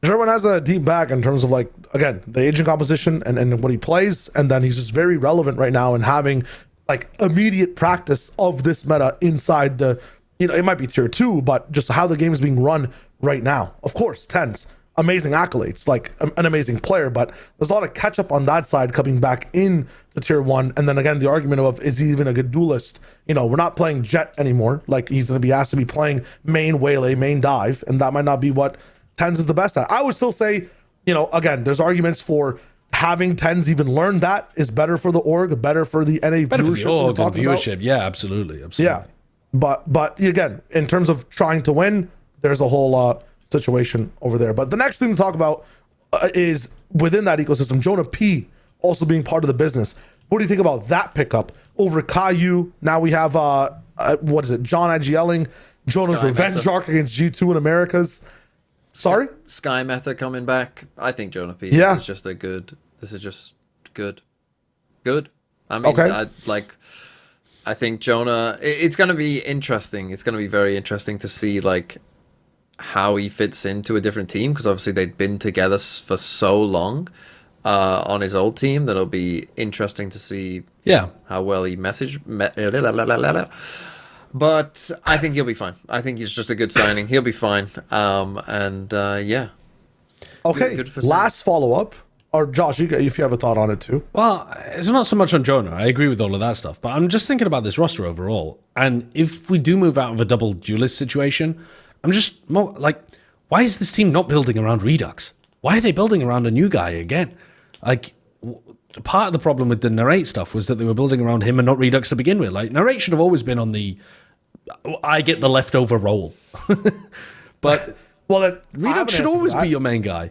Jerwin has a deep bag in terms of, like, again, the agent composition and what he plays, and then he's just very relevant right now and having like immediate practice of this meta inside the, it might be tier 2, but just how the game is being run right now. Of course, Tenz, amazing accolades, like an amazing player, but there's a lot of catch up on that side coming back in to tier 1. And then again, the argument of, is he even a good duelist? We're not playing Jet anymore. Like, he's going to be asked to be playing main Waylay, main dive, and that might not be what Tenz is the best at. I would still say, again, there's arguments for having Tenz even learn that is better for the org, better for the NA better viewership. For the org and viewership, yeah, absolutely. Yeah, but again, in terms of trying to win, there's a whole situation over there. But the next thing to talk about is within that ecosystem, Jonah P also being part of the business. What do you think about that pickup over Caillou? Now we have what is it? John IGLing, Jonah's Skye revenge meta. arc against G2 in Americas. Sorry? Skye meta coming back. I think Jonah P. Yeah. This is just good. Good. I mean, Okay. I think Jonah, it's going to be interesting. It's going to be very interesting to see like how he fits into a different team, because obviously they'd been together for so long on his old team that it'll be interesting to see how well he But I think he'll be fine. I think he's just a good signing. He'll be fine. Yeah. Okay. Good for Last follow up, or Josh, if you have a thought on it too. Well, it's not so much on Jonah. I agree with all of that stuff, but I'm just thinking about this roster overall. And if we do move out of a double duelist situation, I'm just more like, why is this team not building around Redux? Why are they building around a new guy again? Like, part of the problem with the Narrate stuff was that they were building around him and not Redux to begin with. Like, Narrate should have always been on the I get the leftover role. But Redux should always be your main guy.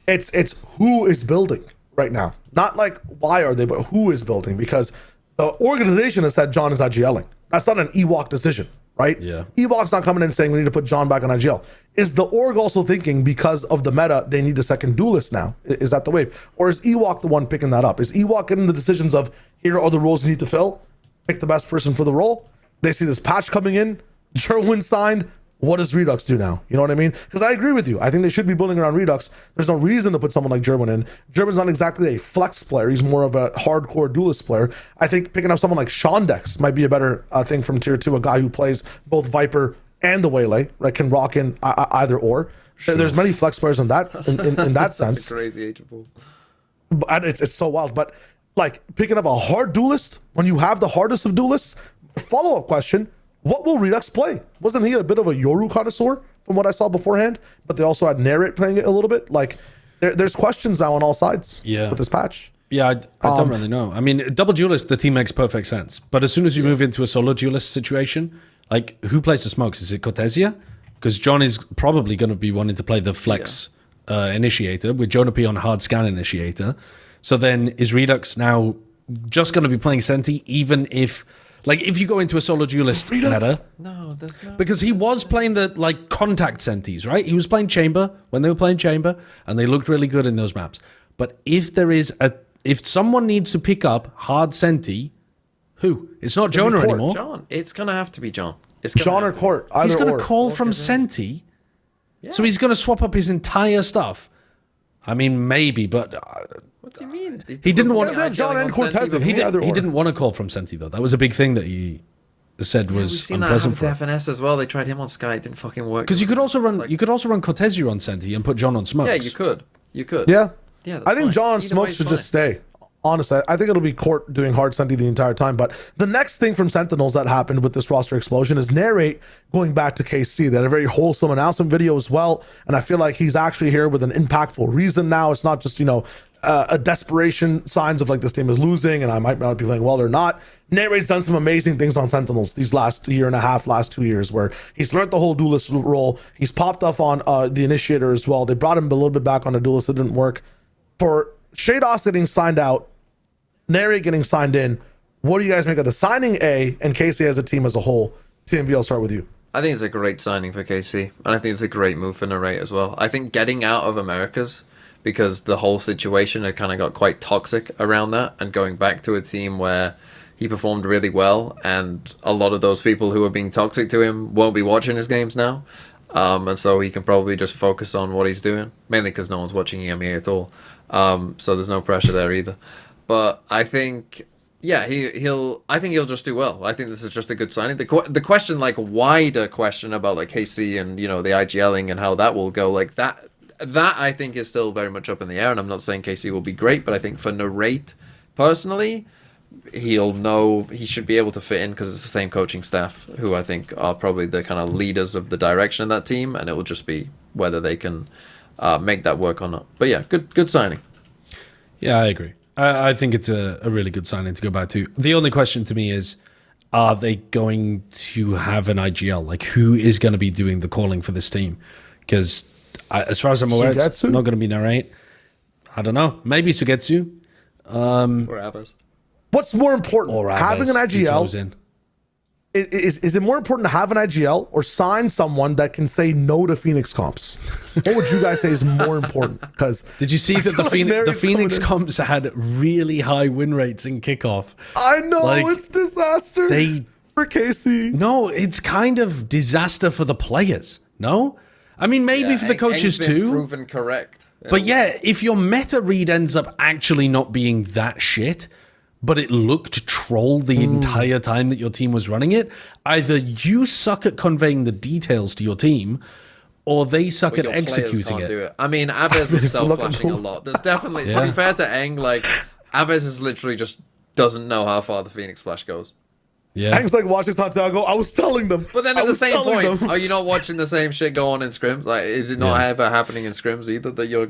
It's who is building right now. Not like why are they, but who is building, because the organization has said John is IGLing. That's not an Ewok decision, right? Yeah. Ewok's not coming in saying we need to put John back on IGL. Is the org also thinking because of the meta they need a second duelist now? Is that the wave? Or is Ewok the one picking that up? Is Ewok getting the decisions of, here are the roles you need to fill, pick the best person for the role? They see this patch coming in, Jerwin signed, what does Redux do now? You know what I mean? Because I agree with you. I think they should be building around Redux. There's no reason to put someone like Jerwin in. Jerwin's not exactly a flex player. He's more of a hardcore duelist player. I think picking up someone like Shondex might be a better thing from tier 2, a guy who plays both Viper and the Waylay, right? Can rock in either or. Sure. There's many flex players in that in that sense. That's a crazy age of ball. But it's so wild. But like picking up a hard duelist when you have the hardest of duelists. Follow-up question. What will Redux play? Wasn't he a bit of a Yoru connoisseur from what I saw beforehand? But they also had Narrate playing it a little bit. Like, there's questions now on all sides with this patch. Yeah, I don't really know. I mean, double duelist, the team makes perfect sense. But as soon as you move into a solo duelist situation, like, who plays the smokes? Is it Cortesia? Because John is probably going to be wanting to play the flex initiator with Jonah P on hard scan initiator. So then is Redux now just going to be playing Senti, even if... Like, if you go into a solo duelist meta... No, there's no... Because he was playing the, like, contact Sentis, right? He was playing Chamber when they were playing Chamber, and they looked really good in those maps. But if there is a... If someone needs to pick up hard Senti, who? It's not Jonah anymore. John. It's going to have to be John. It's John or Court. He's going to call from Senti? Yeah. So he's going to swap up his entire stuff? I mean, maybe, but... What do you mean? He didn't want to John and Cortez. He didn't want to call from Senti, though. That was a big thing that he said was we've seen unpleasant that for with FNS as well. They tried him on Skye. It didn't fucking work. Because you could also run Cortesia on Senti and put John on Smokes. Yeah, you could. Yeah. Yeah, I think fine. John Either Smokes way, should fine. just stay. Honestly, I think it'll be Court doing hard Senti the entire time. But the next thing from Sentinels that happened with this roster explosion is Narrate going back to KC. They had a very wholesome announcement video as well. And I feel like he's actually here with an impactful reason now. It's not just, a desperation signs of like this team is losing and I might not be playing well or not. Narrate's done some amazing things on Sentinels these last year and a half, last 2 years, where he's learned the whole duelist role. He's popped off on the initiator as well. They brought him a little bit back on the duelist. It didn't work. For Shados getting signed out, Nary getting signed in. What do you guys make of the signing, A, and KC as a team as a whole? TMV, I'll start with you. I think it's a great signing for KC, and I think it's a great move for Narrate as well. I think getting out of Americas, because the whole situation had kind of got quite toxic around that, and going back to a team where he performed really well, and a lot of those people who are being toxic to him won't be watching his games now, and so he can probably just focus on what he's doing, mainly because no one's watching EMEA at all, so there's no pressure there either. But I think... yeah, I think he'll just do well. I think this is just a good signing. The question, like, wider question about, like, KC and, you know, the IGLing and how that will go, like, that I think is still very much up in the air, and I'm not saying KC will be great, but I think for Narrate, personally, he'll know he should be able to fit in because it's the same coaching staff who I think are probably the kind of leaders of the direction of that team, and it will just be whether they can make that work or not. But yeah, good signing. Yeah, I agree. I think it's a really good signing to go back to. The only question to me is, are they going to have an IGL? Like, who is going to be doing the calling for this team? Because as far as I'm aware, it's not going to be Narrate. I don't know. Maybe Sugetsu. Or Abbas. What's more important, having an IGL? Is it more important to have an IGL or sign someone that can say no to Phoenix comps? What would you guys say is more important? Because did you see that the Phoenix comps had really high win rates in kickoff? I know, like, it's disaster for KC. No, it's kind of disaster for the players. No, I mean maybe for the coaches too. Proven correct. But yeah, if your meta read ends up actually not being that shit, but it looked troll the entire time that your team was running it, either you suck at conveying the details to your team, or they suck at executing it. I mean, Abbas was self-flashing a lot. There's definitely, to be fair to Eng, like, Abbas is literally just doesn't know how far the Phoenix Flash goes. Yeah. Eng's like watching Santiago. I was telling them. But then at the same point, are you not watching the same shit go on in scrims? Like, is it not ever happening in scrims either that you're...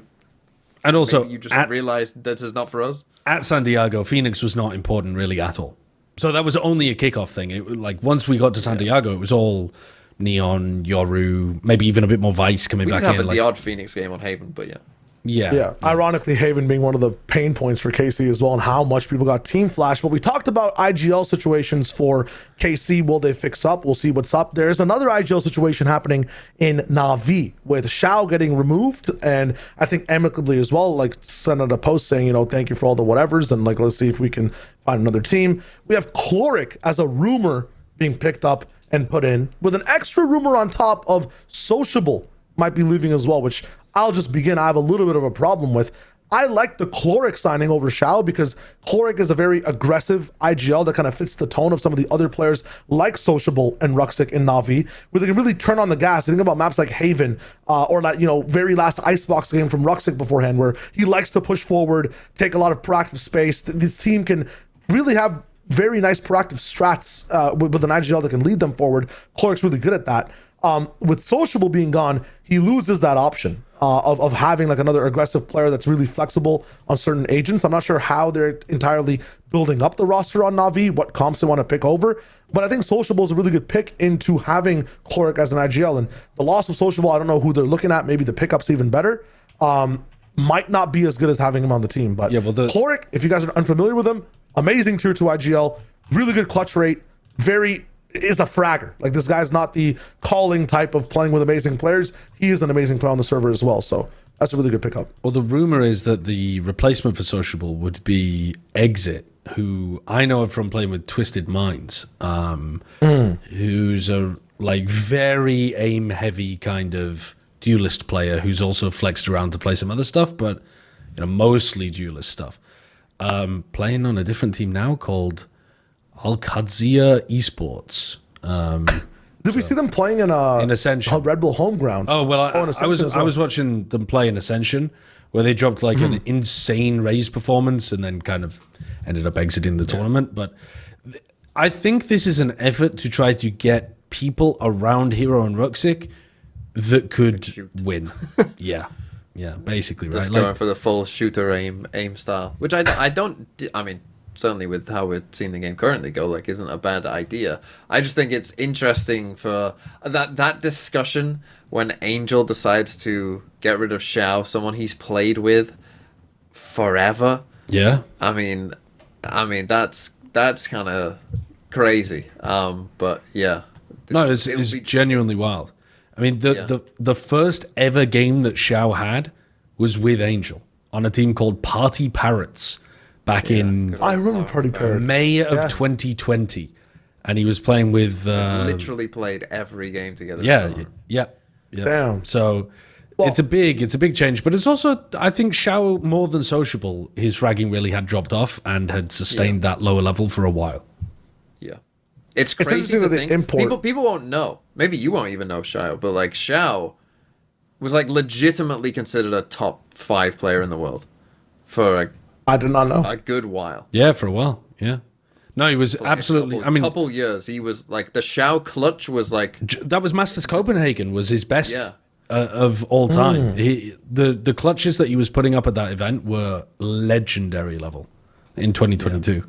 And also, you just realized that is not for us? At Santiago, Phoenix was not important really at all. So that was only a kickoff thing. It, like, once we got to Santiago, it was all Neon, Yoru, maybe even a bit more Vice coming back in. We have the odd Phoenix game on Haven, but yeah. Ironically, Haven being one of the pain points for KC as well, and how much people got team flash. But we talked about IGL situations for KC. Will they fix up? We'll see what's up. There's another IGL situation happening in NAVI with Shao getting removed, and I think amicably as well, like, sent out a post saying, you know, thank you for all the whatevers, and like, let's see if we can find another team. We have Chloric as a rumor being picked up and put in, with an extra rumor on top of Sociable might be leaving as well, which I'll just begin. I have a little bit of a problem with. I like the Chloric signing over Shao because Chloric is a very aggressive IGL that kind of fits the tone of some of the other players like Sociable and Ruxic in Na'Vi, where they can really turn on the gas. Think about maps like Haven or that, you know, very last Icebox game from Ruxic beforehand, where he likes to push forward, take a lot of proactive space. This team can really have very nice proactive strats with an IGL that can lead them forward. Chloric's really good at that. With Sociable being gone, he loses that option of having like another aggressive player that's really flexible on certain agents. I'm not sure how they're entirely building up the roster on Na'Vi, what comps they want to pick over, but I think Sociable is a really good pick into having Chloric as an IGL. And the loss of Sociable, I don't know who they're looking at. Maybe the pickup's even better. Might not be as good as having him on the team, but Chloric, if you guys are unfamiliar with him, amazing tier 2 IGL, really good clutch rate, is a fragger. Like, this guy's not the calling type of playing with amazing players. He is an amazing player on the server as well. So that's a really good pickup. Well, the rumor is that the replacement for Sociable would be Exit, who I know from playing with Twisted Minds, who's a like very aim heavy kind of duelist player who's also flexed around to play some other stuff, but you know, mostly duelist stuff. Playing on a different team now called Al-Qadzia Esports. Did we see them playing in Ascension? Red Bull Homeground? Oh well, I was watching them play in Ascension, where they dropped like an insane raise performance and then kind of ended up exiting the tournament. But I think this is an effort to try to get people around Hero and Ruxic that could win. yeah, basically, just right? Going for the full shooter aim style, which I mean, certainly with how we're seeing the game currently go, like, isn't a bad idea. I just think it's interesting for that discussion when Angel decides to get rid of Shao, someone he's played with forever. Yeah. I mean, I mean, that's kind of crazy. But yeah. No, it's genuinely wild. I mean, the first ever game that Shao had was with Angel on a team called Party Parrots back in I remember Party Parrots. May of 2020. And he was playing with... literally played every game together. Yeah. Damn. So it's a big change. But it's also, I think, Shao, more than sociable, his fragging really had dropped off and had sustained that lower level for a while. Yeah. It's crazy to think. Import. People won't know. Maybe you won't even know Shyo, but like Shao was like legitimately considered a top 5 player in the world for like I did not know. a good while. Yeah, for a while. Yeah. No, he was absolutely. I mean, couple years. He was like the Shao clutch was like that was Masters Copenhagen was his best of all time. The clutches that he was putting up at that event were legendary level in 2022. Yeah.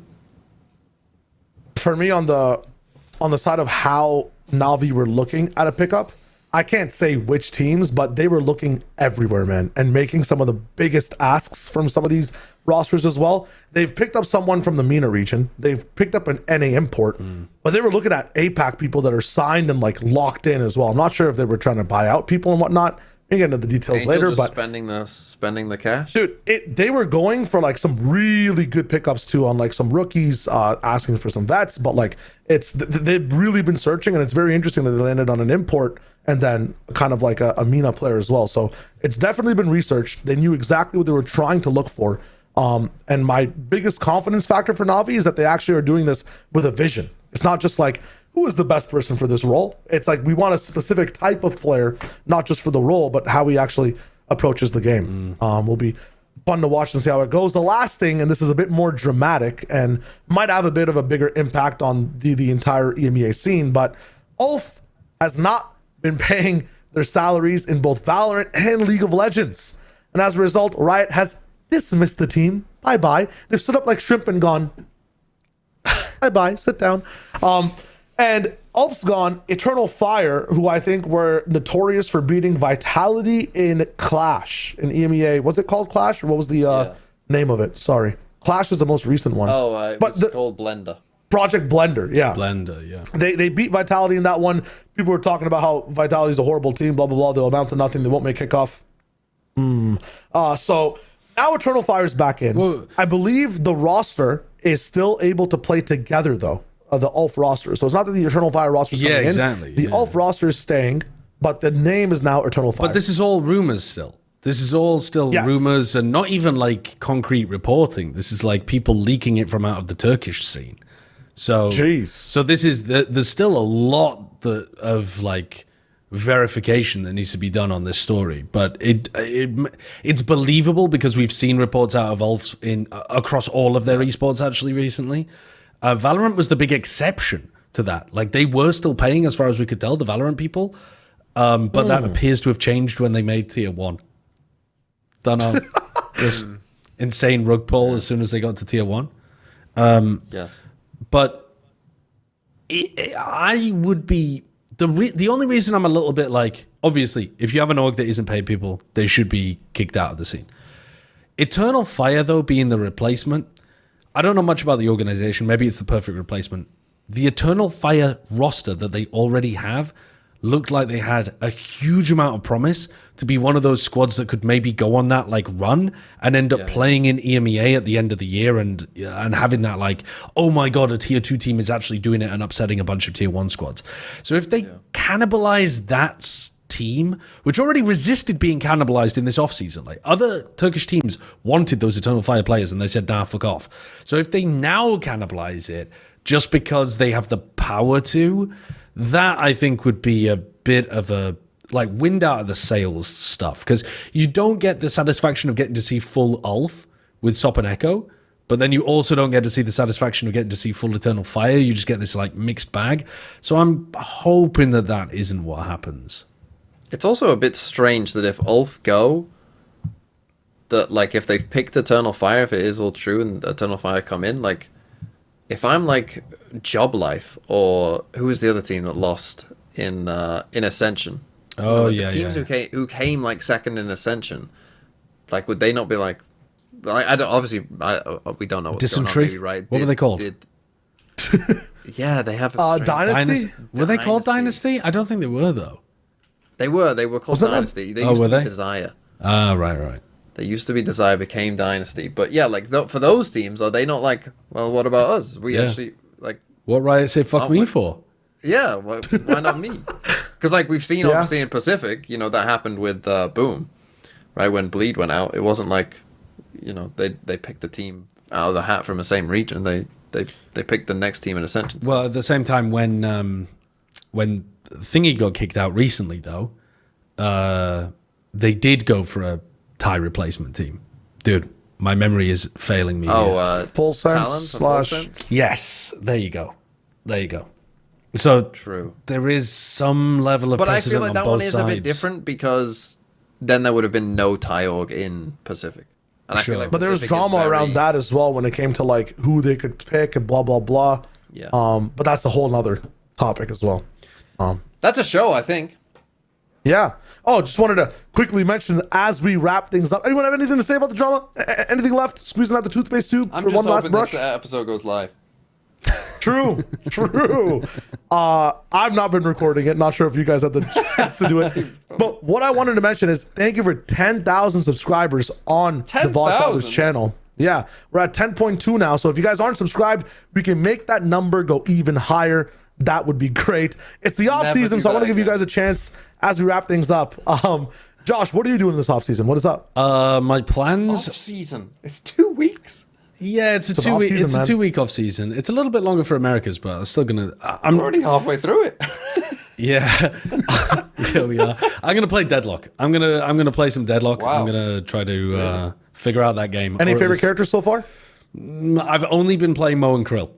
For me, on the side of how NAVI were looking at a pickup, I can't say which teams, but they were looking everywhere, man, and making some of the biggest asks from some of these rosters as well. They've picked up someone from the MENA region. They've picked up an NA import, but they were looking at APAC people that are signed and like locked in as well. I'm not sure if they were trying to buy out people and whatnot. We can get into the details later, just but spending the cash, dude, they were going for like some really good pickups too on like some rookies, asking for some vets, but like they've really been searching, and it's very interesting that they landed on an import and then kind of like a MENA player as well. So it's definitely been researched. They knew exactly what they were trying to look for. And my biggest confidence factor for NAVI is that they actually are doing this with a vision. It's not just like, who is the best person for this role? It's like, we want a specific type of player, not just for the role, but how he actually approaches the game. Will be fun to watch and see how it goes. The last thing, and this is a bit more dramatic and might have a bit of a bigger impact on the entire EMEA scene, but ULF has not been paying their salaries in both Valorant and League of Legends. And as a result, Riot has dismissed the team. Bye-bye. They've stood up like shrimp and gone, bye-bye, sit down. And ULF's gone. Eternal Fire, who I think were notorious for beating Vitality in Clash, in EMEA. Was it called Clash? Or what was the name of it? Sorry. Clash is the most recent one. But it's called Blender. Project Blender, yeah. Blender, yeah. They beat Vitality in that one. People were talking about how Vitality's a horrible team, blah, blah, blah. They'll amount to nothing. They won't make kickoff. So now Eternal Fire's back in. Whoa. I believe the roster is still able to play together, though, the ULF roster. So it's not that the Eternal Fire roster is coming in. Exactly. The ULF roster is staying, but the name is now Eternal Fire. But this is all rumors still. This is all still rumors and not even like concrete reporting. This is like people leaking it from out of the Turkish scene. So, so this is there's still a lot of like verification that needs to be done on this story, but it's believable because we've seen reports out of ULF across all of their esports actually recently. Valorant was the big exception to that. Like they were still paying as far as we could tell, the Valorant people, but that appears to have changed when they made Tier 1. Don't know. This insane rug pull as soon as they got to Tier 1. Yes. But I would be... The only reason I'm a little bit like... Obviously, if you have an org that isn't paying people, they should be kicked out of the scene. Eternal Fire, though, being the replacement... I don't know much about the organization. Maybe it's the perfect replacement. The Eternal Fire roster that they already have looked like they had a huge amount of promise to be one of those squads that could maybe go on that like run and end up playing in EMEA at the end of the year and having that like, oh my god, a tier 2 team is actually doing it and upsetting a bunch of tier 1 squads. So if they cannibalize that team, which already resisted being cannibalized in this offseason, like other Turkish teams wanted those Eternal Fire players and they said, nah, fuck off. So if they now cannibalize it just because they have the power to, that I think would be a bit of a like wind out of the sails stuff, because you don't get the satisfaction of getting to see full ULF with Sop and Echo, but then you also don't get to see the satisfaction of getting to see full Eternal Fire. You just get this like mixed bag. So I'm hoping that that isn't what happens. It's also a bit strange that if ULF go, that like if they've picked Eternal Fire, if it is all true and Eternal Fire come in, like if I'm like Job Life, or who was the other team that lost in Ascension? Oh, the teams who came like second in Ascension, like would they not be like, I don't, obviously, we don't know what's Dysentery? going on. Maybe, right? What were they called? Yeah, they have a Dynasty? Were they called Dynasty? I don't think they were, though. They were called Wasn't Dynasty. They Oh, used were to be they? Desire. Ah, right. They used to be Desire, became Dynasty. But yeah, like for those teams, are they not like, well, what about us? We Yeah. actually like, What Riot say fuck Aren't me we? for? yeah, why not me? Because like we've seen obviously in Pacific, you know, that happened with Boom, right? When Bleed went out, it wasn't like, you know, they picked a team out of the hat from the same region. They picked the next team in Ascension. Well, at the same time, when Thingy got kicked out recently, though, they did go for a tie replacement team. Dude, my memory is failing me. here. Full Sense Talon / from Full Sense? Yes, there you go. So True. there is some level of But I precedent feel like on that both one is sides. a bit different because then there would have been no tie org in Pacific. And I Sure. feel like But there was Pacific is drama around very- that as well when it came to like who they could pick and blah blah blah. Yeah. But that's a whole nother topic as well. That's a show, I think. Yeah. Oh, just wanted to quickly mention as we wrap things up. Anyone have anything to say about the drama? Anything left? Squeezing out the toothpaste tube I'm for just one last hoping brush? this episode goes live. True. I've not been recording it. Not sure if you guys had the chance to do it. But what I wanted to mention is thank you for 10,000 subscribers on the 10,000? Vodfathers channel. Yeah, we're at 10.2 now. So if you guys aren't subscribed, we can make that number go even higher. That would be great. It's the off season, do so I want to that give you again. guys a chance as we wrap things up. Josh, what are you doing this off season? What is up? My plans. Off season. It's 2 weeks. Yeah, it's a an 2 week. off-season, It's a man. 2 week off season. It's a little bit longer for Americas, but I'm still gonna. I'm We're already halfway through it. Yeah, yeah, we are. I'm gonna play Deadlock. I'm gonna play some Deadlock. Wow. I'm gonna try to figure out that game. Any or at favorite least- characters so far? I've only been playing Mo and Krill.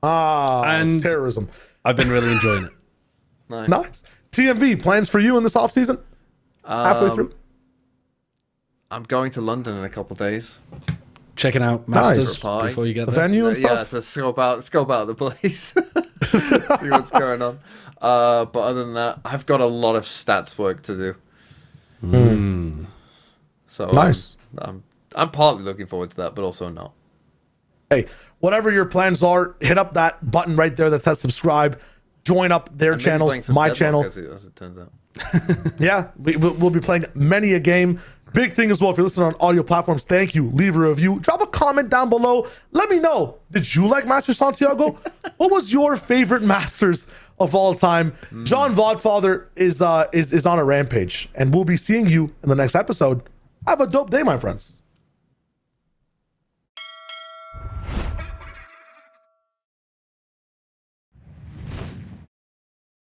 And Terrorism. I've been really enjoying it. Nice. TMV, plans for you in this off season? Halfway through? I'm going to London in a couple days. Checking out Masters Pie. before you get The there. venue and Yeah, stuff? to scope out the place. See what's going on. But other than that, I've got a lot of stats work to do. So Nice. I'm partly looking forward to that, but also not. Hey, whatever your plans are, hit up that button right there that says subscribe. Join up their And maybe playing channels, some my Deadlock channel. as it turns out. Yeah, we'll be playing many a game. Big thing as well, if you're listening on audio platforms, thank you. Leave a review. Drop a comment down below. Let me know, did you like Masters Santiago? What was your favorite Masters of all time? John Vodfather is on a rampage, and we'll be seeing you in the next episode. Have a dope day, my friends.